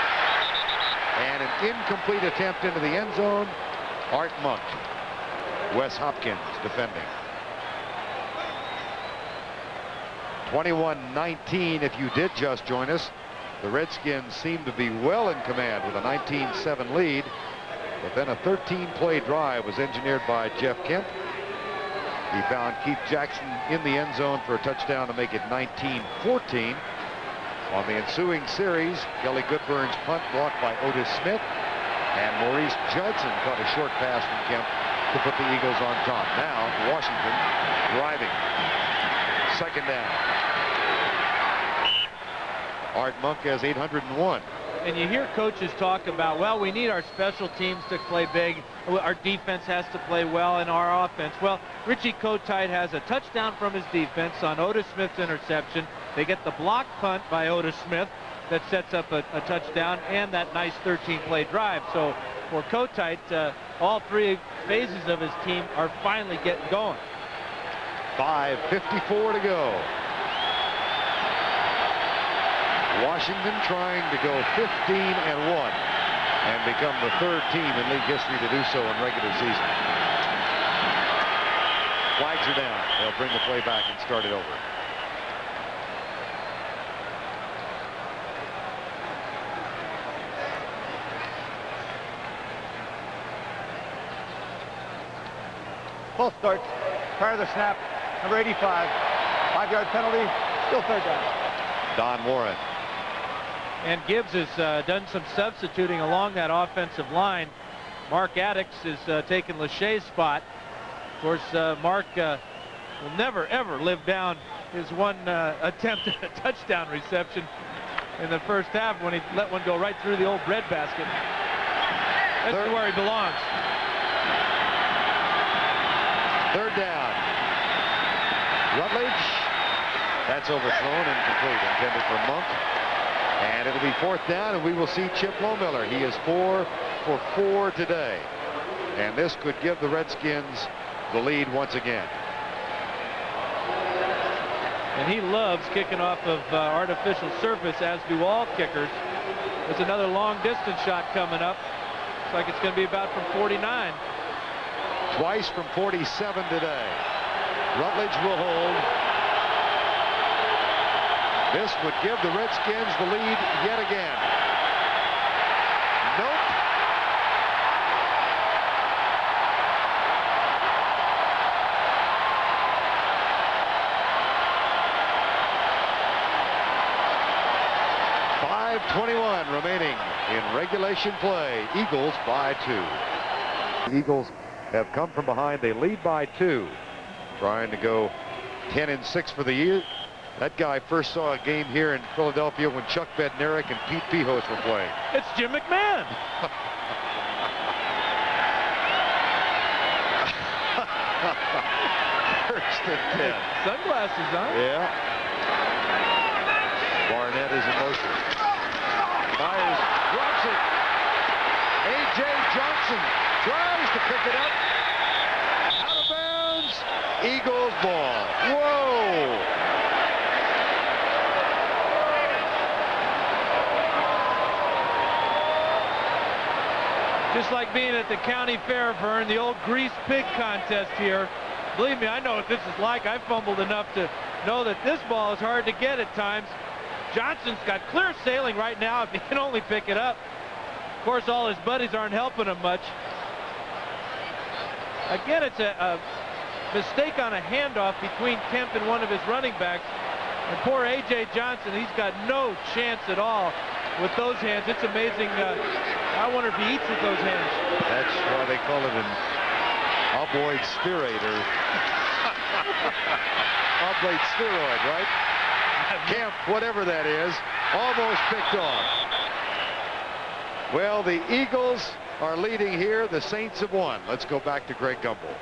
And an incomplete attempt into the end zone. Art Monk. Wes Hopkins defending. 21-19 if you did just join us. The Redskins seem to be well in command with a 19-7 lead. But then a 13-play drive was engineered by Jeff Kemp. He found Keith Jackson in the end zone for a touchdown to make it 19-14. On the ensuing series, Kelly Goodburn's punt blocked by Otis Smith. And Maurice Judson caught a short pass from Kemp to put the Eagles on top. Now Washington driving. Second down. Art Monk has 801. And you hear coaches talk about, well, we need our special teams to play big. Our defense has to play well in our offense. Well, Richie Kotite has a touchdown from his defense on Otis Smith's interception. They get the block punt by Otis Smith that sets up a touchdown and that nice 13-play drive. So for Kotite, all 3 phases of his team are finally getting going. 5:54 to go. Washington trying to go 15-1 and become the 3rd team in league history to do so in regular season. Flags are down. They'll bring the play back and start it over. false start prior to the snap. Number 85. 5-yard penalty. Still third down. Don Warren. And Gibbs has done some substituting along that offensive line. Mark Addix is taking Lachey's spot. Of course, Mark will never, ever live down his one attempt at a touchdown reception in the first half when he let one go right through the old breadbasket. That's where he belongs. Third down. Rutledge. That's overthrown and complete. Intended for Monk. And it'll be fourth down, and we will see Chip Lohmiller. He is 4 for 4 today. And this could give the Redskins the lead once again. And he loves kicking off of artificial surface, as do all kickers. There's another long distance shot coming up. Looks like it's going to be about from 49. Twice from 47 today. Rutledge will hold. This would give the Redskins the lead yet again. Nope. .5:21 remaining in regulation play. Eagles by 2. The Eagles have come from behind. They lead by 2. Trying to go 10-6 for the year. That guy first saw a game here in Philadelphia when Chuck Bednarik and Pete Pihos were playing. It's Jim McMahon. First and 10. Sunglasses on. Yeah. Barnett is in motion. Myers drops it. A.J. Johnson tries to pick it up. Out of bounds. Eagles ball. Whoa. Just like being at the county fair, Vern, the old grease pig contest here. Believe me, I know what this is like. I fumbled enough to know that this ball is hard to get at times. Johnson's got clear sailing right now if he can only pick it up. Of course, all his buddies aren't helping him much. Again, it's a mistake on a handoff between Kemp and one of his running backs. And poor A.J. Johnson, he's got no chance at all with those hands. It's amazing. I wonder if he eats with those hands. That's why they call it an ovoid spheroid, or oblate spheroid, right? Kemp, whatever that is, almost picked off. Well, the Eagles are leading here. The Saints have won. Let's go back to Greg Gumbel.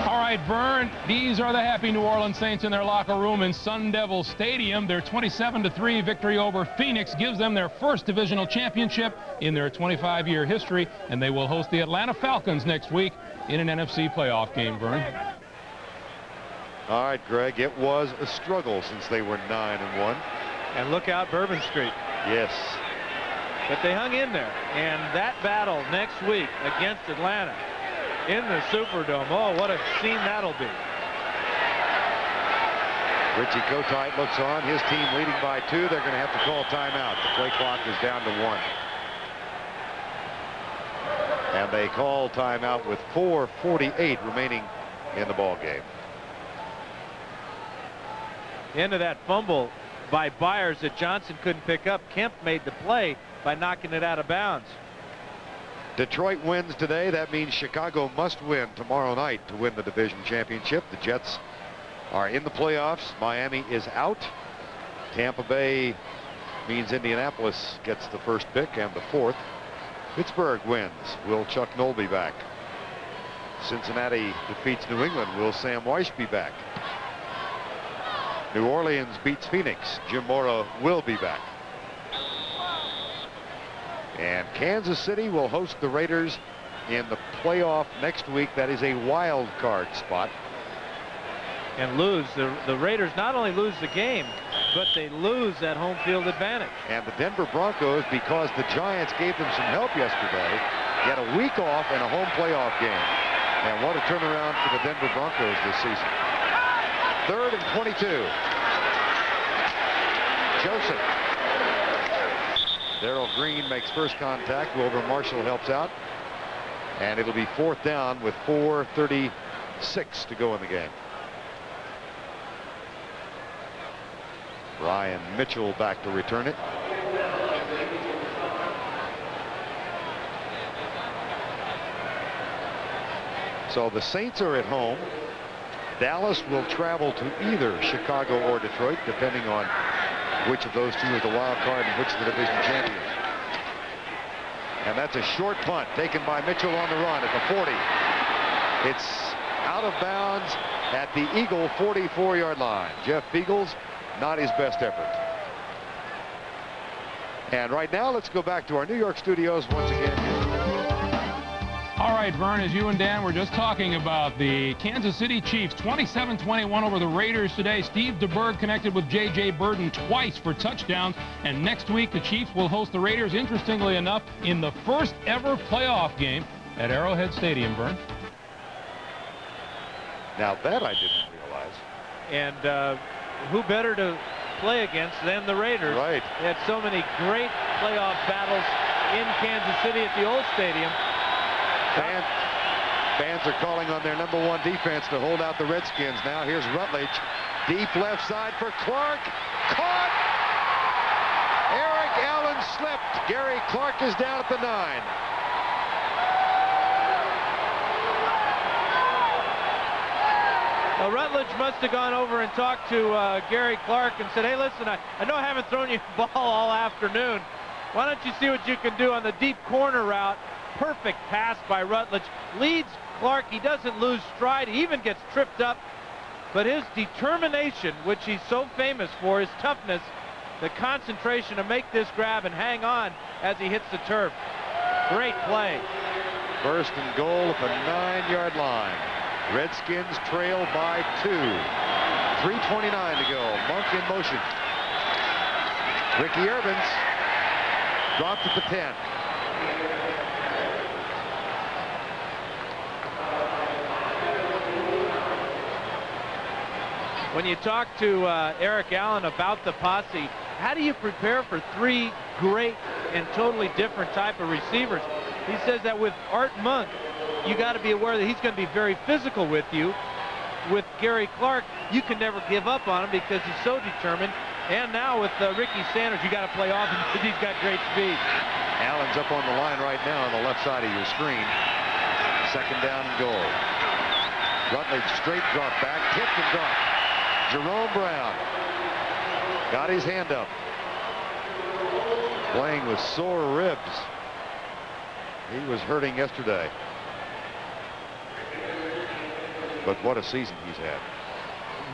All right, Vern, these are the happy New Orleans Saints in their locker room in Sun Devil Stadium. Their 27-3 victory over Phoenix gives them their first divisional championship in their 25-year history, and they will host the Atlanta Falcons next week in an NFC playoff game, Vern. All right, Greg, it was a struggle since they were 9-1. And look out Bourbon Street. Yes. But they hung in there. And that battle next week against Atlanta in the Superdome, oh, what a scene that'll be. Richie Kotite looks on. His team leading by 2. They're going to have to call timeout. The play clock is down to 1. And they call timeout with 4:48 remaining in the ball game. Into that fumble by Byers that Johnson couldn't pick up. Kemp made the play by knocking it out of bounds. Detroit wins today. That means Chicago must win tomorrow night to win the division championship. The Jets are in the playoffs. Miami is out. Tampa Bay means Indianapolis gets the first pick and the 4th. Pittsburgh wins. Will Chuck Noll be back? Cincinnati defeats New England. Will Sam Weiss be back? New Orleans beats Phoenix. Jim Mora will be back. And Kansas City will host the Raiders in the playoff next week. That is a wild card spot. And lose. The Raiders not only lose the game, but they lose that home field advantage. And the Denver Broncos, because the Giants gave them some help yesterday, get a week off and a home playoff game. And what a turnaround for the Denver Broncos this season. 3rd and 22. Joseph. Darrell Green makes first contact. Wilbur Marshall helps out. And it'll be 4th down with 4:36 to go in the game. Ryan Mitchell back to return it. So the Saints are at home. Dallas will travel to either Chicago or Detroit, depending on which of those two is the wild card and which is the division champions. And that's a short punt taken by Mitchell on the run at the 40. It's out of bounds at the Eagle 44-yard line. Jeff Beagles, not his best effort. And right now, let's go back to our New York studios once again. All right, Vern, as you and Dan were just talking about, the Kansas City Chiefs 27-21 over the Raiders today. Steve DeBerg connected with J.J. Burden twice for touchdowns. And next week, the Chiefs will host the Raiders, interestingly enough, in the first ever playoff game at Arrowhead Stadium, Vern. Now that I didn't realize. And who better to play against than the Raiders? Right. They had so many great playoff battles in Kansas City at the old stadium. Fans are calling on their #1 defense to hold out the Redskins. Now here's Rutledge. Deep left side for Clark. Caught! Eric Allen slipped. Gary Clark is down at the 9. Well, Rutledge must have gone over and talked to Gary Clark and said, hey, listen, I know I haven't thrown you a ball all afternoon. Why don't you see what you can do on the deep corner route? Perfect pass by Rutledge. Leads Clark. He doesn't lose stride. He even gets tripped up. But his determination, which he's so famous for, his toughness, the concentration to make this grab and hang on as he hits the turf. Great play. 1st and goal at the 9-yard line. Redskins trail by 2. 3:29 to go. Monk in motion. Ricky Irvins dropped at the 10. When you talk to Eric Allen about the posse, how do you prepare for 3 great and totally different type of receivers? He says that with Art Monk, you got to be aware that he's going to be very physical with you. With Gary Clark, you can never give up on him because he's so determined. And now with Ricky Sanders, you got to play off him because he's got great speed. Allen's up on the line right now on the left side of your screen. 2nd down and goal. Rutledge straight drop back, tipped and dropped. Jerome Brown got his hand up. Playing with sore ribs. He was hurting yesterday. But what a season he's had.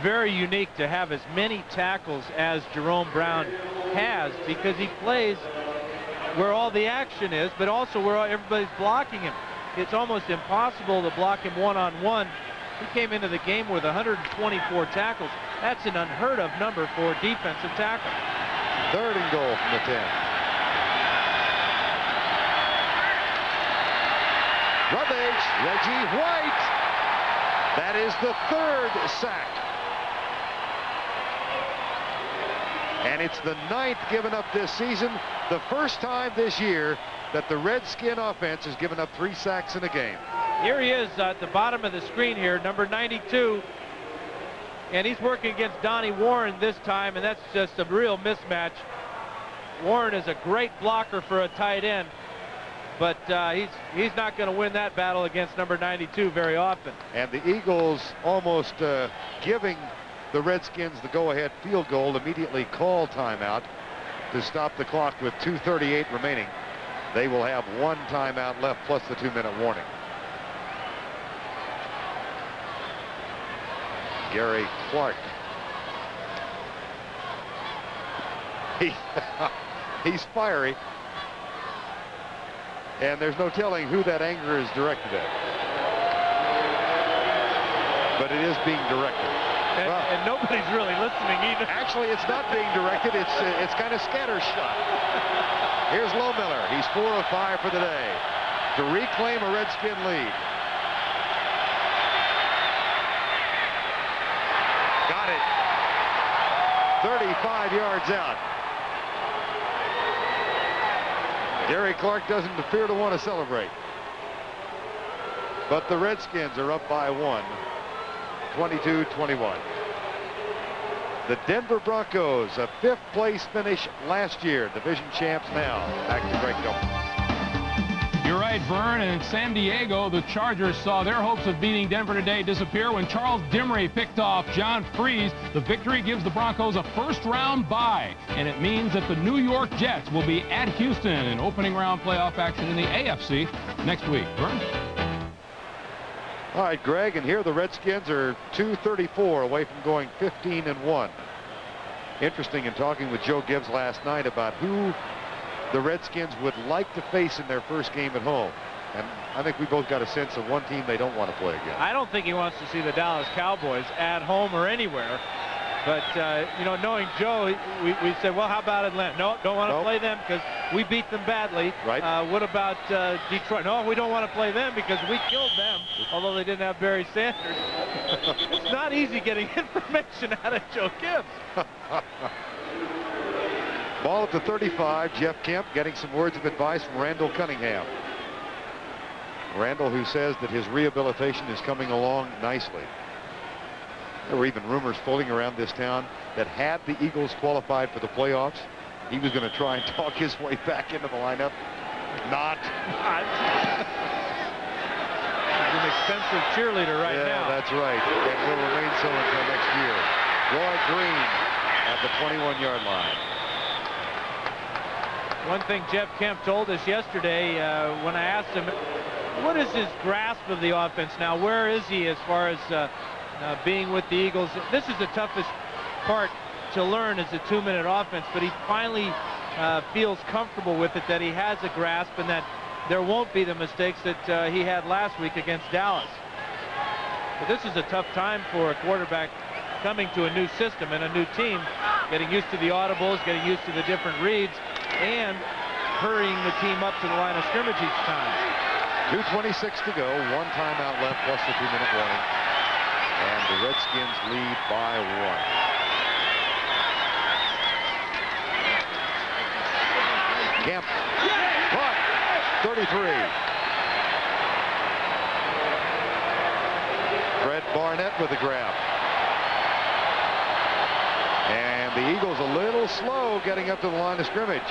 Very unique to have as many tackles as Jerome Brown has, because he plays where all the action is, but also where everybody's blocking him. It's almost impossible to block him one-on-one. He came into the game with 124 tackles. That's an unheard of number for defensive tackle. 3rd and goal from the 10. Rutledge, Reggie White. That is the 3rd sack. And it's the 9th given up this season. The first time this year that the Redskin offense has given up 3 sacks in a game. Here he is at the bottom of the screen here, number 92. And he's working against Donnie Warren this time, and that's just a real mismatch. Warren is a great blocker for a tight end, but he's not going to win that battle against number 92 very often. And the Eagles almost giving the Redskins the go-ahead field goal, immediately call timeout to stop the clock with 2:38 remaining. They will have 1 timeout left plus the 2-minute warning. Gary Clark. He's fiery. And there's no telling who that anger is directed at. But it is being directed. And nobody's really listening either. Actually, it's not being directed. It's kind of scattershot. Here's Lohmiller. He's 4 of 5 for the day to reclaim a Redskin lead. Got it. 35 yards out. Gary Clark doesn't appear to want to celebrate. But the Redskins are up by 1, 22-21. The Denver Broncos, a 5th place finish last year, division champs now. Back to Greg Gilman. You're right, Vern. And in San Diego, the Chargers saw their hopes of beating Denver today disappear when Charles Dimray picked off John Freeze. The victory gives the Broncos a first-round bye, and it means that the New York Jets will be at Houston in opening round playoff action in the AFC next week. Vern? All right, Greg, and here the Redskins are 234 away from going 15-1. Interesting in talking with Joe Gibbs last night about who the Redskins would like to face in their first game at home. And I think we both got a sense of one team they don't want to play again. I don't think he wants to see the Dallas Cowboys at home or anywhere. But, you know, knowing Joe, we said, well, how about Atlanta? No, don't want to play them because we beat them badly. Right. What about Detroit? No, we don't want to play them because we killed them, although they didn't have Barry Sanders. It's not easy getting information out of Joe Gibbs. Ball at the 35. Jeff Kemp getting some words of advice from Randall Cunningham. Randall, who says that his rehabilitation is coming along nicely. There were even rumors floating around this town that had the Eagles qualified for the playoffs, he was going to try and talk his way back into the lineup. Not. He's an expensive cheerleader right now. Yeah, that's right. And will remain so until next year. Roy Green at the 21-yard line. One thing Jeff Kemp told us yesterday when I asked him, what is his grasp of the offense now? Where is he as far as being with the Eagles? This is the toughest part to learn is a 2-minute offense, but he finally feels comfortable with it, that he has a grasp and that there won't be the mistakes that he had last week against Dallas. But this is a tough time for a quarterback coming to a new system and a new team, getting used to the audibles, getting used to the different reads, and hurrying the team up to the line of scrimmage each time. 2:26 to go, 1 timeout left plus the 2-minute warning. And the Redskins lead by 1. Kemp, caught, 33. Fred Barnett with the grab. And the Eagles a little slow getting up to the line of scrimmage.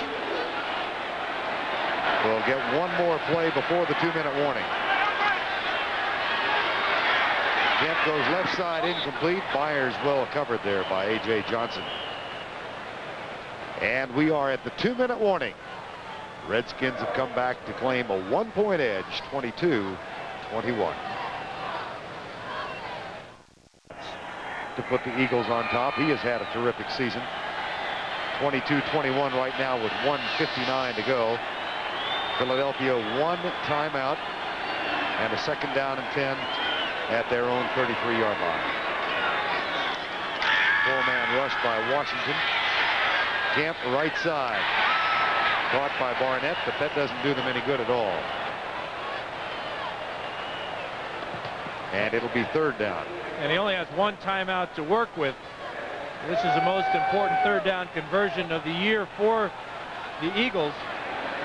We'll get one more play before the 2-minute warning. Kemp goes left side, incomplete. Byers well covered there by A.J. Johnson. And we are at the 2-minute warning. Redskins have come back to claim a 1-point edge, 22-21. To put the Eagles on top. He has had a terrific season. 22-21 right now with 1:59 to go. Philadelphia 1 timeout and a 2nd down and 10 at their own 33-yard line. 4-man rush by Washington. Kemp right side. Caught by Barnett, but that doesn't do them any good at all. And it'll be 3rd down. And he only has 1 timeout to work with. This is the most important 3rd down conversion of the year for the Eagles.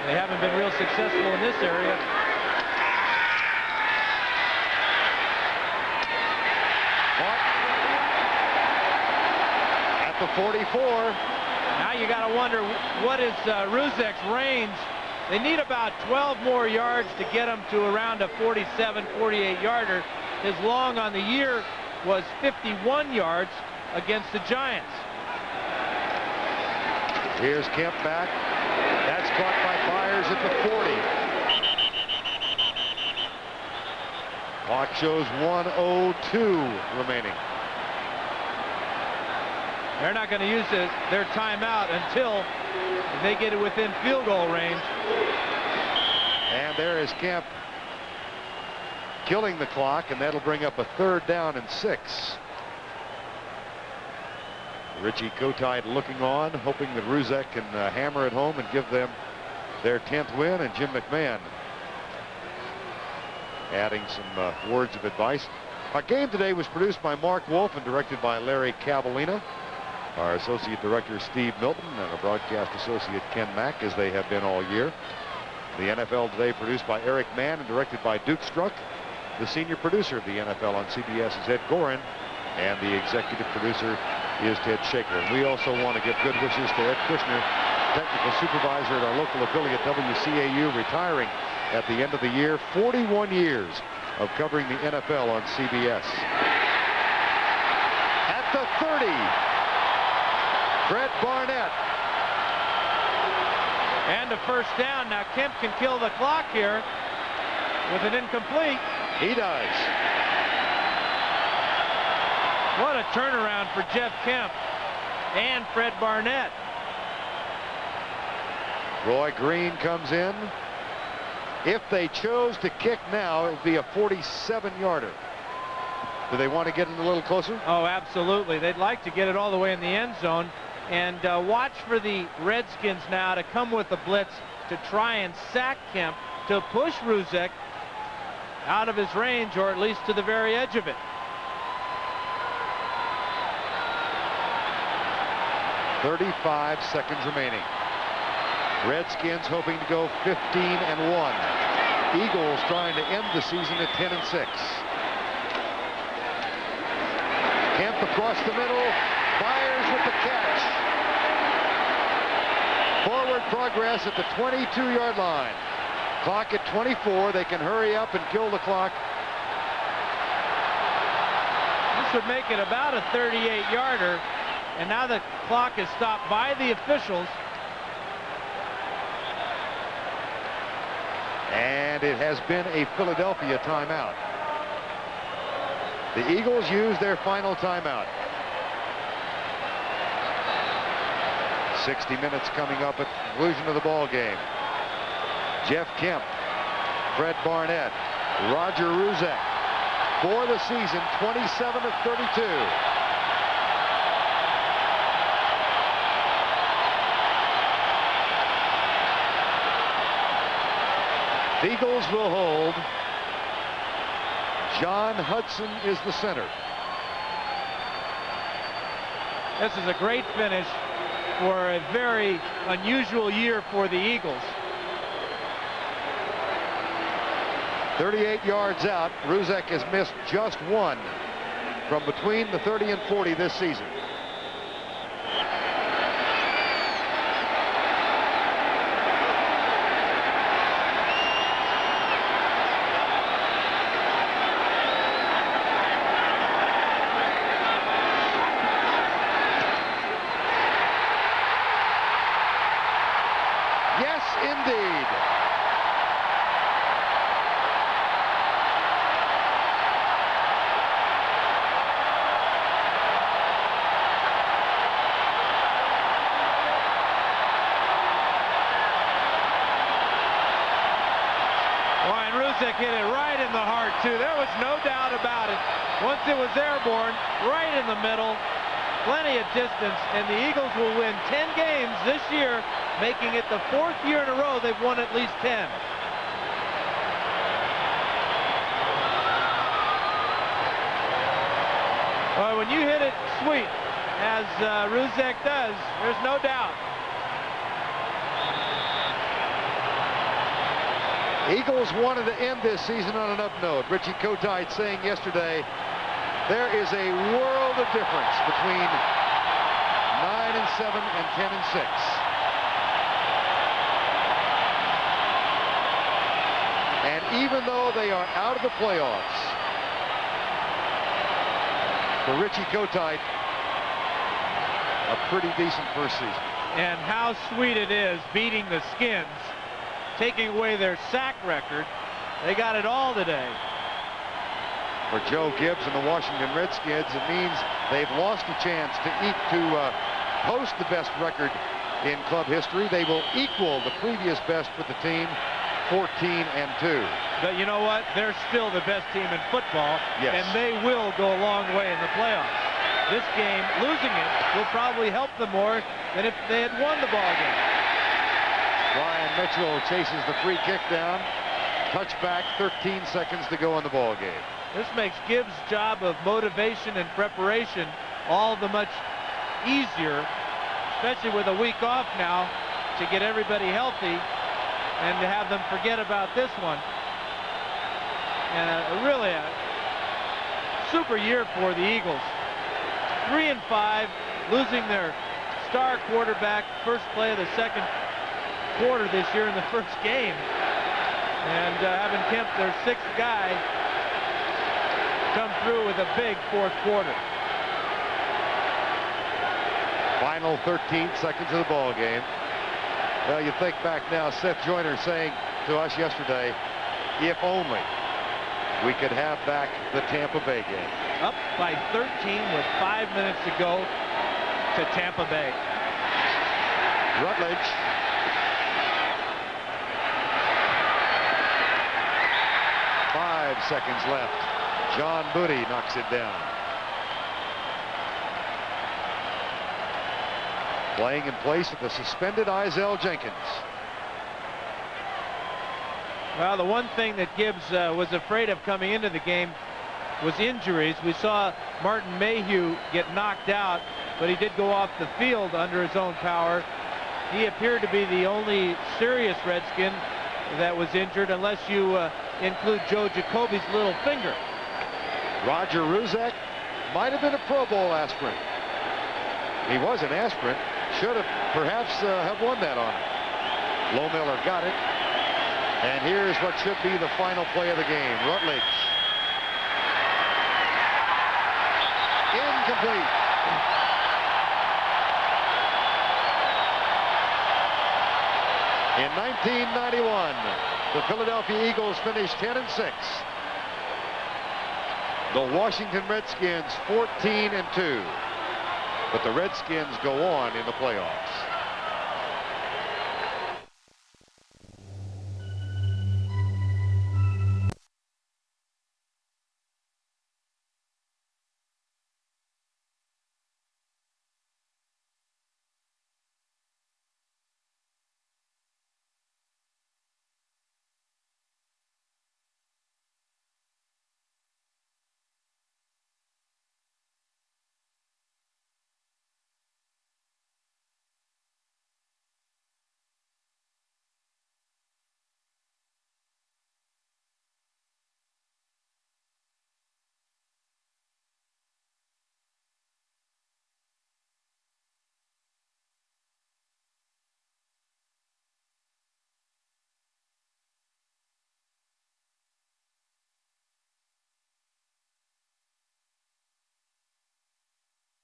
They haven't been real successful in this area. At the 44. Now you got to wonder, what is Ruzek's range? They need about 12 more yards to get him to around a 47, 48-yarder. His long on the year was 51 yards against the Giants. Here's Kemp back. That's caught by Byers at the 40. Clock shows 1:02 remaining. They're not going to use their timeout until they get it within field goal range. And there is Kemp killing the clock, and that'll bring up a 3rd down and 6. Richie Kotite looking on, hoping that Ruzek can hammer it home and give them their 10th win, and Jim McMahon adding some words of advice. Our game today was produced by Mark Wolf and directed by Larry Cavallina. Our associate director Steve Milton and our broadcast associate Ken Mack, as they have been all year. The NFL Today produced by Eric Mann and directed by Duke Struck. The senior producer of the NFL on CBS is Ed Gorin, and the executive producer is Ted Shaker. And we also want to give good wishes to Ed Kushner, technical supervisor at our local affiliate WCAU, retiring at the end of the year. 41 years of covering the NFL on CBS. At the 30, Fred Barnett. And a first down. Now Kemp can kill the clock here with an incomplete. He does. What a turnaround for Jeff Kemp and Fred Barnett. Roy Green comes in. If they chose to kick now, it would be a 47-yarder. Do they want to get it a little closer? Oh, absolutely. They'd like to get it all the way in the end zone. And watch for the Redskins now to come with the blitz to try and sack Kemp, to push Ruzek out of his range, or at least to the very edge of it. .35 seconds remaining. Redskins hoping to go 15-1. Eagles trying to end the season at 10-6. Kemp across the middle, fires with the catch. Forward progress at the 22-yard line. Clock at 24. They can hurry up and kill the clock. This would make it about a 38-yarder. And now the clock is stopped by the officials. And it has been a Philadelphia timeout. The Eagles use their final timeout. 60 minutes coming up at the conclusion of the ball game. Jeff Kemp, Fred Barnett, Roger Ruzek for the season, 27 of 32. The Eagles will hold. John Hudson is the center. This is a great finish for a very unusual year for the Eagles. 38 yards out. Ruzek has missed just one from between the 30 and 40 this season. Yes, indeed. Ruzek hit it right in the heart, too. There was no doubt about it. Once it was airborne, right in the middle, plenty of distance, and the Eagles will win 10 games this year, making it the 4th year in a row they've won at least 10. Well, when you hit it sweet, as Ruzek does, there's no doubt. Eagles wanted to end this season on an up note. Richie Kotite saying yesterday, there is a world of difference between 9-7 and 10-6. And even though they are out of the playoffs, for Richie Kotite, a pretty decent first season. And how sweet it is beating the Skins, taking away their sack record. They got it all today. For Joe Gibbs and the Washington Redskins, it means they've lost a chance to post the best record in club history. They will equal the previous best for the team, 14-2. But you know what? They're still the best team in football, yes, and they will go a long way in the playoffs. This game, losing it, will probably help them more than if they had won the ball game. Ryan Mitchell chases the free kick down. Touchback, 13 seconds to go in the ball game. This makes Gibbs' job of motivation and preparation all the much easier, especially with a week off now, to get everybody healthy and to have them forget about this one. And really a super year for the Eagles. 3-5, losing their star quarterback first play of the second quarter this year in the first game. And having Kemp, their sixth guy, come through with a big fourth quarter. Final 13 seconds of the ball game. Well, you think back now, Seth Joyner saying to us yesterday, if only we could have back the Tampa Bay game. Up by 13 with 5 minutes to go to Tampa Bay. Rutledge. Five seconds left. John Moody knocks it down. Playing in place of the suspended Izell Jenkins. Well, the one thing that Gibbs was afraid of coming into the game was injuries. We saw Martin Mayhew get knocked out, but he did go off the field under his own power. He appeared to be the only serious Redskin that was injured, unless you include Joe Jacoby's little finger. Roger Ruzek might have been a Pro Bowl aspirant. He was an aspirant. Should have perhaps have won that honor. Lohmiller got it. And here's what should be the final play of the game. Rutledge. Incomplete. In 1991, the Philadelphia Eagles finished 10-6. The Washington Redskins 14-2. But the Redskins go on in the playoffs.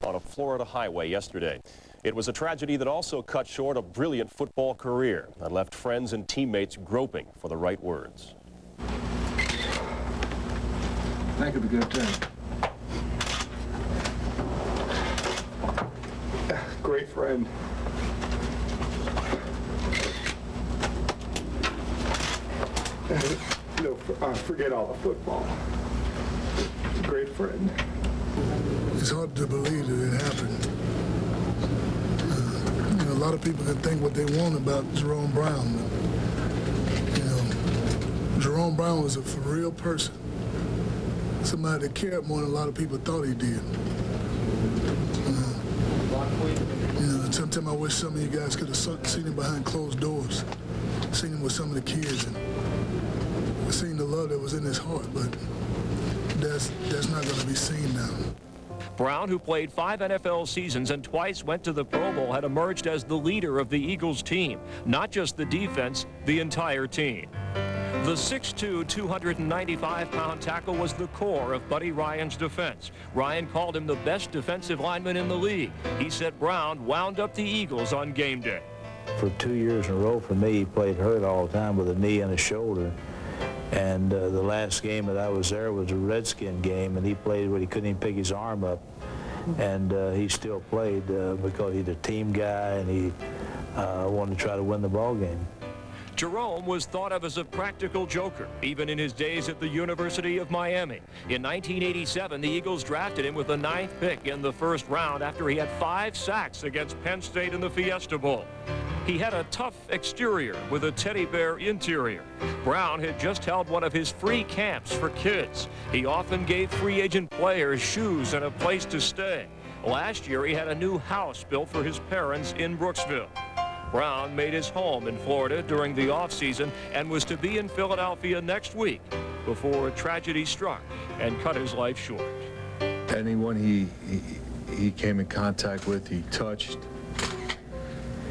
On a Florida highway yesterday. It was a tragedy that also cut short a brilliant football career that left friends and teammates groping for the right words. Think of a good time. Great friend. Forget all the football. Great friend. It's hard to believe that it happened. A lot of people can think what they want about Jerome Brown. Jerome Brown was a for real person. Somebody that cared more than a lot of people thought he did. Sometimes I wish some of you guys could have seen him behind closed doors, seen him with some of the kids, and seen the love that was in his heart, but that's not going to be seen now. Brown, who played 5 NFL seasons and twice went to the Pro Bowl, had emerged as the leader of the Eagles team. Not just the defense, the entire team. The 6'2", 295-pound tackle was the core of Buddy Ryan's defense. Ryan called him the best defensive lineman in the league. He said Brown wound up the Eagles on game day. For 2 years in a row for me, he played hurt all the time with a knee and a shoulder. And the last game that I was there was a Redskin game, and he played when he couldn't even pick his arm up. And he still played because he's a team guy, and he wanted to try to win the ball game. Jerome was thought of as a practical joker, even in his days at the University of Miami. In 1987, the Eagles drafted him with the 9th pick in the first round after he had 5 sacks against Penn State in the Fiesta Bowl. He had a tough exterior with a teddy bear interior. Brown had just held one of his free camps for kids. He often gave free agent players shoes and a place to stay. Last year, he had a new house built for his parents in Brooksville. Brown made his home in Florida during the offseason and was to be in Philadelphia next week before a tragedy struck and cut his life short. Anyone he came in contact with, he touched.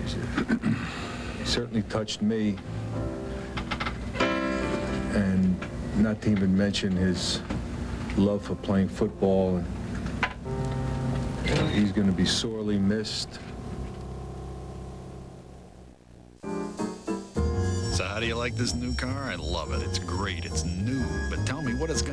He certainly touched me. And not to even mention his love for playing football. And he's going to be sorely missed. So how do you like this new car? I love it. It's great. It's new. But tell me what it's going to